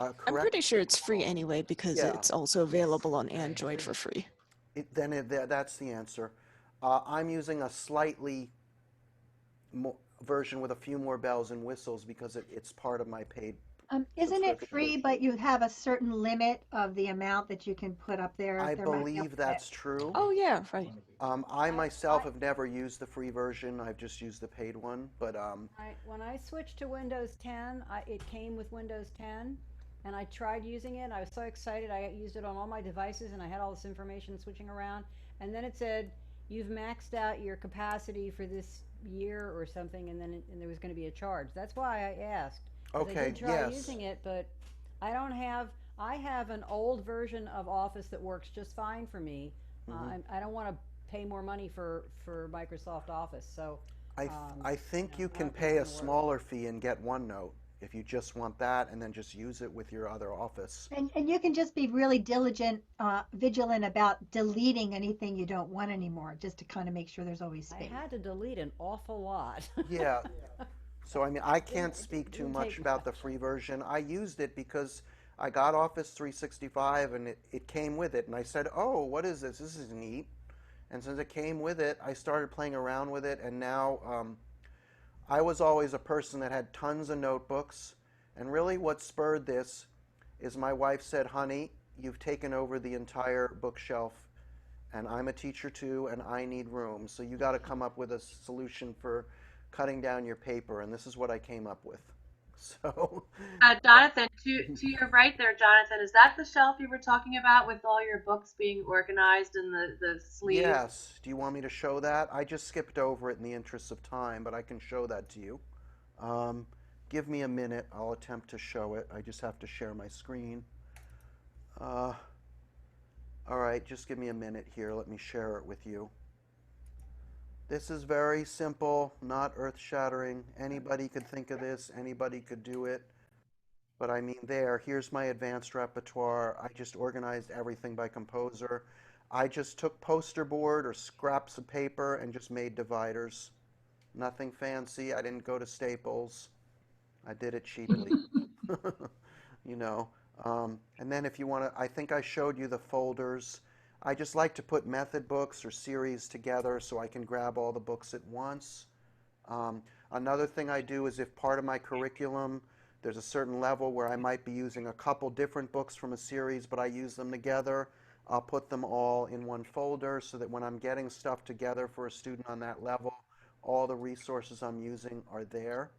I'm Correct? pretty sure it's free anyway because Yeah. it's also available on Android for free. That's the answer. I'm using a slightly version with a few more bells and whistles because it's part of my paid Isn't it subscription. free, but you have a certain limit of the amount that you can put up there? I There might be a believe that's true. Oh yeah, right. I myself have never used the free version. I've just used the paid one. But When I switched to Windows 10, it came with Windows 10, and I tried using it. I was so excited. I used it on all my devices, and I had all this information switching around. And then it said, "You've maxed out your capacity for this year or something," and there was going to be a charge. That's why I asked. 'Cause I okay, did try yes. using it, but I don't have. I have an old version of Office that works just fine for me. I don't want to pay more money for Microsoft Office, so. I think you can pay a smaller fee and get OneNote if you just want that, and then just use it with your other Office. And you can just be really vigilant about deleting anything you don't want anymore, just to kind of make sure there's always space. I had to delete an awful lot. Yeah. So I mean, I can't speak too didn't much take about the free version. I used it because I got Office 365 and it came with it, and I said, "Oh, what is this? This is neat." And since it came with it, I started playing around with it, and now I was always a person that had tons of notebooks, and really what spurred this is my wife said, "Honey, you've taken over the entire bookshelf, and I'm a teacher too, and I need room, so you got to come up with a solution for cutting down your paper," and this is what I came up with. So, Jonathan, to your right there, Jonathan, is that the shelf you were talking about with all your books being organized in the sleeves? yes. Do you want me to show that? I just skipped over it in the interest of time, but I can show that to you. Give me a minute. I'll attempt to show it. I just have to share my screen. All right, just give me a minute here. Let me share it with you. This is very simple, not earth-shattering. Anybody could think of this. Anybody could do it. But I mean, here's my advanced repertoire. I just organized everything by composer. I just took poster board or scraps of paper and just made dividers. Nothing fancy. I didn't go to Staples. I did it cheaply. You know. And then if you want to, I think I showed you the folders. I just like to put method books or series together so I can grab all the books at once. Another thing I do is if part of my curriculum, there's a certain level where I might be using a couple different books from a series, but I use them together, I'll put them all in one folder so that when I'm getting stuff together for a student on that level, all the resources I'm using are there.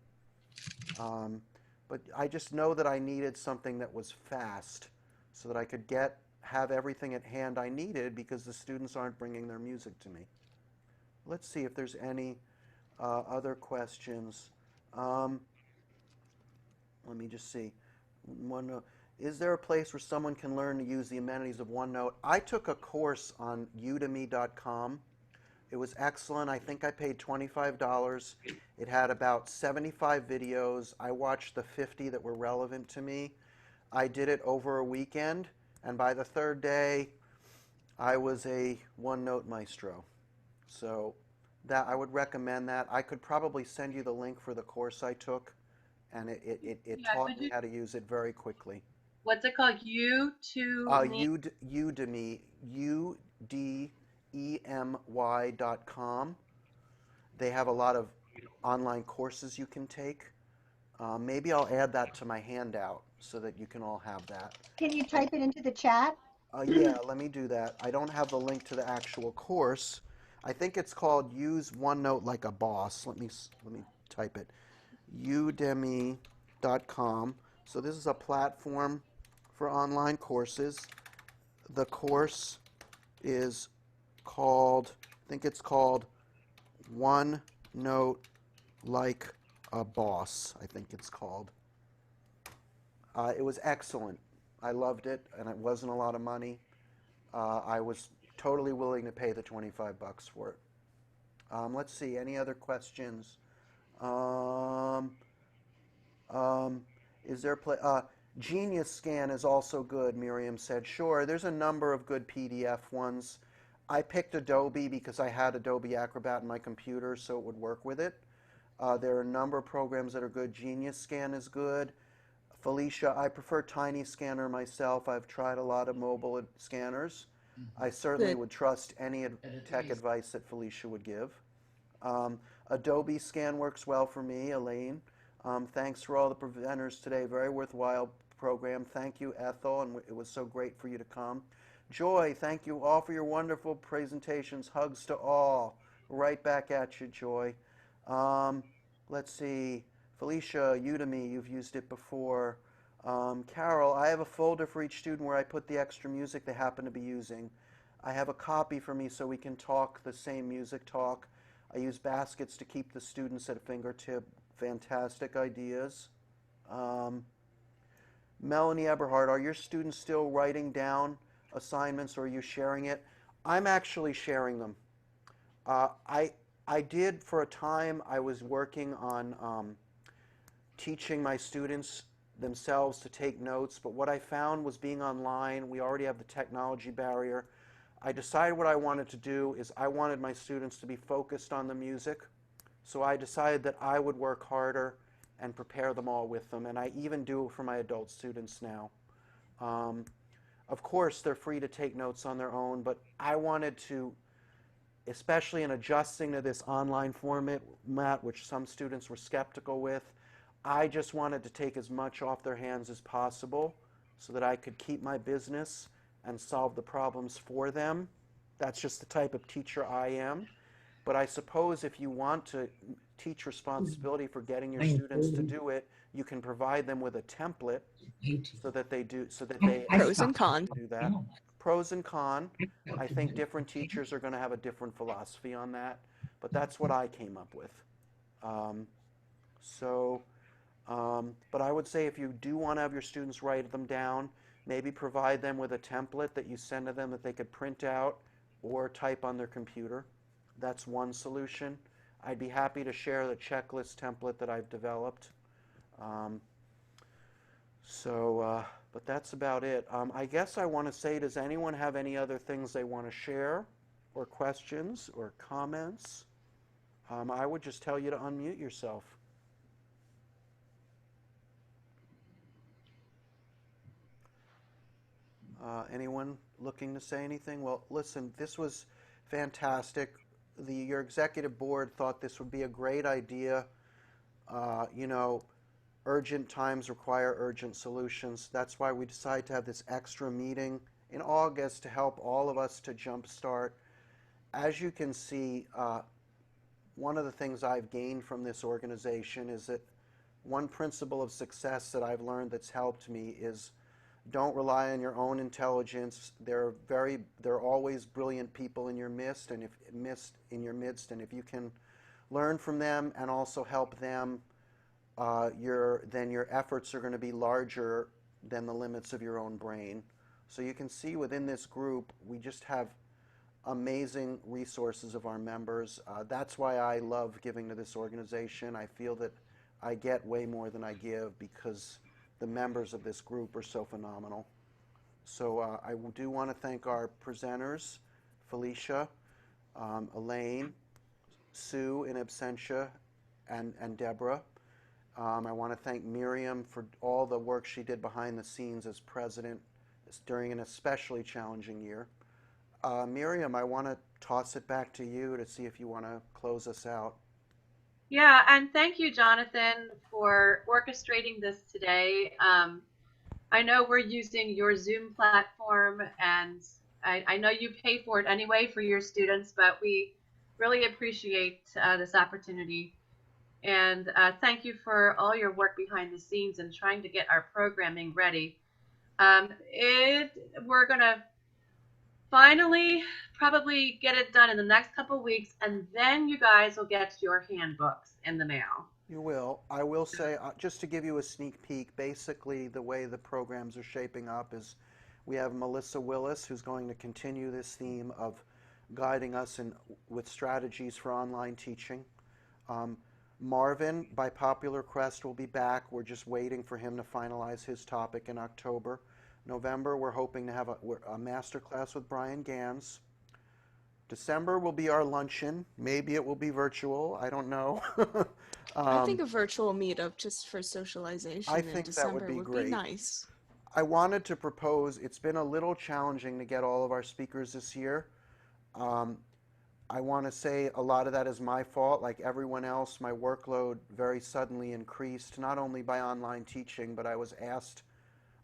But I just know that I needed something that was fast so that I could have everything at hand I needed because the students aren't bringing their music to me. Let's see if there's any other questions. Let me just see. Is there a place where someone can learn to use the amenities of OneNote? I took a course on udemy.com. It was excellent. I think I paid $25. It had about 75 videos. I watched the 50 that were relevant to me. I did it over a weekend, and by the third day, I was a OneNote maestro. So that I would recommend that. I could probably send you the link for the course I took, and it taught me how to use it very quickly. What's it called? Udemy, udemy.com. They have a lot of online courses you can take. Maybe I'll add that to my handout so that you can all have that. Can you type it into the chat? Yeah, let me do that. I don't have the link to the actual course. I think it's called Use OneNote Like a Boss. Let me type it. Udemy.com. So this is a platform for online courses. The course is called, I think it's called OneNote Like a Boss, I think it's called. It was excellent. I loved it, and it wasn't a lot of money. I was totally willing to pay the 25 bucks for it. Let's see, any other questions? Um, um, is there Genius Scan is also good, Miriam said. Sure, there's a number of good PDF ones. I picked Adobe because I had Adobe Acrobat in my computer, so it would work with it. There are a number of programs that are good. Genius Scan is good. Felicia, I prefer Tiny Scanner myself. I've tried a lot of mobile scanners. I certainly Good. would trust any tech advice that Felicia would give. Adobe Scan works well for me, Elaine. Thanks for all the presenters today. Very worthwhile program. Thank you, Ethel, and it was so great for you to come. Joy, thank you all for your wonderful presentations. Hugs to all. Right back at you, Joy. Let's see. Felicia, Udemy, you've used it before. Carol, I have a folder for each student where I put the extra music they happen to be using. I have a copy for me so we can talk the same music talk. I use baskets to keep the students at a fingertip. Fantastic ideas. Melanie Eberhard, are your students still writing down assignments or are you sharing it? I'm actually sharing them. I did for a time, I was working on teaching my students themselves to take notes, but what I found was being online, we already have the technology barrier. I decided what I wanted to do is I wanted my students to be focused on the music, so I decided that I would work harder and prepare them all with them, and I even do it for my adult students now. Of course, they're free to take notes on their own, but I wanted to, especially in adjusting to this online format, which some students were skeptical with, I just wanted to take as much off their hands as possible so that I could keep my business and solve the problems for them. That's just the type of teacher I am. But I suppose if you want to teach responsibility for getting your students to do it, you can provide them with a template so that they Pros and cons. do that. Pros and cons. I think different teachers are going to have a different philosophy on that, but that's what I came up with. But I would say if you do want to have your students write them down, maybe provide them with a template that you send to them that they could print out or type on their computer. That's one solution. I'd be happy to share the checklist template that I've developed. But that's about it. I guess I want to say, does anyone have any other things they want to share or questions or comments? I would just tell you to unmute yourself. Anyone looking to say anything? Well, listen, this was fantastic. Your executive board thought this would be a great idea. You know, urgent times require urgent solutions. That's why we decided to have this extra meeting in August to help all of us to jumpstart. As you can see, one of the things I've gained from this organization is that one principle of success that I've learned that's helped me is don't rely on your own intelligence. There are always brilliant people in your midst, and if you can learn from them and also help them, then your efforts are going to be larger than the limits of your own brain. So you can see within this group, we just have amazing resources of our members. That's why I love giving to this organization. I feel that I get way more than I give because the members of this group are so phenomenal. So I do want to thank our presenters, Felicia, Elaine, Sue in absentia, and Deborah. I want to thank Miriam for all the work she did behind the scenes as president during an especially challenging year. Miriam, I want to toss it back to you to see if you want to close us out. Yeah, and thank you, Jonathan, for orchestrating this today. I know we're using your Zoom platform, and I know you pay for it anyway for your students, but we really appreciate this opportunity. And thank you for all your work behind the scenes and trying to get our programming ready. We're going to finally probably get it done in the next couple of weeks, and then you guys will get your handbooks in the mail. You will. I will say, just to give you a sneak peek, basically the way the programs are shaping up is we have Melissa Willis, who's going to continue this theme of guiding us with strategies for online teaching. Marvin, by popular request, will be back. We're just waiting for him to finalize his topic in October. November, we're hoping to have a master class with Brian Gans. December will be our luncheon. Maybe it will be virtual. I don't know. I think a virtual meetup just for socialization I in think that would December be would be great. nice. I wanted to propose, it's been a little challenging to get all of our speakers this year. I want to say a lot of that is my fault. Like everyone else, my workload very suddenly increased, not only by online teaching, but I was asked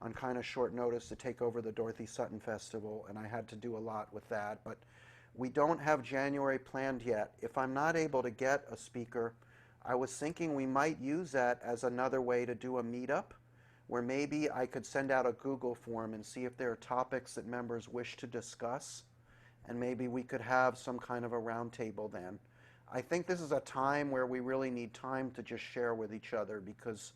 on kind of short notice to take over the Dorothy Sutton Festival, and I had to do a lot with that. But we don't have January planned yet. If I'm not able to get a speaker, I was thinking we might use that as another way to do a meetup, where maybe I could send out a Google form and see if there are topics that members wish to discuss, and maybe we could have some kind of a roundtable then. I think this is a time where we really need time to just share with each other, because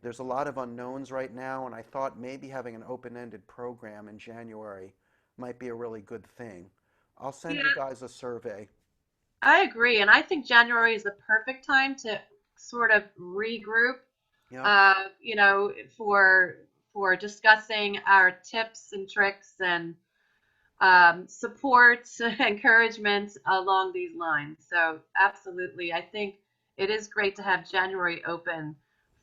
there's a lot of unknowns right now, and I thought maybe having an open-ended program in January might be a really good thing. I'll send Yeah, you guys a survey. I agree, and I think January is the perfect time to sort of regroup. Yep. You know, for discussing our tips and tricks and support, encouragement along these lines. So absolutely, I think it is great to have January open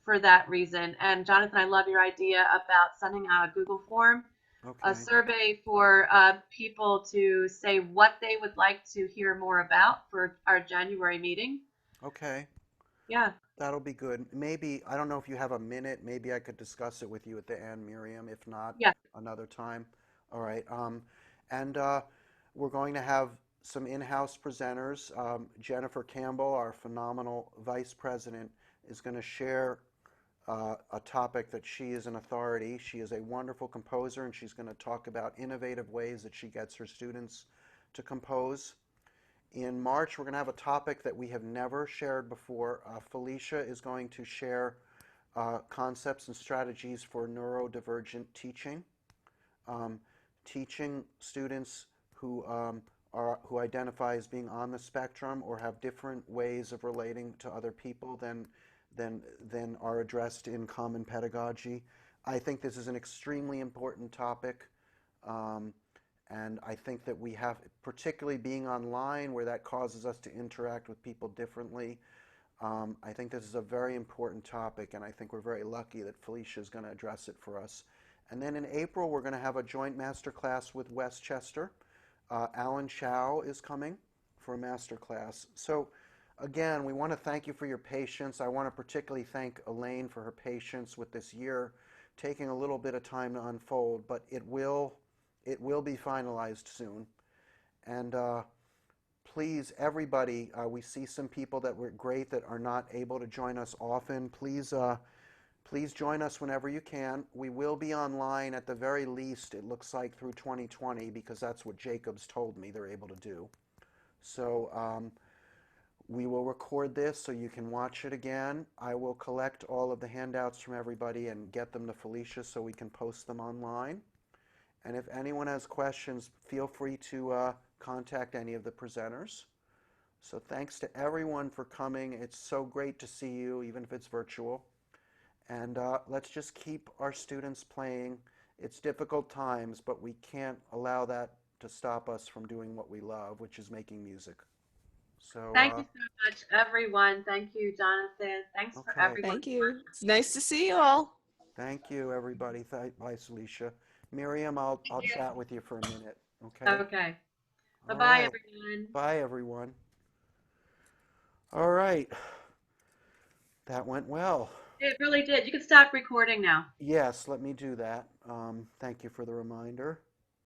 for that reason. And Jonathan, I love your idea about sending out a Google form, a Okay. survey for people to say what they would like to hear more about for our January meeting. Okay. Yeah. That'll be good. Maybe, I don't know if you have a minute, maybe I could discuss it with you at the end, Miriam. If not, Yeah. another time. All right. And we're going to have some in-house presenters. Jennifer Campbell, our phenomenal vice president, is going to share a topic that she is an authority. She is a wonderful composer, and she's going to talk about innovative ways that she gets her students to compose. In March, we're going to have a topic that we have never shared before. Felicia is going to share concepts and strategies for neurodivergent teaching, teaching students who who identify as being on the spectrum or have different ways of relating to other people than are addressed in common pedagogy. I think this is an extremely important topic. And I think that we have, particularly being online where that causes us to interact with people differently, I think this is a very important topic, and I think we're very lucky that Felicia is going to address it for us. And then in April, we're going to have a joint master class with Westchester. Alan Chow is coming for a master class. So again, we want to thank you for your patience. I want to particularly thank Elaine for her patience with this year taking a little bit of time to unfold, but it will be finalized soon. And please, everybody, we see some people that were great that are not able to join us often. Please join us whenever you can. We will be online at the very least, it looks like, through 2020, because that's what Jacobs told me they're able to do. So we will record this so you can watch it again. I will collect all of the handouts from everybody and get them to Felicia so we can post them online. And if anyone has questions, feel free to contact any of the presenters. So thanks to everyone for coming. It's so great to see you, even if it's virtual. And let's just keep our students playing. It's difficult times, but we can't allow that to stop us from doing what we love, which is making music. So Thank you so much, everyone. Thank you, Jonathan. Thanks for okay. everyone. Thank you. It's nice to see you all. Thank you, everybody. Bye, Celicia. Miriam, I'll chat with you for a minute. Okay. Okay. All Bye-bye, right. everyone. Bye, everyone. All right. That went well. It really did. You can stop recording now. Yes, let me do that. Thank you for the reminder.